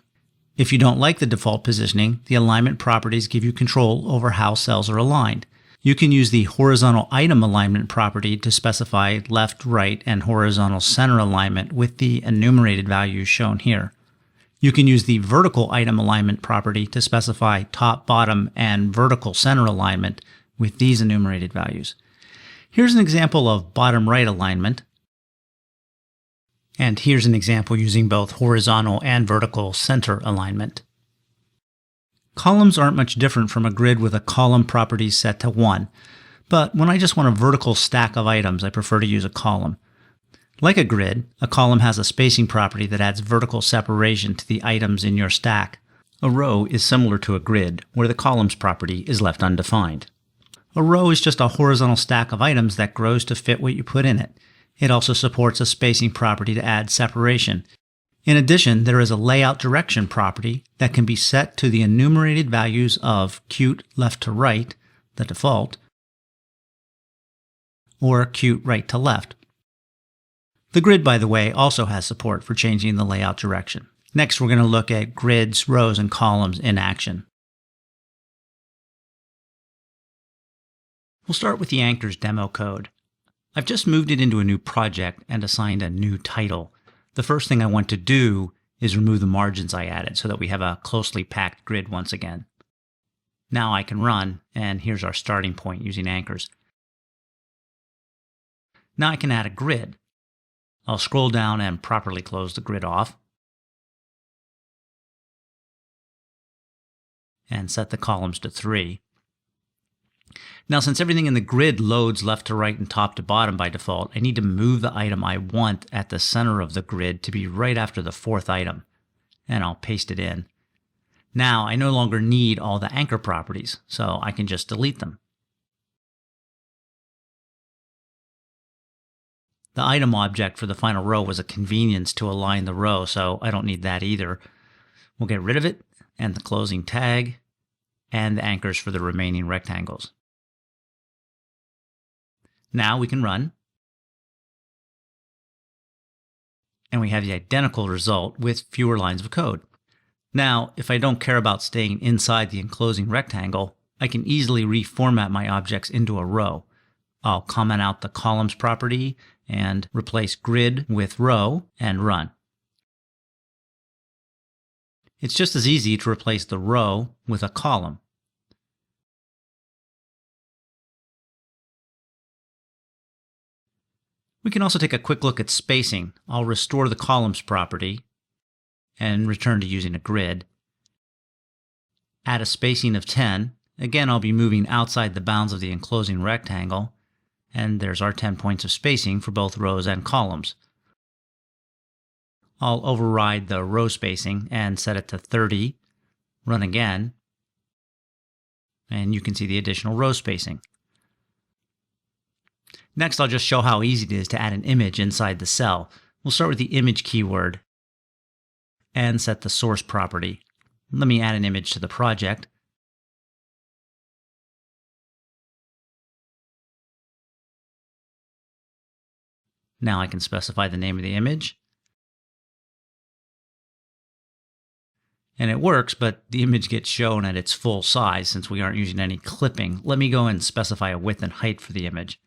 If you don't like the default positioning, the alignment properties give you control over how cells are aligned. You can use the horizontal item alignment property to specify left, right, and horizontal center alignment with the enumerated values shown here. You can use the vertical item alignment property to specify top, bottom, and vertical center alignment with these enumerated values. Here's an example of bottom right alignment. And here's an example using both horizontal and vertical center alignment. Columns aren't much different from a grid with a column property set to 1, but when I just want a vertical stack of items, I prefer to use a column. Like a grid, a column has a spacing property that adds vertical separation to the items in your stack. A row is similar to a grid, where the columns property is left undefined. A row is just a horizontal stack of items that grows to fit what you put in it. It also supports a spacing property to add separation. In addition, there is a layout direction property that can be set to the enumerated values of cute left to right, the default, or cute right to left. The grid, by the way, also has support for changing the layout direction. Next, we're going to look at grids, rows, and columns in action. We'll start with the Anchors demo code. I've just moved it into a new project and assigned a new title. The first thing I want to do is remove the margins I added so that we have a closely packed grid once again. Now I can run, and here's our starting point using Anchors. Now I can add a grid. I'll scroll down and properly close the grid off, and set the columns to 3. Now, since everything in the grid loads left to right and top to bottom by default, I need to move the item I want at the center of the grid to be right after the 4th item, and I'll paste it in. Now, I no longer need all the anchor properties, so I can just delete them. The item object for the final row was a convenience to align the row, so I don't need that either. We'll get rid of it, and the closing tag, and the anchors for the remaining rectangles. Now we can run, and we have the identical result with fewer lines of code. Now, if I don't care about staying inside the enclosing rectangle, I can easily reformat my objects into a row. I'll comment out the columns property and replace grid with row and run. It's just as easy to replace the row with a column. We can also take a quick look at spacing. I'll restore the columns property and return to using a grid. Add a spacing of 10. Again, I'll be moving outside the bounds of the enclosing rectangle, and there's our 10 points of spacing for both rows and columns. I'll override the row spacing and set it to 30, run again, and you can see the additional row spacing. Next, I'll just show how easy it is to add an image inside the cell. We'll start with the image keyword and set the source property. Let me add an image to the project. Now I can specify the name of the image. And it works, but the image gets shown at its full size since we aren't using any clipping. Let me go and specify a width and height for the image.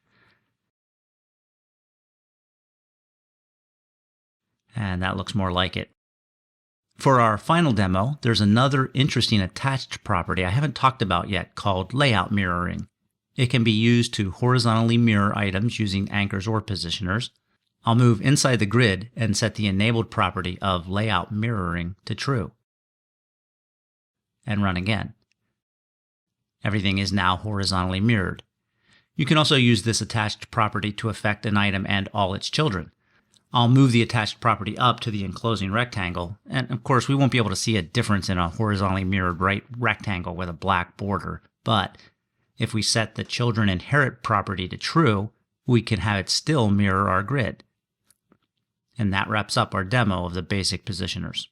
And that looks more like it. For our final demo, there's another interesting attached property I haven't talked about yet called layout mirroring. It can be used to horizontally mirror items using anchors or positioners. I'll move inside the grid and set the enabled property of layout mirroring to true. And run again. Everything is now horizontally mirrored. You can also use this attached property to affect an item and all its children. I'll move the attached property up to the enclosing rectangle, and of course we won't be able to see a difference in a horizontally mirrored right rectangle with a black border, but if we set the children inherit property to true, we can have it still mirror our grid. And that wraps up our demo of the basic positioners.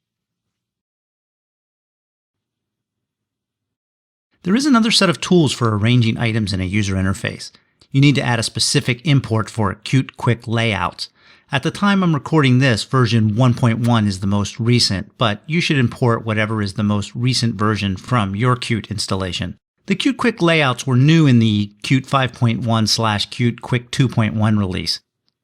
There is another set of tools for arranging items in a user interface. You need to add a specific import for Qt Quick Layouts. At the time I'm recording this, version 1.1 is the most recent, but you should import whatever is the most recent version from your Qt installation. The Qt Quick Layouts were new in the Qt 5.1/Qt Quick 2.1 release.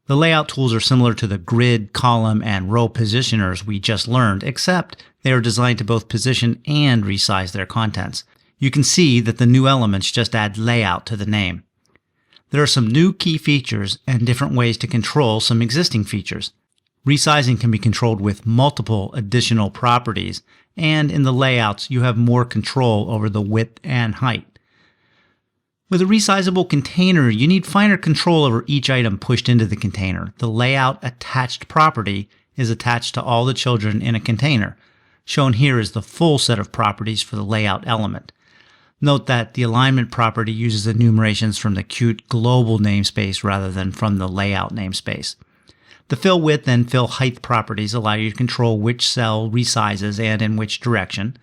The layout tools are similar to the grid, column, and row positioners we just learned, except they are designed to both position and resize their contents. You can see that the new elements just add layout to the name. There are some new key features and different ways to control some existing features. Resizing can be controlled with multiple additional properties, and in the layouts you have more control over the width and height. With a resizable container, you need finer control over each item pushed into the container. The layout attached property is attached to all the children in a container. Shown here is the full set of properties for the layout element. Note that the alignment property uses enumerations from the Qt global namespace rather than from the layout namespace. The fill width and fill height properties allow you to control which cell resizes and in which direction.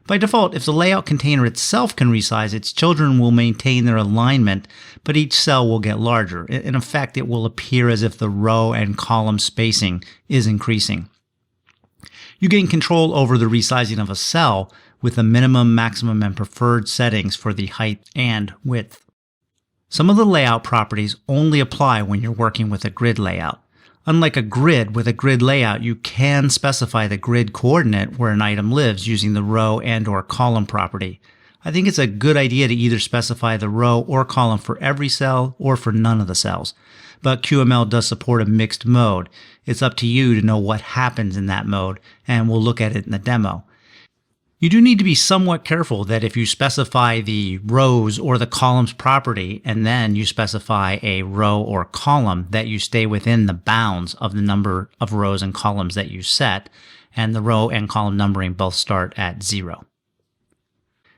By default, if the layout container itself can resize, its children will maintain their alignment, but each cell will get larger. In effect, it will appear as if the row and column spacing is increasing. You gain control over the resizing of a cell with the minimum, maximum, and preferred settings for the height and width. Some of the layout properties only apply when you're working with a grid layout. Unlike a grid, with a grid layout, you can specify the grid coordinate where an item lives using the row and/or column property. I think it's a good idea to either specify the row or column for every cell or for none of the cells. But QML does support a mixed mode. It's up to you to know what happens in that mode, and we'll look at it in the demo. You do need to be somewhat careful that if you specify the rows or the columns property and then you specify a row or column, that you stay within the bounds of the number of rows and columns that you set, and the row and column numbering both start at 0.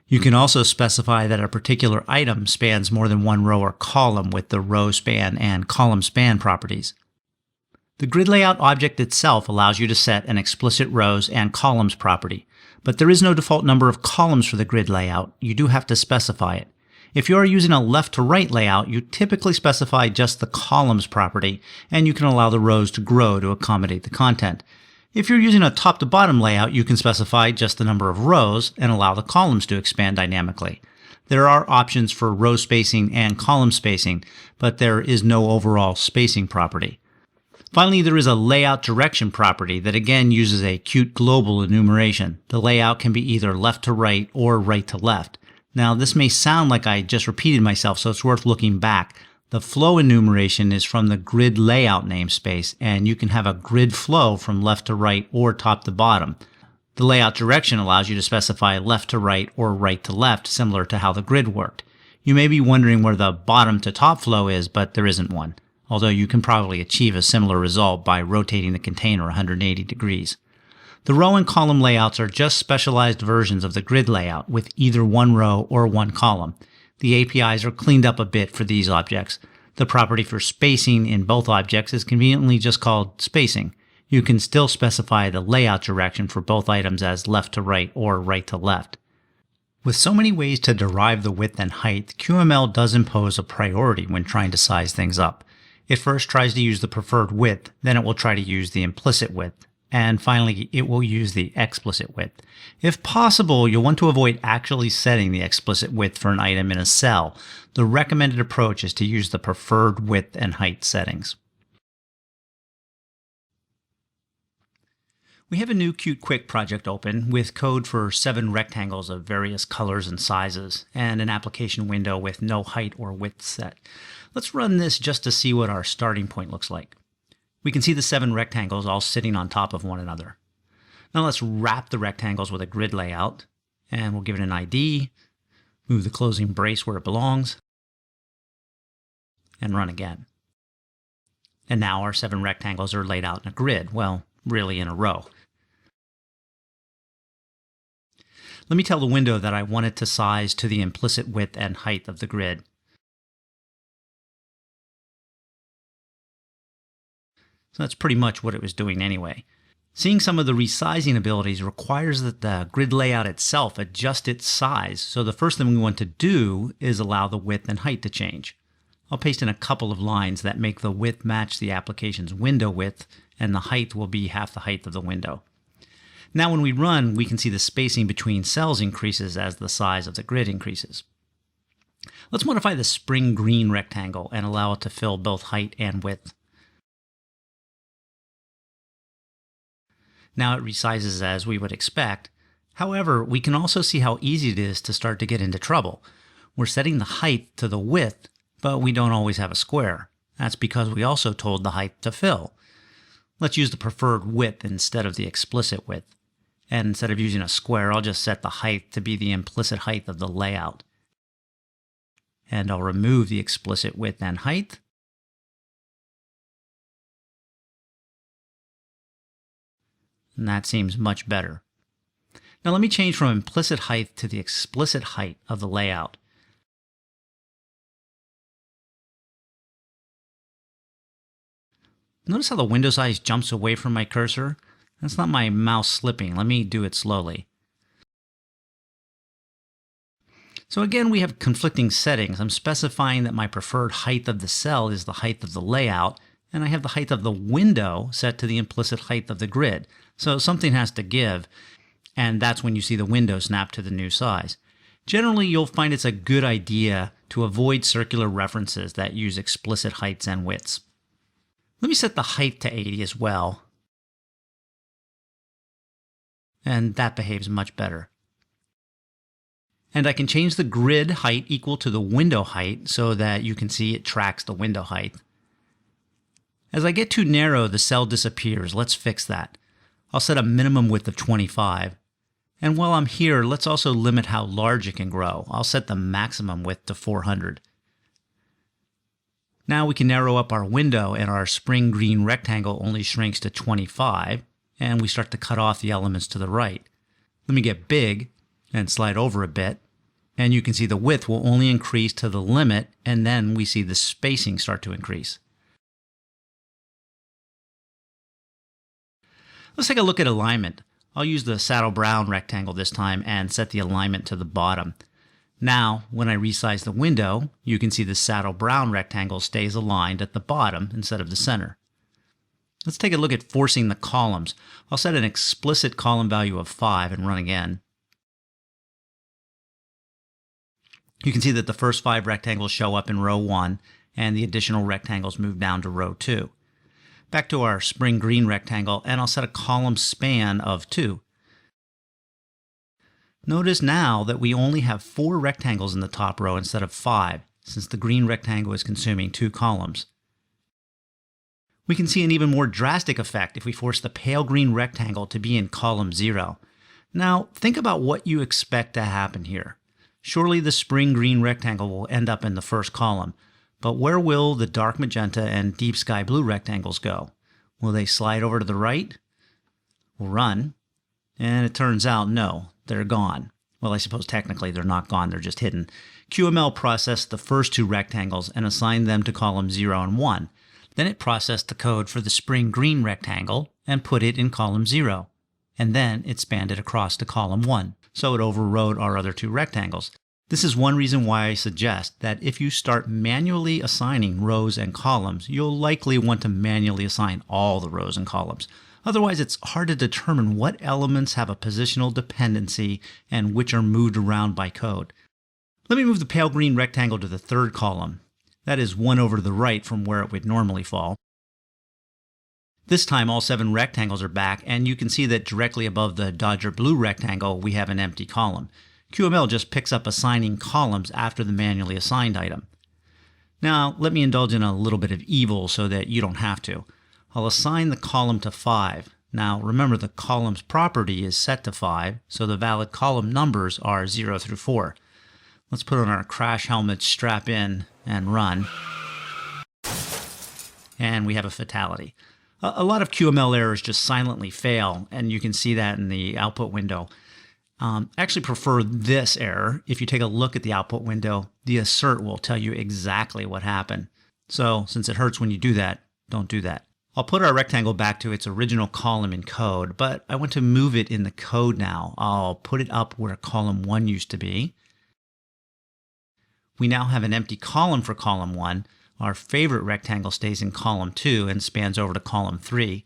You can also specify that a particular item spans more than one row or column with the row span and column span properties. The grid layout object itself allows you to set an explicit rows and columns property, but there is no default number of columns for the grid layout. You do have to specify it. If you are using a left to right layout, you typically specify just the columns property, and you can allow the rows to grow to accommodate the content. If you're using a top to bottom layout, you can specify just the number of rows and allow the columns to expand dynamically. There are options for row spacing and column spacing, but there is no overall spacing property. Finally, there is a layout direction property that again uses a Qt global enumeration. The layout can be either left to right or right to left. Now, this may sound like I just repeated myself, so it's worth looking back. The flow enumeration is from the grid layout namespace, and you can have a grid flow from left to right or top to bottom. The layout direction allows you to specify left to right or right to left, similar to how the grid worked. You may be wondering where the bottom to top flow is, but there isn't one. although you can probably achieve a similar result by rotating the container 180 degrees. The row and column layouts are just specialized versions of the grid layout with either one row or one column. The APIs are cleaned up a bit for these objects. The property for spacing in both objects is conveniently just called spacing. You can still specify the layout direction for both items as left to right or right to left. With so many ways to derive the width and height, QML does impose a priority when trying to size things up. It first tries to use the preferred width, then it will try to use the implicit width, and finally it will use the explicit width. If possible, you'll want to avoid actually setting the explicit width for an item in a cell. The recommended approach is to use the preferred width and height settings. We have a new Qt Quick project open with code for 7 rectangles of various colors and sizes, and an application window with no height or width set. Let's run this just to see what our starting point looks like. We can see the 7 rectangles all sitting on top of one another. Now let's wrap the rectangles with a grid layout, and we'll give it an ID, move the closing brace where it belongs, and run again. And now our 7 rectangles are laid out in a grid, well, really in a row. Let me tell the window that I want it to size to the implicit width and height of the grid. So that's pretty much what it was doing anyway. Seeing some of the resizing abilities requires that the grid layout itself adjust its size, so the first thing we want to do is allow the width and height to change. I'll paste in a couple of lines that make the width match the application's window width, and the height will be half the height of the window. Now when we run, we can see the spacing between cells increases as the size of the grid increases. Let's modify the spring green rectangle and allow it to fill both height and width. Now it resizes as we would expect. However, we can also see how easy it is to start to get into trouble. We're setting the height to the width, but we don't always have a square. That's because we also told the height to fill. Let's use the preferred width instead of the explicit width. And instead of using a square, I'll just set the height to be the implicit height of the layout. And I'll remove the explicit width and height. And that seems much better. Now let me change from implicit height to the explicit height of the layout. Notice how the window size jumps away from my cursor? That's not my mouse slipping. Let me do it slowly. So again, we have conflicting settings. I'm specifying that my preferred height of the cell is the height of the layout, and I have the height of the window set to the implicit height of the grid. So something has to give, and that's when you see the window snap to the new size. Generally, you'll find it's a good idea to avoid circular references that use explicit heights and widths. Let me set the height to 80 as well. And that behaves much better. And I can change the grid height equal to the window height so that you can see it tracks the window height. As I get too narrow, the cell disappears. Let's fix that. I'll set a minimum width of 25. And while I'm here, let's also limit how large it can grow. I'll set the maximum width to 400. Now we can narrow up our window and our spring green rectangle only shrinks to 25, and we start to cut off the elements to the right. Let me get big and slide over a bit, and you can see the width will only increase to the limit, and then we see the spacing start to increase. Let's take a look at alignment. I'll use the saddle brown rectangle this time and set the alignment to the bottom. Now, when I resize the window, you can see the saddle brown rectangle stays aligned at the bottom instead of the center. Let's take a look at forcing the columns. I'll set an explicit column value of 5 and run again. You can see that the first 5 rectangles show up in row 1, and the additional rectangles move down to row 2. Back to our spring green rectangle, and I'll set a column span of 2. Notice now that we only have 4 rectangles in the top row instead of 5, since the green rectangle is consuming 2 columns. We can see an even more drastic effect if we force the pale green rectangle to be in column 0. Now, think about what you expect to happen here. Surely the spring green rectangle will end up in the first column, But where will the dark magenta and deep sky blue rectangles go? Will they slide over to the right? We'll run. And it turns out, no, they're gone. Well, I suppose technically they're not gone, they're just hidden. QML processed the first two rectangles and assigned them to column 0 and 1. Then it processed the code for the spring green rectangle and put it in column 0. And then it spanned it across to column 1, so it overrode our other two rectangles. This is one reason why I suggest that if you start manually assigning rows and columns, you'll likely want to manually assign all the rows and columns. Otherwise, it's hard to determine what elements have a positional dependency and which are moved around by code. Let me move the pale green rectangle to the third column. That is one over to the right from where it would normally fall. This time all 7 rectangles are back, and you can see that directly above the Dodger blue rectangle we have an empty column. QML just picks up assigning columns after the manually assigned item. Now let me indulge in a little bit of evil so that you don't have to. I'll assign the column to 5. Now remember, the column's property is set to 5, so the valid column numbers are 0 through 4. Let's put on our crash helmet, strap in, and run. And we have a fatality. A lot of QML errors just silently fail, and you can see that in the output window. I actually prefer this error. If you take a look at the output window, the assert will tell you exactly what happened. So since it hurts when you do that, don't do that. I'll put our rectangle back to its original column in code, but I want to move it in the code now. I'll put it up where column 1 used to be. We now have an empty column for column 1. Our favorite rectangle stays in column 2 and spans over to column 3.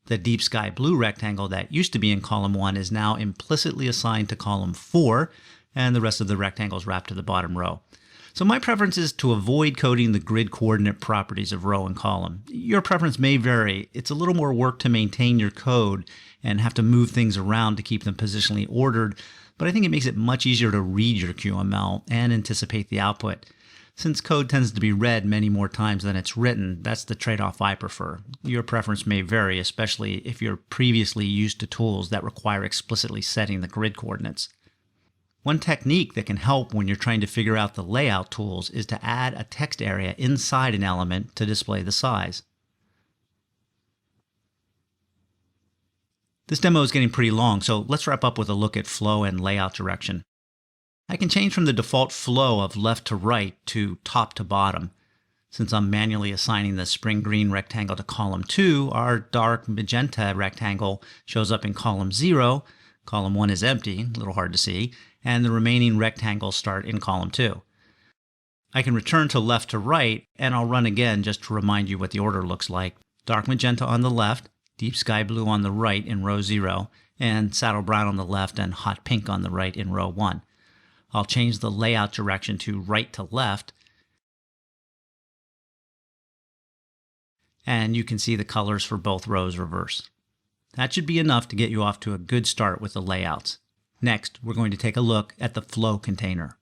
The deep sky blue rectangle that used to be in column 1 is now implicitly assigned to column 4, and the rest of the rectangles wrap to the bottom row. So my preference is to avoid coding the grid coordinate properties of row and column. Your preference may vary. It's a little more work to maintain your code and have to move things around to keep them positionally ordered, but I think it makes it much easier to read your QML and anticipate the output. Since code tends to be read many more times than it's written, that's the trade-off I prefer. Your preference may vary, especially if you're previously used to tools that require explicitly setting the grid coordinates. One technique that can help when you're trying to figure out the layout tools is to add a text area inside an element to display the size. This demo is getting pretty long, so let's wrap up with a look at flow and layout direction. I can change from the default flow of left to right to top to bottom. Since I'm manually assigning the spring green rectangle to column 2, our dark magenta rectangle shows up in column 0. Column 1 is empty, a little hard to see, and the remaining rectangles start in column 2. I can return to left to right, and I'll run again just to remind you what the order looks like. Dark magenta on the left, deep sky blue on the right in row 0, and saddle brown on the left and hot pink on the right in row 1. I'll change the layout direction to right to left, and you can see the colors for both rows reverse. That should be enough to get you off to a good start with the layouts. Next, we're going to take a look at the flow container.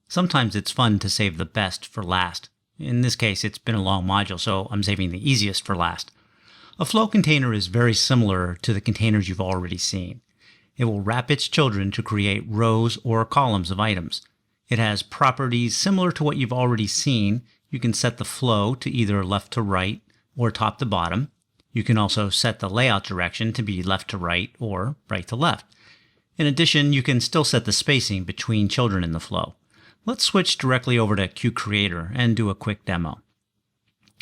Sometimes it's fun to save the best for last. In this case, it's been a long module, so I'm saving the easiest for last. A flow container is very similar to the containers you've already seen. It will wrap its children to create rows or columns of items. It has properties similar to what you've already seen. You can set the flow to either left to right or top to bottom. You can also set the layout direction to be left to right or right to left. In addition, you can still set the spacing between children in the flow. Let's switch directly over to QCreator and do a quick demo.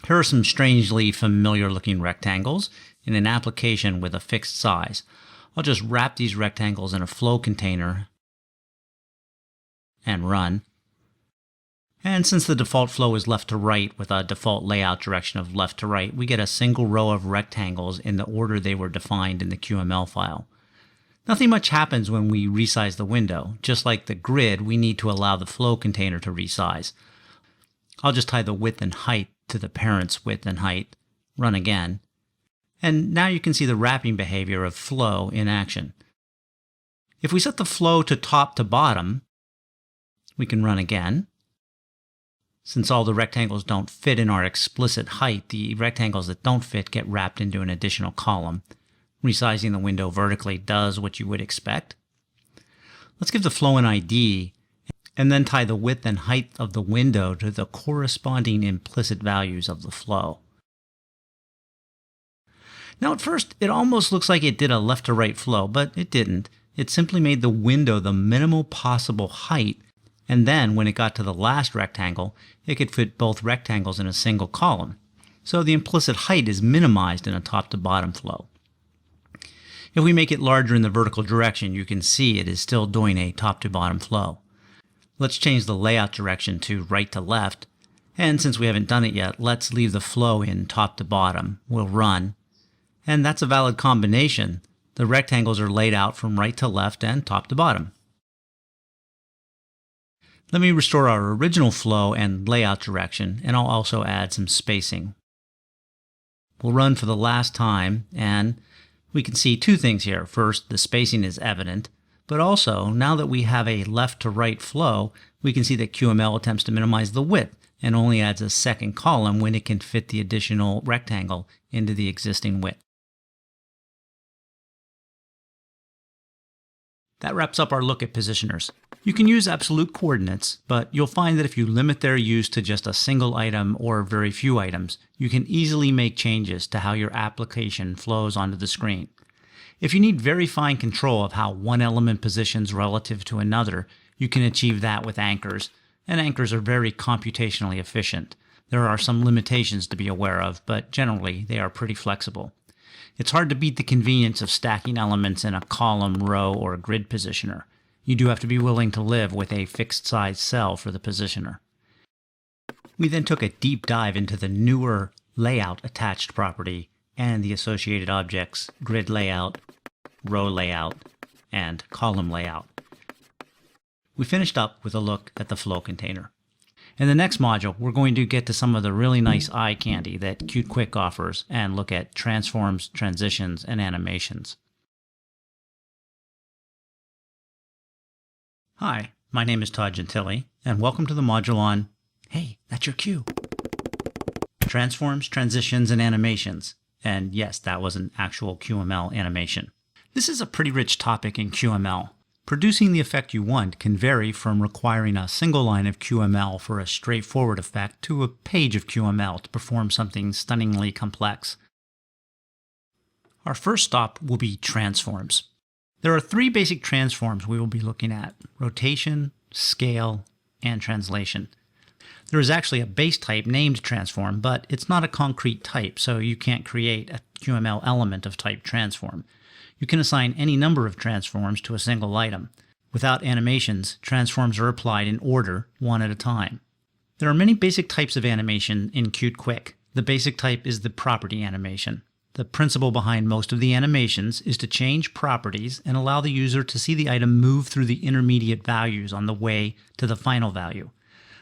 Here are some strangely familiar looking rectangles in an application with a fixed size. I'll just wrap these rectangles in a flow container and run. And since the default flow is left to right with a default layout direction of left to right, we get a single row of rectangles in the order they were defined in the QML file. Nothing much happens when we resize the window. Just like the grid, we need to allow the flow container to resize. I'll just tie the width and height to the parent's width and height, run again, and now you can see the wrapping behavior of flow in action. If we set the flow to top to bottom, we can run again. Since all the rectangles don't fit in our explicit height, the rectangles that don't fit get wrapped into an additional column. Resizing the window vertically does what you would expect. Let's give the flow an ID and then tie the width and height of the window to the corresponding implicit values of the flow. Now at first, it almost looks like it did a left to right flow, but it didn't. It simply made the window the minimal possible height, and then when it got to the last rectangle, it could fit both rectangles in a single column. So the implicit height is minimized in a top to bottom flow. If we make it larger in the vertical direction, you can see it is still doing a top to bottom flow. Let's change the layout direction to right to left, and since we haven't done it yet, let's leave the flow in top to bottom. We'll run, and that's a valid combination. The rectangles are laid out from right to left and top to bottom. Let me restore our original flow and layout direction, and I'll also add some spacing. We'll run for the last time, and we can see two things here. First, the spacing is evident, but also, now that we have a left to right flow, we can see that QML attempts to minimize the width and only adds a second column when it can fit the additional rectangle into the existing width. That wraps up our look at positioners. You can use absolute coordinates, but you'll find that if you limit their use to just a single item or very few items, you can easily make changes to how your application flows onto the screen. If you need very fine control of how one element positions relative to another, you can achieve that with anchors, and anchors are very computationally efficient. There are some limitations to be aware of, but generally they are pretty flexible. It's hard to beat the convenience of stacking elements in a column, row, or a grid positioner. You do have to be willing to live with a fixed size cell for the positioner. We then took a deep dive into the newer layout attached property and the associated objects, grid layout, row layout, and column layout. We finished up with a look at the flow container. In the next module, we're going to get to some of the really nice eye candy that Qt Quick offers and look at transforms, transitions, and animations. Hi, my name is Todd Gentile, and welcome to the module on, hey, that's your cue, transforms, transitions, and animations. And yes, that was an actual QML animation. This is a pretty rich topic in QML. Producing the effect you want can vary from requiring a single line of QML for a straightforward effect to a page of QML to perform something stunningly complex. Our first stop will be transforms. There are three basic transforms we will be looking at: rotation, scale, and translation. There is actually a base type named transform, but it's not a concrete type, so you can't create a QML element of type transform. You can assign any number of transforms to a single item. Without animations, transforms are applied in order, one at a time. There are many basic types of animation in Qt Quick. The basic type is the property animation. The principle behind most of the animations is to change properties and allow the user to see the item move through the intermediate values on the way to the final value.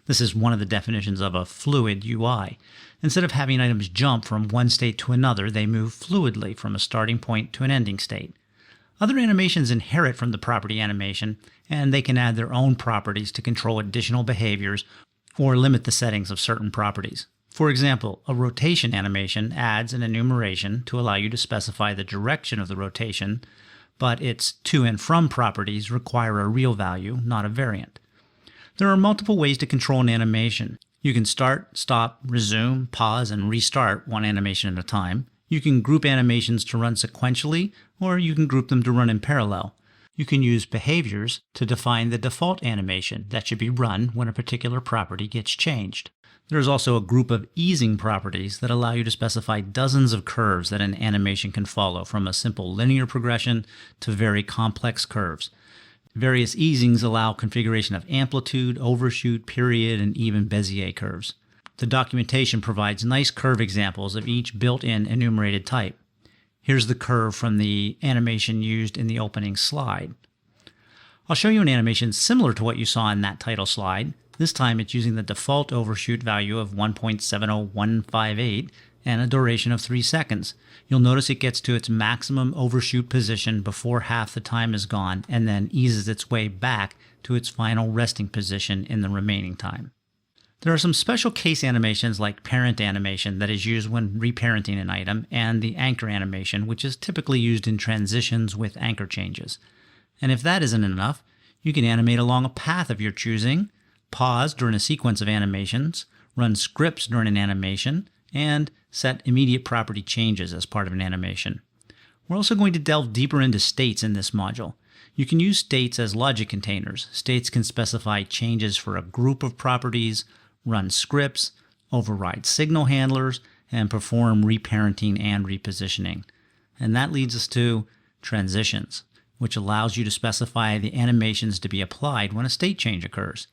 This is one of the definitions of a fluid UI. Instead of having items jump from one state to another, they move fluidly from a starting point to an ending state. Other animations inherit from the property animation, and they can add their own properties to control additional behaviors or limit the settings of certain properties. For example, a rotation animation adds an enumeration to allow you to specify the direction of the rotation, but its to and from properties require a real value, not a variant. There are multiple ways to control an animation. You can start, stop, resume, pause, and restart one animation at a time. You can group animations to run sequentially, or you can group them to run in parallel. You can use behaviors to define the default animation that should be run when a particular property gets changed. There is also a group of easing properties that allow you to specify dozens of curves that an animation can follow, from a simple linear progression to very complex curves. Various easings allow configuration of amplitude, overshoot, period, and even Bezier curves. The documentation provides nice curve examples of each built-in enumerated type. Here's the curve from the animation used in the opening slide. I'll show you an animation similar to what you saw in that title slide. This time it's using the default overshoot value of 1.70158 and a duration of 3 seconds. You'll notice it gets to its maximum overshoot position before half the time is gone and then eases its way back to its final resting position in the remaining time. There are some special case animations like parent animation that is used when reparenting an item, and the anchor animation, which is typically used in transitions with anchor changes. And if that isn't enough, You can animate along a path of your choosing, pause during a sequence of animations, run scripts during an animation, and set immediate property changes as part of an animation. We're also going to delve deeper into states in this module. You can use states as logic containers. States can specify changes for a group of properties, run scripts, override signal handlers, and perform reparenting and repositioning. And that leads us to transitions, which allows you to specify the animations to be applied when a state change occurs.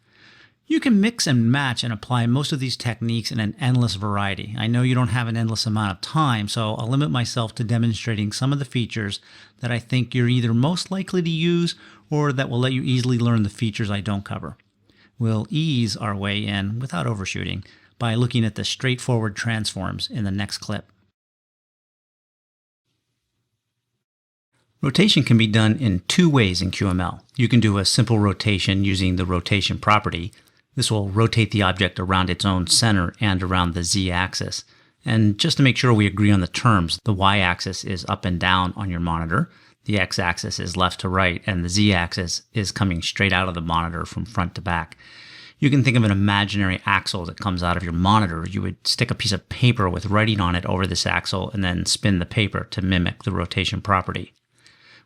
You can mix and match and apply most of these techniques in an endless variety. I know you don't have an endless amount of time, so I'll limit myself to demonstrating some of the features that I think you're either most likely to use or that will let you easily learn the features I don't cover. We'll ease our way in without overshooting by looking at the straightforward transforms in the next clip. Rotation can be done in two ways in QML. You can do a simple rotation using the rotation property. This will rotate the object around its own center and around the z-axis. And just to make sure we agree on the terms, the y-axis is up and down on your monitor, the x-axis is left to right, and the z-axis is coming straight out of the monitor from front to back. You can think of an imaginary axle that comes out of your monitor. You would stick a piece of paper with writing on it over this axle and then spin the paper to mimic the rotation property.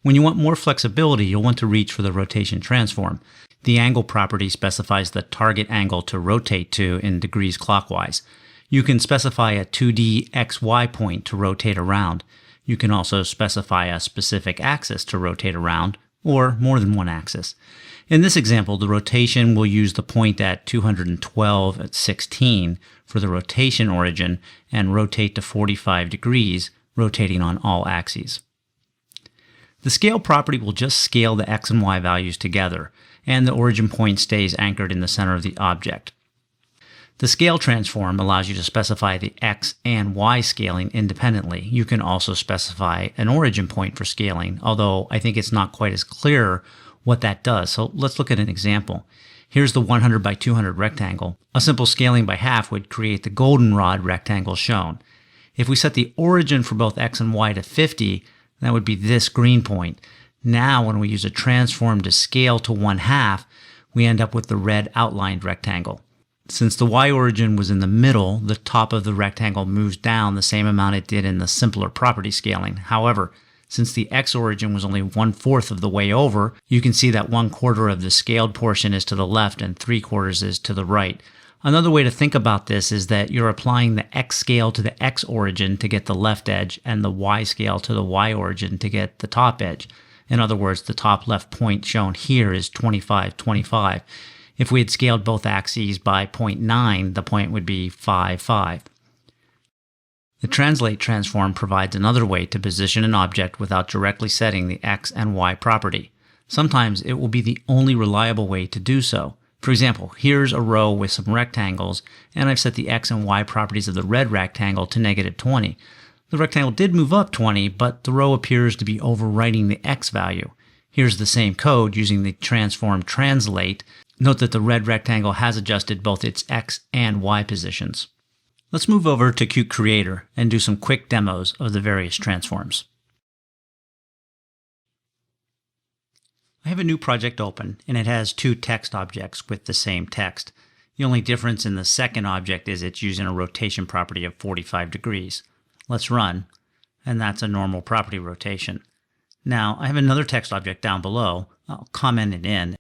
When you want more flexibility, you'll want to reach for the rotation transform. The angle property specifies the target angle to rotate to in degrees clockwise. You can specify a 2D XY point to rotate around. You can also specify a specific axis to rotate around, or more than one axis. In this example, the rotation will use the point at 212 at 16 for the rotation origin and rotate to 45 degrees, rotating on all axes. The scale property will just scale the x and y values together, and the origin point stays anchored in the center of the object. The scale transform allows you to specify the x and y scaling independently. You can also specify an origin point for scaling, although I think it's not quite as clear what that does. So let's look at an example. Here's the 100 by 200 rectangle. A simple scaling by half would create the goldenrod rectangle shown. If we set the origin for both x and y to 50, that would be this green point. Now, when we use a transform to scale to 1/2, we end up with the red outlined rectangle. Since the y origin was in the middle, the top of the rectangle moves down the same amount it did in the simpler property scaling. However, since the x origin was only 1/4 of the way over, you can see that 1/4 of the scaled portion is to the left and 3/4 is to the right. Another way to think about this is that you're applying the x scale to the x origin to get the left edge and the y scale to the y origin to get the top edge. In other words, the top left point shown here is 25, 25. If we had scaled both axes by 0.9, the point would be 5, 5. The translate transform provides another way to position an object without directly setting the x and y property. Sometimes it will be the only reliable way to do so. For example, here's a row with some rectangles, and I've set the x and y properties of the red rectangle to -20. The rectangle did move up 20, but the row appears to be overwriting the x value. Here's the same code using the transform translate. Note that the red rectangle has adjusted both its x and y positions. Let's move over to Qt Creator and do some quick demos of the various transforms. I have a new project open, and it has two text objects with the same text. The only difference in the second object is it's using a rotation property of 45 degrees. Let's run, and that's a normal property rotation. Now, I have another text object down below. I'll comment it in.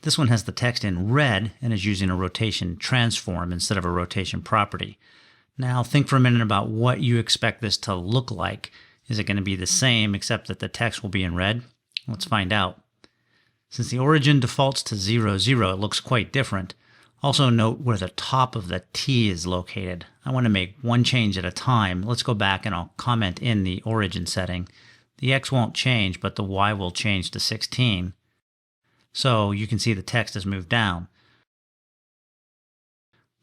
This one has the text in red and is using a rotation transform instead of a rotation property. Now, think for a minute about what you expect this to look like. Is it going to be the same except that the text will be in red? Let's find out. Since the origin defaults to 0, 0, it looks quite different. Also note where the top of the T is located. I want to make one change at a time. Let's go back and I'll comment in the origin setting. The X won't change, but the Y will change to 16. So you can see the text has moved down.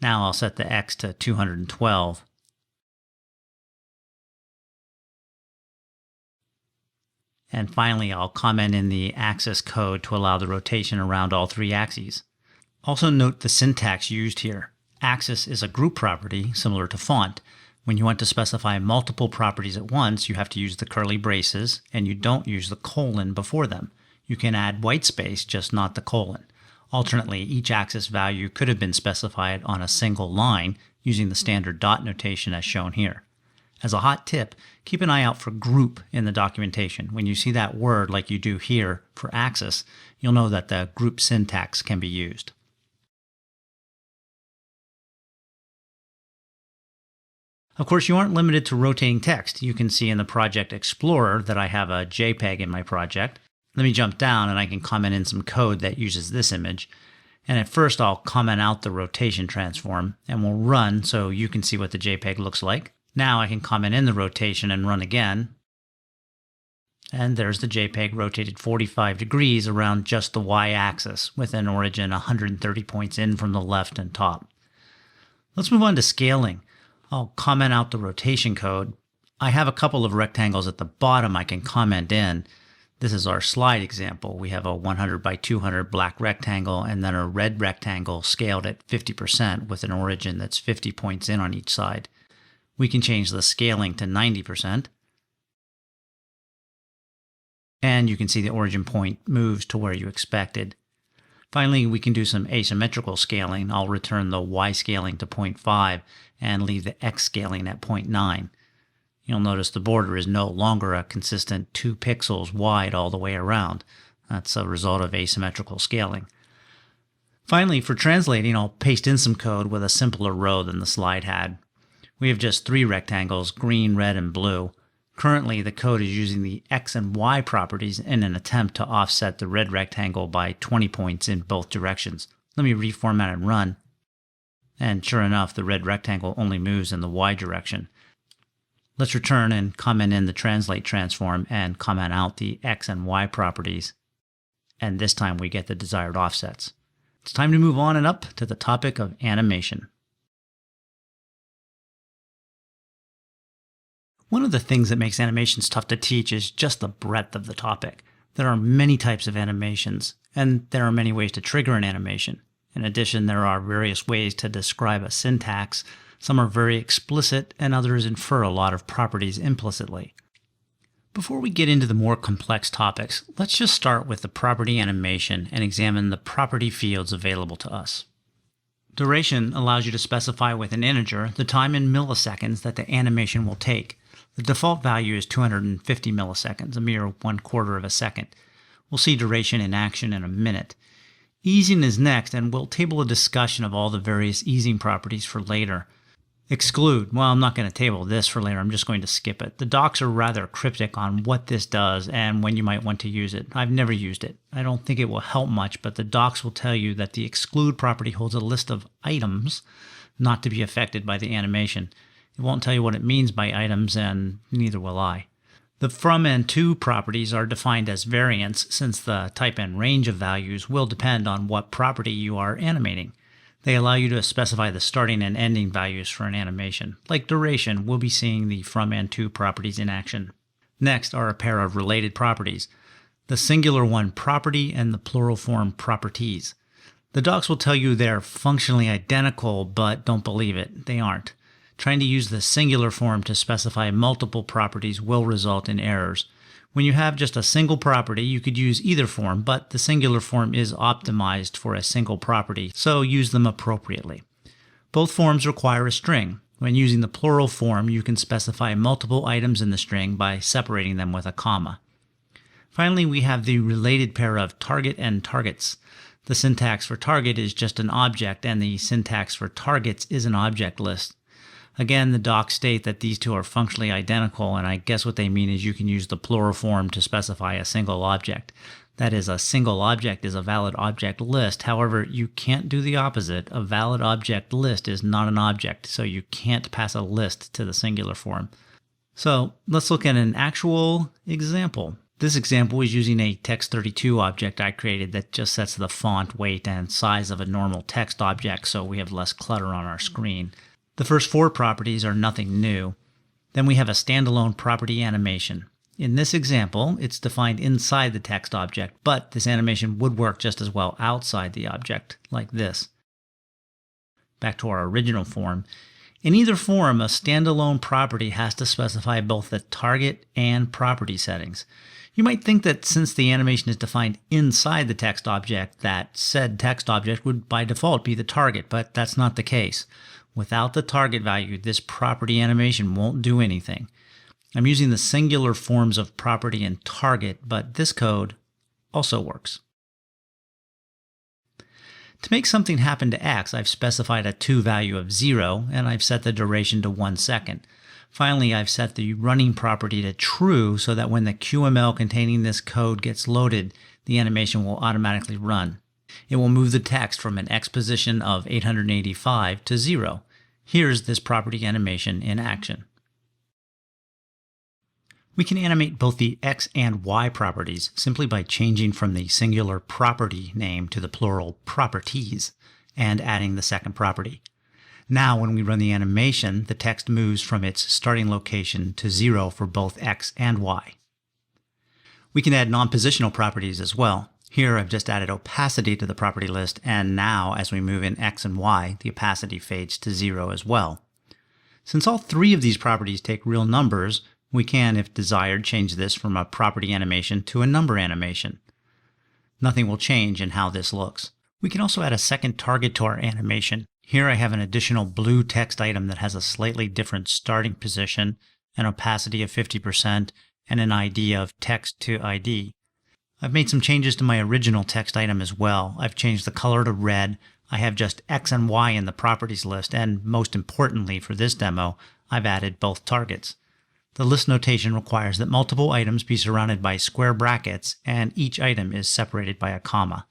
Now I'll set the X to 212. And finally, I'll comment in the axis code to allow the rotation around all three axes. Also note the syntax used here. Axis is a group property, similar to font. When you want to specify multiple properties at once, you have to use the curly braces, and you don't use the colon before them. You can add white space, just not the colon. Alternately, each axis value could have been specified on a single line using the standard dot notation as shown here. As a hot tip, keep an eye out for group in the documentation. When you see that word like you do here for axis, you'll know that the group syntax can be used. Of course, you aren't limited to rotating text. You can see in the Project Explorer that I have a JPEG in my project. Let me jump down and I can comment in some code that uses this image. And at first I'll comment out the rotation transform and we'll run so you can see what the JPEG looks like. Now I can comment in the rotation and run again. And there's the JPEG rotated 45 degrees around just the y-axis with an origin 130 points in from the left and top. Let's move on to scaling. I'll comment out the rotation code. I have a couple of rectangles at the bottom I can comment in. This is our slide example. We have a 100 by 200 black rectangle and then a red rectangle scaled at 50% with an origin that's 50 points in on each side. We can change the scaling to 90%. And you can see the origin point moves to where you expected. Finally, we can do some asymmetrical scaling. I'll return the Y scaling to 0.5 and leave the X scaling at 0.9. You'll notice the border is no longer a consistent 2 pixels wide all the way around. That's a result of asymmetrical scaling. Finally, for translating, I'll paste in some code with a simpler row than the slide had. We have just 3 rectangles, green, red, and blue. Currently, the code is using the X and Y properties in an attempt to offset the red rectangle by 20 points in both directions. Let me reformat and run. And sure enough, the red rectangle only moves in the Y direction. Let's return and comment in the translate transform and comment out the X and Y properties. And this time we get the desired offsets. It's time to move on and up to the topic of animation. One of the things that makes animations tough to teach is just the breadth of the topic. There are many types of animations, and there are many ways to trigger an animation. In addition, there are various ways to describe a syntax. Some are very explicit, and others infer a lot of properties implicitly. Before we get into the more complex topics, let's just start with the property animation and examine the property fields available to us. Duration allows you to specify with an integer the time in milliseconds that the animation will take. The default value is 250 milliseconds, a mere 1/4 of a second. We'll see duration in action in a minute. Easing is next, and we'll table a discussion of all the various easing properties for later. Exclude. Well, I'm not going to table this for later. I'm just going to skip it. The docs are rather cryptic on what this does and when you might want to use it. I've never used it. I don't think it will help much, but the docs will tell you that the exclude property holds a list of items not to be affected by the animation. It won't tell you what it means by items, and neither will I. The from and to properties are defined as variants, since the type and range of values will depend on what property you are animating. They allow you to specify the starting and ending values for an animation. Like duration, we'll be seeing the from and to properties in action. Next are a pair of related properties, the singular one property and the plural form properties. The docs will tell you they're functionally identical, but don't believe it. They aren't. Trying to use the singular form to specify multiple properties will result in errors. When you have just a single property, you could use either form, but the singular form is optimized for a single property, so use them appropriately. Both forms require a string. When using the plural form, you can specify multiple items in the string by separating them with a comma. Finally, we have the related pair of target and targets. The syntax for target is just an object, and the syntax for targets is an object list. Again, the docs state that these two are functionally identical, and I guess what they mean is you can use the plural form to specify a single object. That is, a single object is a valid object list. However, you can't do the opposite. A valid object list is not an object, so you can't pass a list to the singular form. So let's look at an actual example. This example is using a text32 object I created that just sets the font, weight, and size of a normal text object so we have less clutter on our screen. The first 4 properties are nothing new. Then we have a standalone property animation. In this example, it's defined inside the text object, but this animation would work just as well outside the object, like this. Back to our original form. In either form, a standalone property has to specify both the target and property settings. You might think that since the animation is defined inside the text object, that said text object would by default be the target, but that's not the case. Without the target value, this property animation won't do anything. I'm using the singular forms of property and target, but this code also works. To make something happen to X, I've specified a to value of 0, and I've set the duration to 1 second. Finally, I've set the running property to true so that when the QML containing this code gets loaded, the animation will automatically run. It will move the text from an X position of 885 to 0. Here's this property animation in action. We can animate both the X and Y properties simply by changing from the singular property name to the plural properties and adding the second property. Now, when we run the animation, the text moves from its starting location to 0 for both X and Y. We can add non-positional properties as well. Here, I've just added opacity to the property list, and now, as we move in X and Y, the opacity fades to 0 as well. Since all three of these properties take real numbers, we can, if desired, change this from a property animation to a number animation. Nothing will change in how this looks. We can also add a second target to our animation. Here I have an additional blue text item that has a slightly different starting position, an opacity of 50%, and an ID of text to ID. I've made some changes to my original text item as well. I've changed the color to red. I have just X and Y in the properties list, and most importantly for this demo, I've added both targets. The list notation requires that multiple items be surrounded by square brackets, and each item is separated by a comma.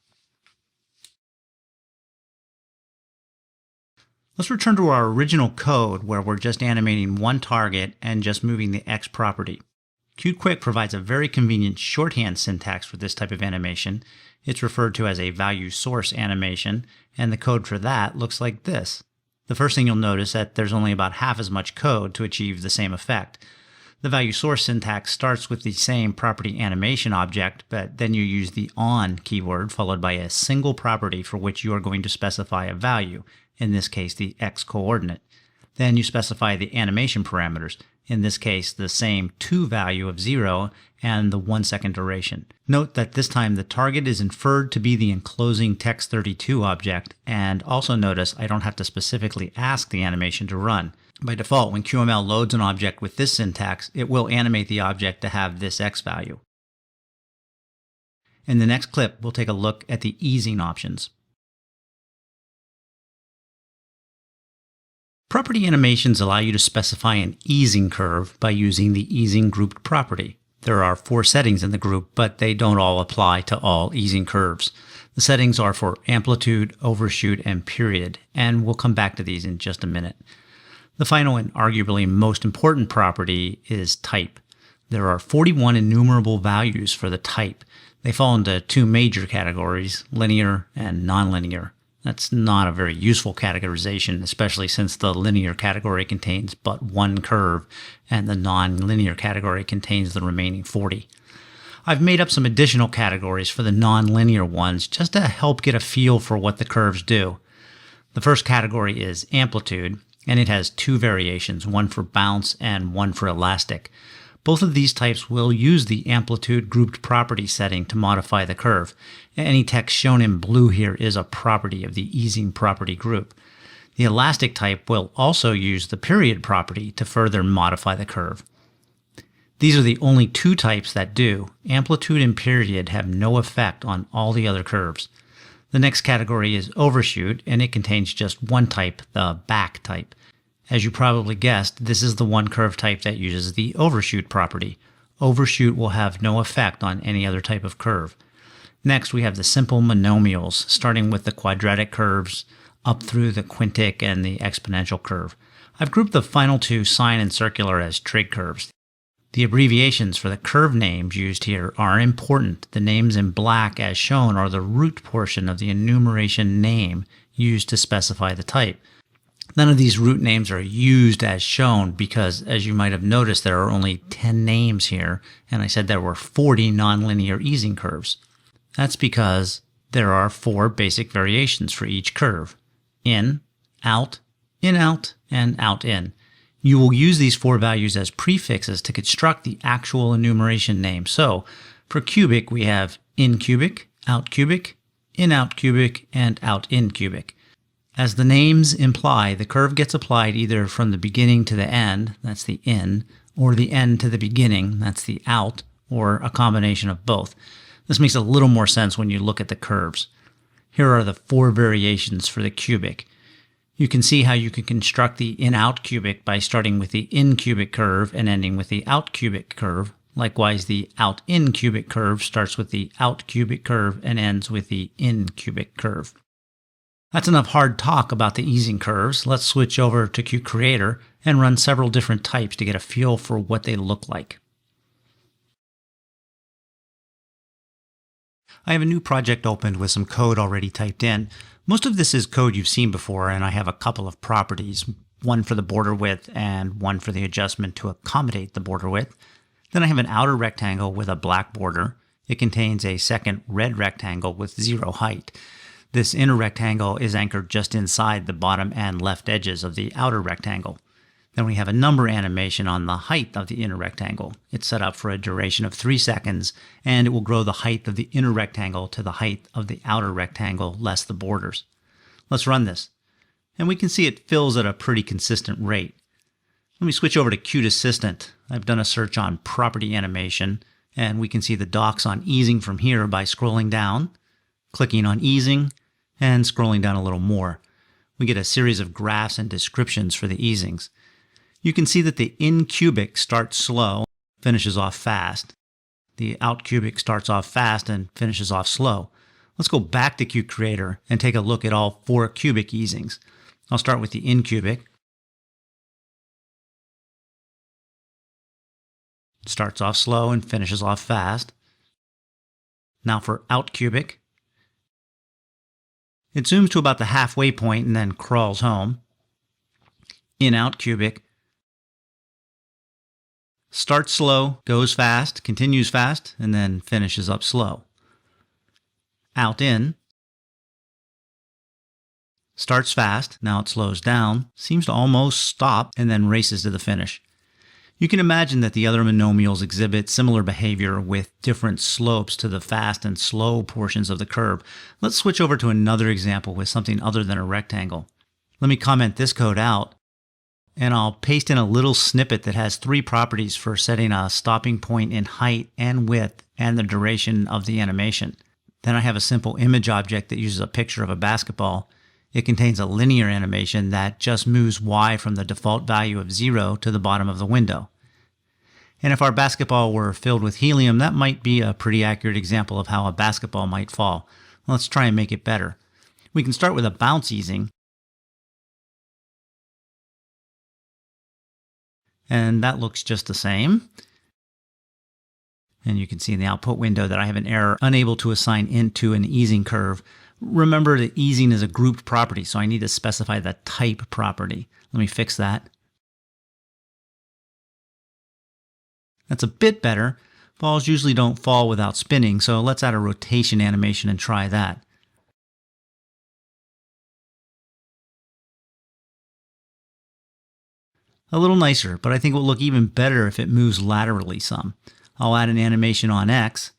Let's return to our original code where we're just animating one target and just moving the X property. Qt Quick provides a very convenient shorthand syntax for this type of animation. It's referred to as a value source animation, and the code for that looks like this. The first thing you'll notice is that there's only about half as much code to achieve the same effect. The value source syntax starts with the same property animation object, but then you use the on keyword followed by a single property for which you are going to specify a value, in this case the X coordinate. Then you specify the animation parameters, in this case the same to value of 0 and the 1 second duration. Note that this time the target is inferred to be the enclosing text32 object, and also notice I don't have to specifically ask the animation to run. By default, when QML loads an object with this syntax, it will animate the object to have this X value. In the next clip, we'll take a look at the easing options. Property animations allow you to specify an easing curve by using the easing grouped property. There are 4 settings in the group, but they don't all apply to all easing curves. The settings are for amplitude, overshoot, and period, and we'll come back to these in just a minute. The final and arguably most important property is type. There are 41 enumerable values for the type. They fall into 2 major categories, linear and nonlinear. That's not a very useful categorization, especially since the linear category contains but one curve and the nonlinear category contains the remaining 40. I've made up some additional categories for the nonlinear ones just to help get a feel for what the curves do. The first category is amplitude, and it has 2 variations, one for bounce and one for elastic. Both of these types will use the amplitude grouped property setting to modify the curve. Any text shown in blue here is a property of the easing property group. The elastic type will also use the period property to further modify the curve. These are the only 2 types that do. Amplitude and period have no effect on all the other curves. The next category is overshoot, and it contains just one type, the back type. As you probably guessed, this is the one curve type that uses the overshoot property. Overshoot will have no effect on any other type of curve. Next, we have the simple monomials, starting with the quadratic curves up through the quintic and the exponential curve. I've grouped the final 2, sine and circular, as trig curves. The abbreviations for the curve names used here are important. The names in black as shown are the root portion of the enumeration name used to specify the type. None of these root names are used as shown because, as you might have noticed, there are only 10 names here, and I said there were 40 nonlinear easing curves. That's because there are 4 basic variations for each curve: in, out, in out, and out in. You will use these 4 values as prefixes to construct the actual enumeration name. So for cubic, we have in cubic, out cubic, in out cubic, and out in cubic. As the names imply, the curve gets applied either from the beginning to the end, that's the in, or the end to the beginning, that's the out, or a combination of both. This makes a little more sense when you look at the curves. Here are the 4 variations for the cubic. You can see how you can construct the in-out cubic by starting with the in-cubic curve and ending with the out-cubic curve. Likewise, the out-in cubic curve starts with the out-cubic curve and ends with the in-cubic curve. That's enough hard talk about the easing curves. Let's switch over to QCreator and run several different types to get a feel for what they look like. I have a new project opened with some code already typed in. Most of this is code you've seen before, and I have a couple of properties, one for the border width and one for the adjustment to accommodate the border width. Then I have an outer rectangle with a black border. It contains a second red rectangle with 0 height. This inner rectangle is anchored just inside the bottom and left edges of the outer rectangle. Then we have a number animation on the height of the inner rectangle. It's set up for a duration of 3 seconds, and it will grow the height of the inner rectangle to the height of the outer rectangle less the borders. Let's run this. And we can see it fills at a pretty consistent rate. Let me switch over to Qt Assistant. I've done a search on property animation, and we can see the docs on easing from here by scrolling down, clicking on easing, and scrolling down a little more. We get a series of graphs and descriptions for the easings. You can see that the in cubic starts slow, finishes off fast. The out cubic starts off fast and finishes off slow. Let's go back to QCreator and take a look at all 4 cubic easings. I'll start with the in cubic. Starts off slow and finishes off fast. Now for out cubic. It zooms to about the halfway point and then crawls home. In out cubic. Starts slow, goes fast, continues fast, and then finishes up slow. Out in. Starts fast, now it slows down, seems to almost stop, and then races to the finish. You can imagine that the other monomials exhibit similar behavior with different slopes to the fast and slow portions of the curve. Let's switch over to another example with something other than a rectangle. Let me comment this code out, and I'll paste in a little snippet that has 3 properties for setting a stopping point in height and width and the duration of the animation. Then I have a simple image object that uses a picture of a basketball. It contains a linear animation that just moves Y from the default value of 0 to the bottom of the window. And if our basketball were filled with helium, that might be a pretty accurate example of how a basketball might fall. Let's try and make it better. We can start with a bounce easing. And that looks just the same. And you can see in the output window that I have an error, unable to assign int to an easing curve. Remember that easing is a grouped property, so I need to specify the type property. Let me fix that. That's a bit better. Balls usually don't fall without spinning, so let's add a rotation animation and try that. A little nicer, but I think it will look even better if it moves laterally some. I'll add an animation on X.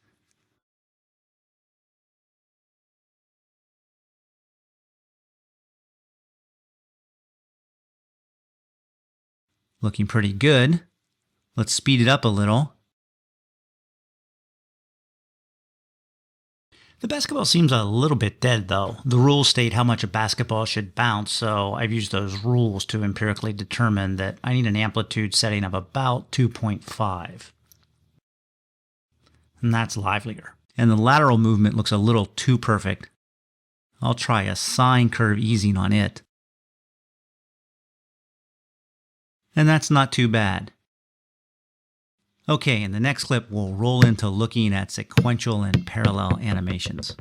Looking pretty good. Let's speed it up a little. The basketball seems a little bit dead though. The rules state how much a basketball should bounce, so I've used those rules to empirically determine that I need an amplitude setting of about 2.5. And that's livelier. And the lateral movement looks a little too perfect. I'll try a sine curve easing on it. And that's not too bad. Okay, in the next clip, we'll roll into looking at sequential and parallel animations.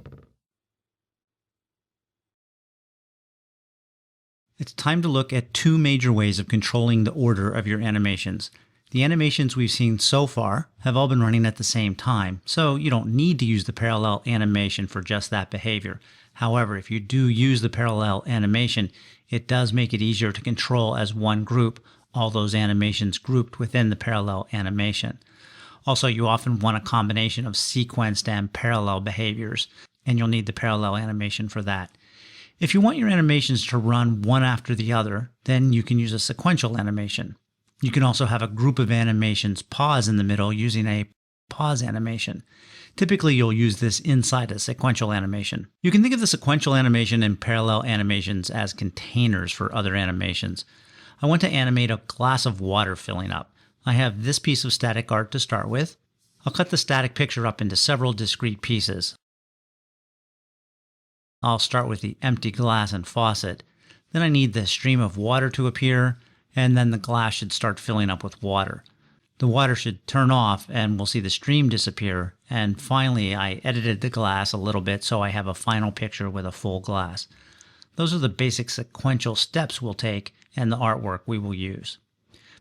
It's time to look at 2 major ways of controlling the order of your animations. The animations we've seen so far have all been running at the same time, so you don't need to use the parallel animation for just that behavior. However, if you do use the parallel animation, it does make it easier to control as one group all those animations grouped within the parallel animation. Also, you often want a combination of sequenced and parallel behaviors, and you'll need the parallel animation for that. If you want your animations to run one after the other, then you can use a sequential animation. You can also have a group of animations pause in the middle using a pause animation. Typically, you'll use this inside a sequential animation. You can think of the sequential animation and parallel animations as containers for other animations. I want to animate a glass of water filling up. I have this piece of static art to start with. I'll cut the static picture up into several discrete pieces. I'll start with the empty glass and faucet. Then I need the stream of water to appear, and then the glass should start filling up with water. The water should turn off and we'll see the stream disappear. And finally, I edited the glass a little bit so I have a final picture with a full glass. Those are the basic sequential steps we'll take and the artwork we will use.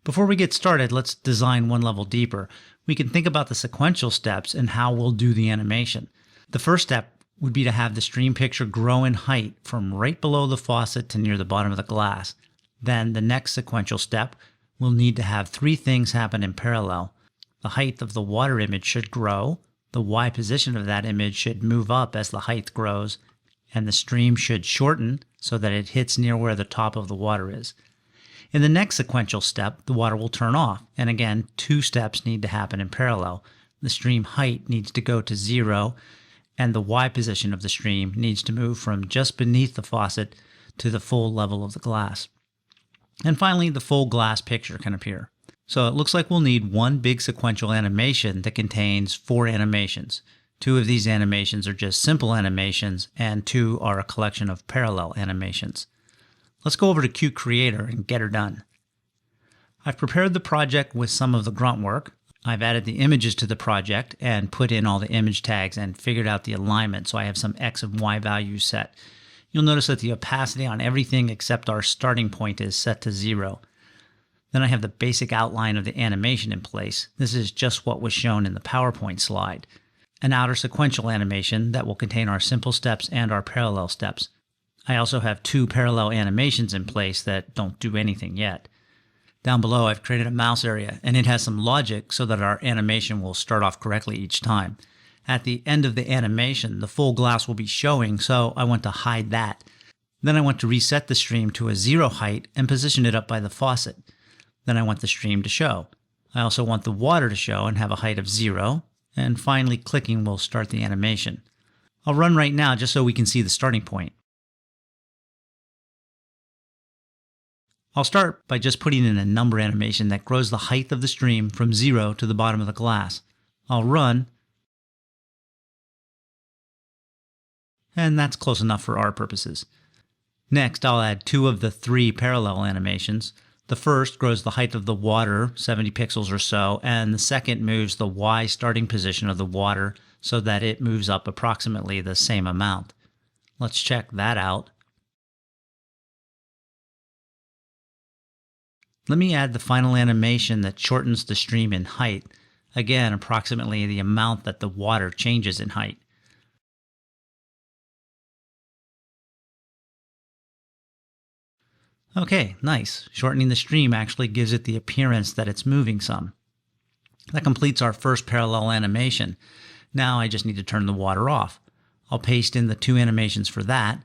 Before we get started, let's design one level deeper. We can think about the sequential steps and how we'll do the animation. The first step would be to have the stream picture grow in height from right below the faucet to near the bottom of the glass. Then the next sequential step will need to have three things happen in parallel. The height of the water image should grow, the Y position of that image should move up as the height grows, and the stream should shorten so that it hits near where the top of the water is. In the next sequential step, the water will turn off, and again, two steps need to happen in parallel. The stream height needs to go to 0, and the Y position of the stream needs to move from just beneath the faucet to the full level of the glass. And finally, the full glass picture can appear. So it looks like we'll need one big sequential animation that contains 4 animations. 2 of these animations are just simple animations, and 2 are a collection of parallel animations. Let's go over to Qt Creator and get her done. I've prepared the project with some of the grunt work. I've added the images to the project and put in all the image tags and figured out the alignment so I have some X and Y values set. You'll notice that the opacity on everything except our starting point is set to 0. Then I have the basic outline of the animation in place. This is just what was shown in the PowerPoint slide. An outer sequential animation that will contain our simple steps and our parallel steps. I also have 2 parallel animations in place that don't do anything yet. Down below I've created a mouse area, and it has some logic so that our animation will start off correctly each time. At the end of the animation, the full glass will be showing, so I want to hide that. Then I want to reset the stream to a 0 height and position it up by the faucet. Then I want the stream to show. I also want the water to show and have a height of 0, and finally clicking will start the animation. I'll run right now just so we can see the starting point. I'll start by just putting in a number animation that grows the height of the stream from 0 to the bottom of the glass. I'll run, and that's close enough for our purposes. Next, I'll add 2 of the 3 parallel animations. The first grows the height of the water 70 pixels or so, and the second moves the Y starting position of the water so that it moves up approximately the same amount. Let's check that out. Let me add the final animation that shortens the stream in height, again approximately the amount that the water changes in height. Okay, nice. Shortening the stream actually gives it the appearance that it's moving some. That completes our first parallel animation. Now I just need to turn the water off. I'll paste in the 2 animations for that.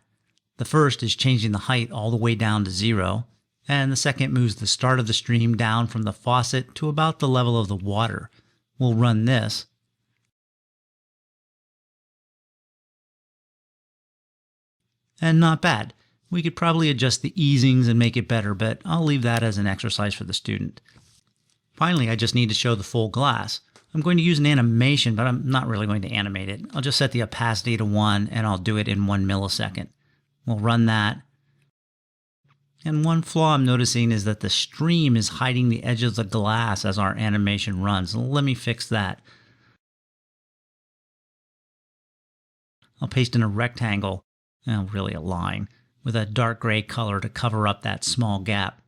The first is changing the height all the way down to 0, and the second moves the start of the stream down from the faucet to about the level of the water. We'll run this. And not bad. We could probably adjust the easings and make it better, but I'll leave that as an exercise for the student. Finally, I just need to show the full glass. I'm going to use an animation, but I'm not really going to animate it. I'll just set the opacity to 1, and I'll do it in 1 millisecond. We'll run that. And one flaw I'm noticing is that the stream is hiding the edge of the glass as our animation runs. Let me fix that. I'll paste in a rectangle, really a line, with a dark gray color to cover up that small gap.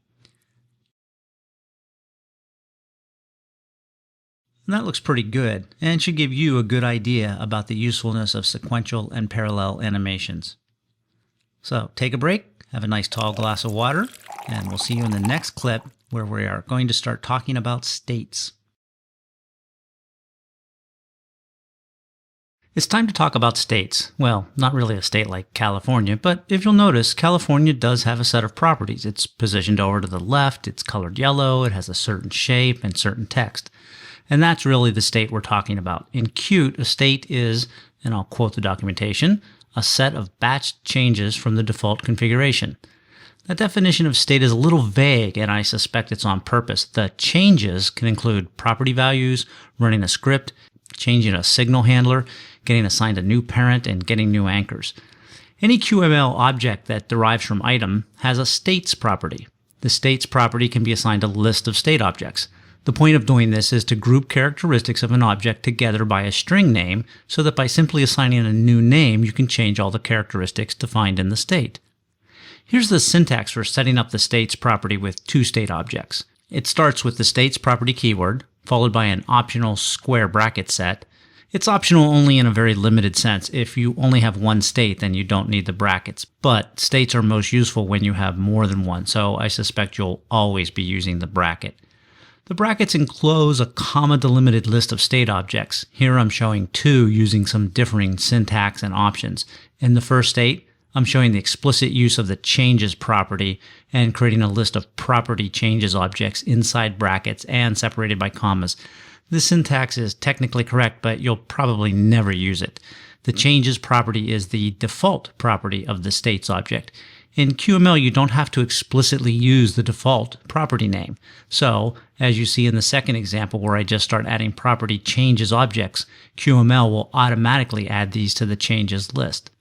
And that looks pretty good and should give you a good idea about the usefulness of sequential and parallel animations. So take a break, have a nice tall glass of water, and we'll see you in the next clip where we are going to start talking about states. It's time to talk about states. Well, not really a state like California, but if you'll notice, California does have a set of properties. It's positioned over to the left, it's colored yellow, it has a certain shape and certain text. And that's really the state we're talking about. In Qt, a state is, and I'll quote the documentation, a set of batched changes from the default configuration. That definition of state is a little vague, and I suspect it's on purpose. The changes can include property values, running a script, changing a signal handler, getting assigned a new parent, and getting new anchors. Any QML object that derives from item has a states property. The states property can be assigned a list of state objects. The point of doing this is to group characteristics of an object together by a string name so that by simply assigning a new name, you can change all the characteristics defined in the state. Here's the syntax for setting up the states property with two state objects. It starts with the states property keyword, followed by an optional square bracket set. It's optional only in a very limited sense. If you only have one state, then you don't need the brackets. But states are most useful when you have more than one, so I suspect you'll always be using the bracket. The brackets enclose a comma-delimited list of state objects. Here I'm showing two using some differing syntax and options. In the first state, I'm showing the explicit use of the changes property and creating a list of property changes objects inside brackets and separated by commas. This syntax is technically correct, but you'll probably never use it. The changes property is the default property of the states object. In QML, you don't have to explicitly use the default property name. So, as you see in the second example where I just start adding property changes objects, QML will automatically add these to the changes list.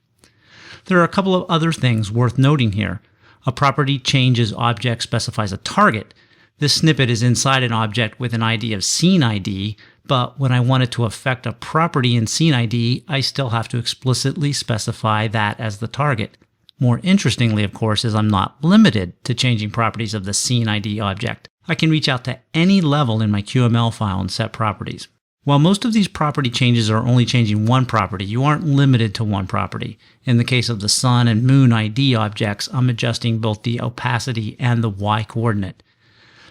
There are a couple of other things worth noting here. A property changes object specifies a target. This snippet is inside an object with an ID of scene ID, but when I want it to affect a property in scene ID, I still have to explicitly specify that as the target. More interestingly, of course, is I'm not limited to changing properties of the scene ID object. I can reach out to any level in my QML file and set properties. While most of these property changes are only changing one property, you aren't limited to one property. In the case of the sun and moon ID objects, I'm adjusting both the opacity and the Y coordinate.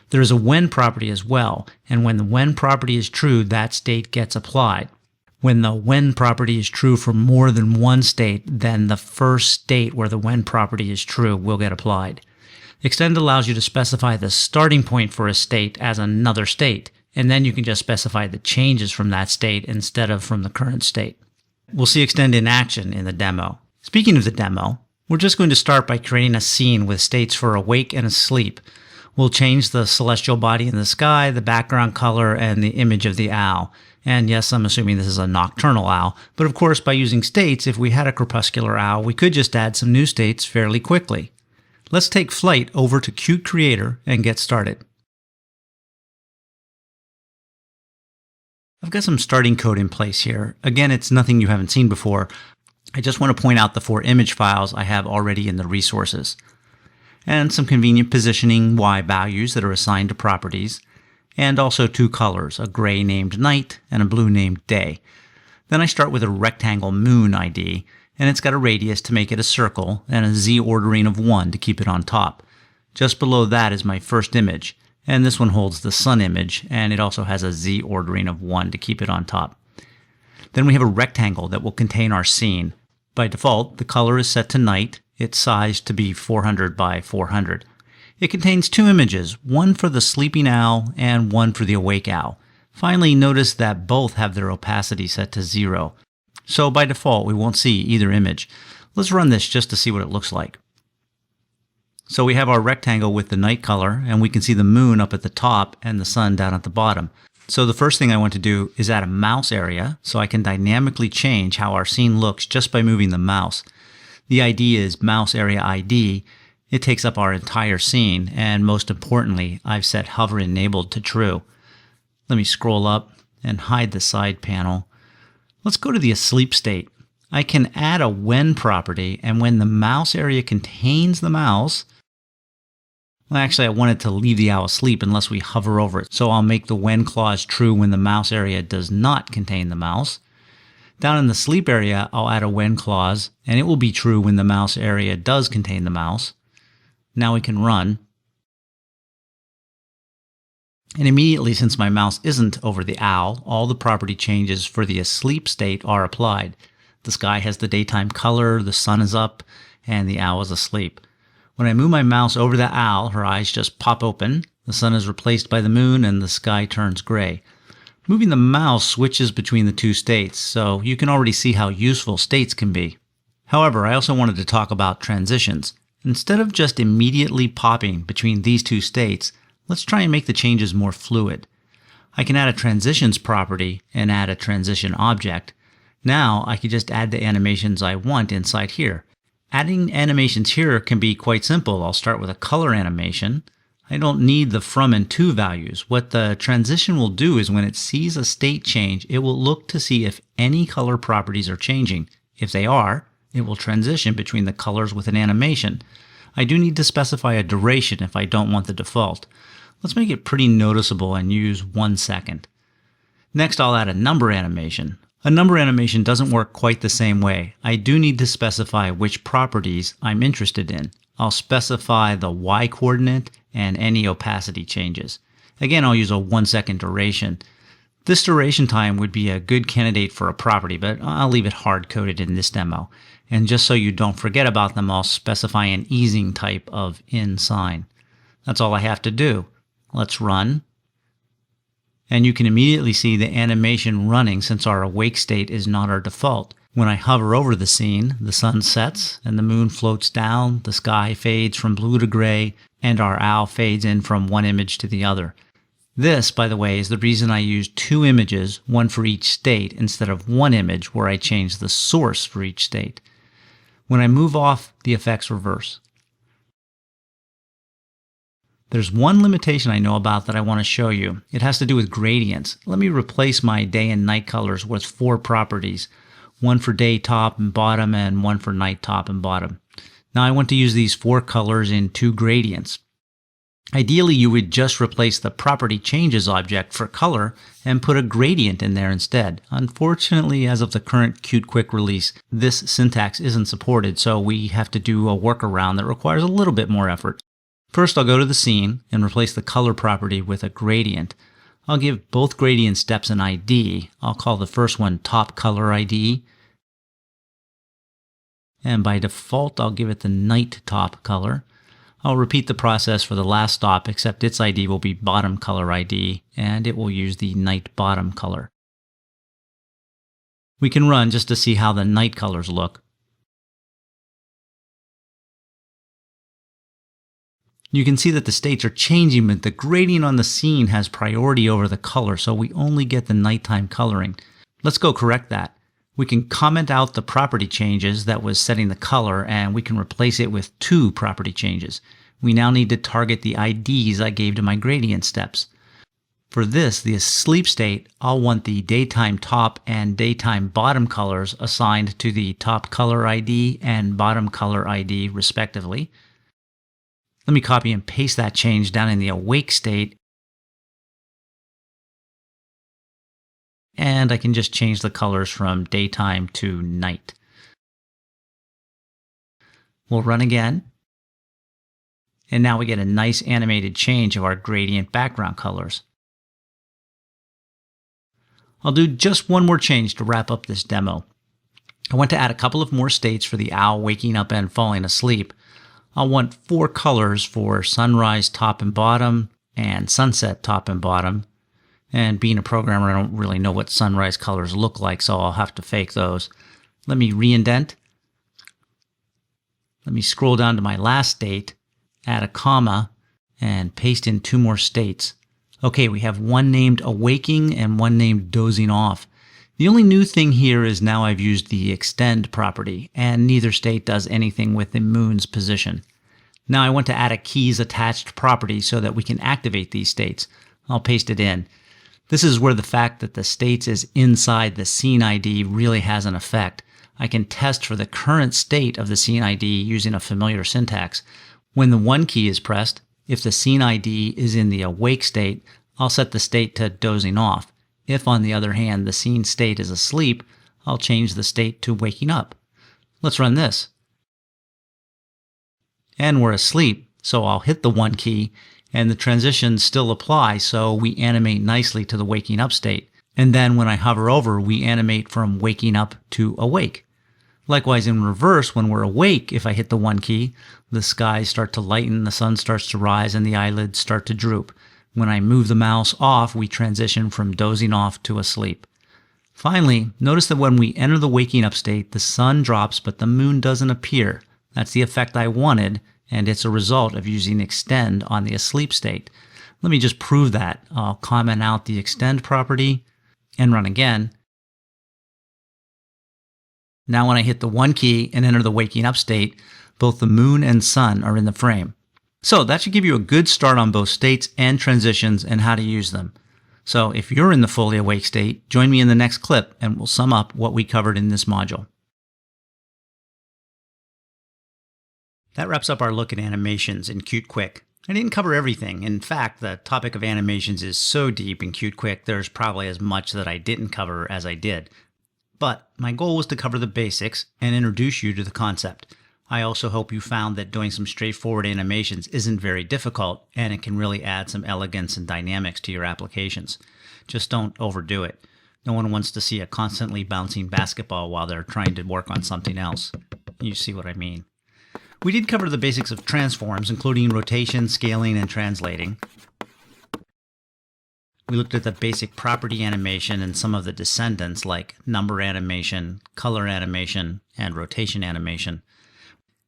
There is a when property as well, and when the when property is true, that state gets applied. When the when property is true for more than one state, then the first state where the when property is true will get applied. Extend allows you to specify the starting point for a state as another state, and then you can just specify the changes from that state instead of from the current state. We'll see extend in action in the demo. Speaking of the demo, we're just going to start by creating a scene with states for awake and asleep. We'll change the celestial body in the sky, the background color, and the image of the owl. And yes, I'm assuming this is a nocturnal owl, but of course by using states, if we had a crepuscular owl, we could just add some new states fairly quickly. Let's take flight over to Qt Creator and get started. I've got some starting code in place here. Again, it's nothing you haven't seen before. I just want to point out the 4 image files I have already in the resources, and some convenient positioning Y values that are assigned to properties, and also 2 colors, a gray named night and a blue named day. Then I start with a rectangle moon ID, and it's got a radius to make it a circle and a Z ordering of 1 to keep it on top. Just below that is my first image, and this one holds the sun image, and it also has a Z ordering of 1 to keep it on top. Then we have a rectangle that will contain our scene. By default, the color is set to night. It's sized to be 400 by 400. It contains 2 images, one for the sleeping owl and one for the awake owl. Finally, notice that both have their opacity set to 0. So by default, we won't see either image. Let's run this just to see what it looks like. So we have our rectangle with the night color, and we can see the moon up at the top and the sun down at the bottom. So the first thing I want to do is add a mouse area so I can dynamically change how our scene looks just by moving the mouse. The ID is mouse area ID. It takes up our entire scene, and most importantly, I've set hover enabled to true. Let me scroll up and hide the side panel. Let's go to the asleep state. I can add a when property, and when the mouse area contains the mouse, Well, actually, I wanted to leave the owl asleep unless we hover over it, so I'll make the when clause true when the mouse area does not contain the mouse. Down in the sleep area, I'll add a when clause, and it will be true when the mouse area does contain the mouse. Now we can run. And immediately, since my mouse isn't over the owl, all the property changes for the asleep state are applied. The sky has the daytime color, the sun is up, and the owl is asleep. When I move my mouse over the owl, her eyes just pop open, the sun is replaced by the moon, and the sky turns gray. Moving the mouse switches between the two states, so you can already see how useful states can be. However, I also wanted to talk about transitions. Instead of just immediately popping between these two states, let's try and make the changes more fluid. I can add a transitions property and add a transition object. Now I can just add the animations I want inside here. Adding animations here can be quite simple. I'll start with a color animation. I don't need the from and to values. What the transition will do is when it sees a state change, it will look to see if any color properties are changing. If they are, it will transition between the colors with an animation. I do need to specify a duration if I don't want the default. Let's make it pretty noticeable and use 1 second. Next, I'll add a number animation. A number animation doesn't work quite the same way. I do need to specify which properties I'm interested in. I'll specify the Y coordinate and any opacity changes. Again, I'll use a 1 second duration. This duration time would be a good candidate for a property, but I'll leave it hard-coded in this demo. And just so you don't forget about them, I'll specify an easing type of in sign. That's all I have to do. Let's run. And you can immediately see the animation running since our awake state is not our default. When I hover over the scene, the sun sets and the moon floats down, the sky fades from blue to gray, and our owl fades in from one image to the other. This, by the way, is the reason I use 2 images, one for each state, instead of 1 image where I change the source for each state. When I move off, the effects reverse. There's one limitation I know about that I want to show you. It has to do with gradients. Let me replace my day and night colors with 4 properties. One for day top and bottom, and one for night top and bottom. Now I want to use these 4 colors in 2 gradients. Ideally, you would just replace the property changes object for color and put a gradient in there instead. Unfortunately, as of the current Qt Quick release, this syntax isn't supported, so we have to do a workaround that requires a little bit more effort. First, I'll go to the scene and replace the color property with a gradient. I'll give both gradient steps an ID. I'll call the first one top color ID. And by default, I'll give it the night top color. I'll repeat the process for the last stop, except its ID will be bottom color ID, and it will use the night bottom color. We can run just to see how the night colors look. You can see that the states are changing, but the gradient on the scene has priority over the color, so we only get the nighttime coloring. Let's go correct that. We can comment out the property changes that was setting the color, and we can replace it with 2 property changes. We now need to target the IDs I gave to my gradient steps. For this, the asleep state, I'll want the daytime top and daytime bottom colors assigned to the top color ID and bottom color ID respectively. Let me copy and paste that change down in the awake state. And I can just change the colors from daytime to night. We'll run again. And now we get a nice animated change of our gradient background colors. I'll do just one more change to wrap up this demo. I want to add a couple of more states for the owl waking up and falling asleep. I'll want 4 colors for sunrise top and bottom and sunset top and bottom. And being a programmer, I don't really know what sunrise colors look like, so I'll have to fake those. Let me re-indent. Let me scroll down to my last state, add a comma, and paste in 2 more states. Okay, we have one named awaking and one named dozing off. The only new thing here is now I've used the extend property, and neither state does anything with the moon's position. Now I want to add a keys attached property so that we can activate these states. I'll paste it in. This is where the fact that the states is inside the scene ID really has an effect. I can test for the current state of the scene ID using a familiar syntax. When the 1 key is pressed, If the scene ID is in the awake state, I'll set the state to dozing off. If, on the other hand, the scene state is asleep, I'll change the state to waking up. Let's run this. And we're asleep, so I'll hit the 1 key, and the transitions still apply, so we animate nicely to the waking up state. And then when I hover over, we animate from waking up to awake. Likewise, in reverse, when we're awake, if I hit the 1 key, the skies start to lighten, the sun starts to rise, and the eyelids start to droop. When I move the mouse off, we transition from dozing off to asleep. Finally, notice that when we enter the waking up state, the sun drops, but the moon doesn't appear. That's the effect I wanted, and it's a result of using extend on the asleep state. Let me just prove that. I'll comment out the extend property and run again. Now when I hit the 1 key and enter the waking up state, both the moon and sun are in the frame. So that should give you a good start on both states and transitions and how to use them. So if you're in the fully awake state, join me in the next clip and we'll sum up what we covered in this module. That wraps up our look at animations in Qt Quick. I didn't cover everything. In fact, the topic of animations is so deep in Qt Quick, there's probably as much that I didn't cover as I did. But my goal was to cover the basics and introduce you to the concept. I also hope you found that doing some straightforward animations isn't very difficult, and it can really add some elegance and dynamics to your applications. Just don't overdo it. No one wants to see a constantly bouncing basketball while they're trying to work on something else. You see what I mean. We did cover the basics of transforms, including rotation, scaling, and translating. We looked at the basic property animation and some of the descendants like number animation, color animation, and rotation animation.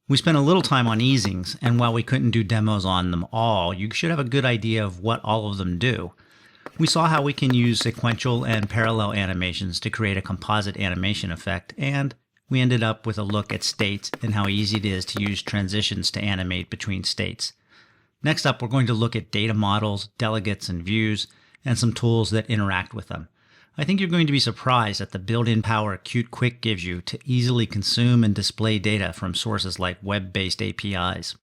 We spent a little time on easings, and while we couldn't do demos on them all, you should have a good idea of what all of them do. We saw how we can use sequential and parallel animations to create a composite animation effect, and we ended up with a look at states and how easy it is to use transitions to animate between states. Next up, we're going to look at data models, delegates, and views, and some tools that interact with them. I think you're going to be surprised at the built-in power Qt Quick gives you to easily consume and display data from sources like web-based APIs.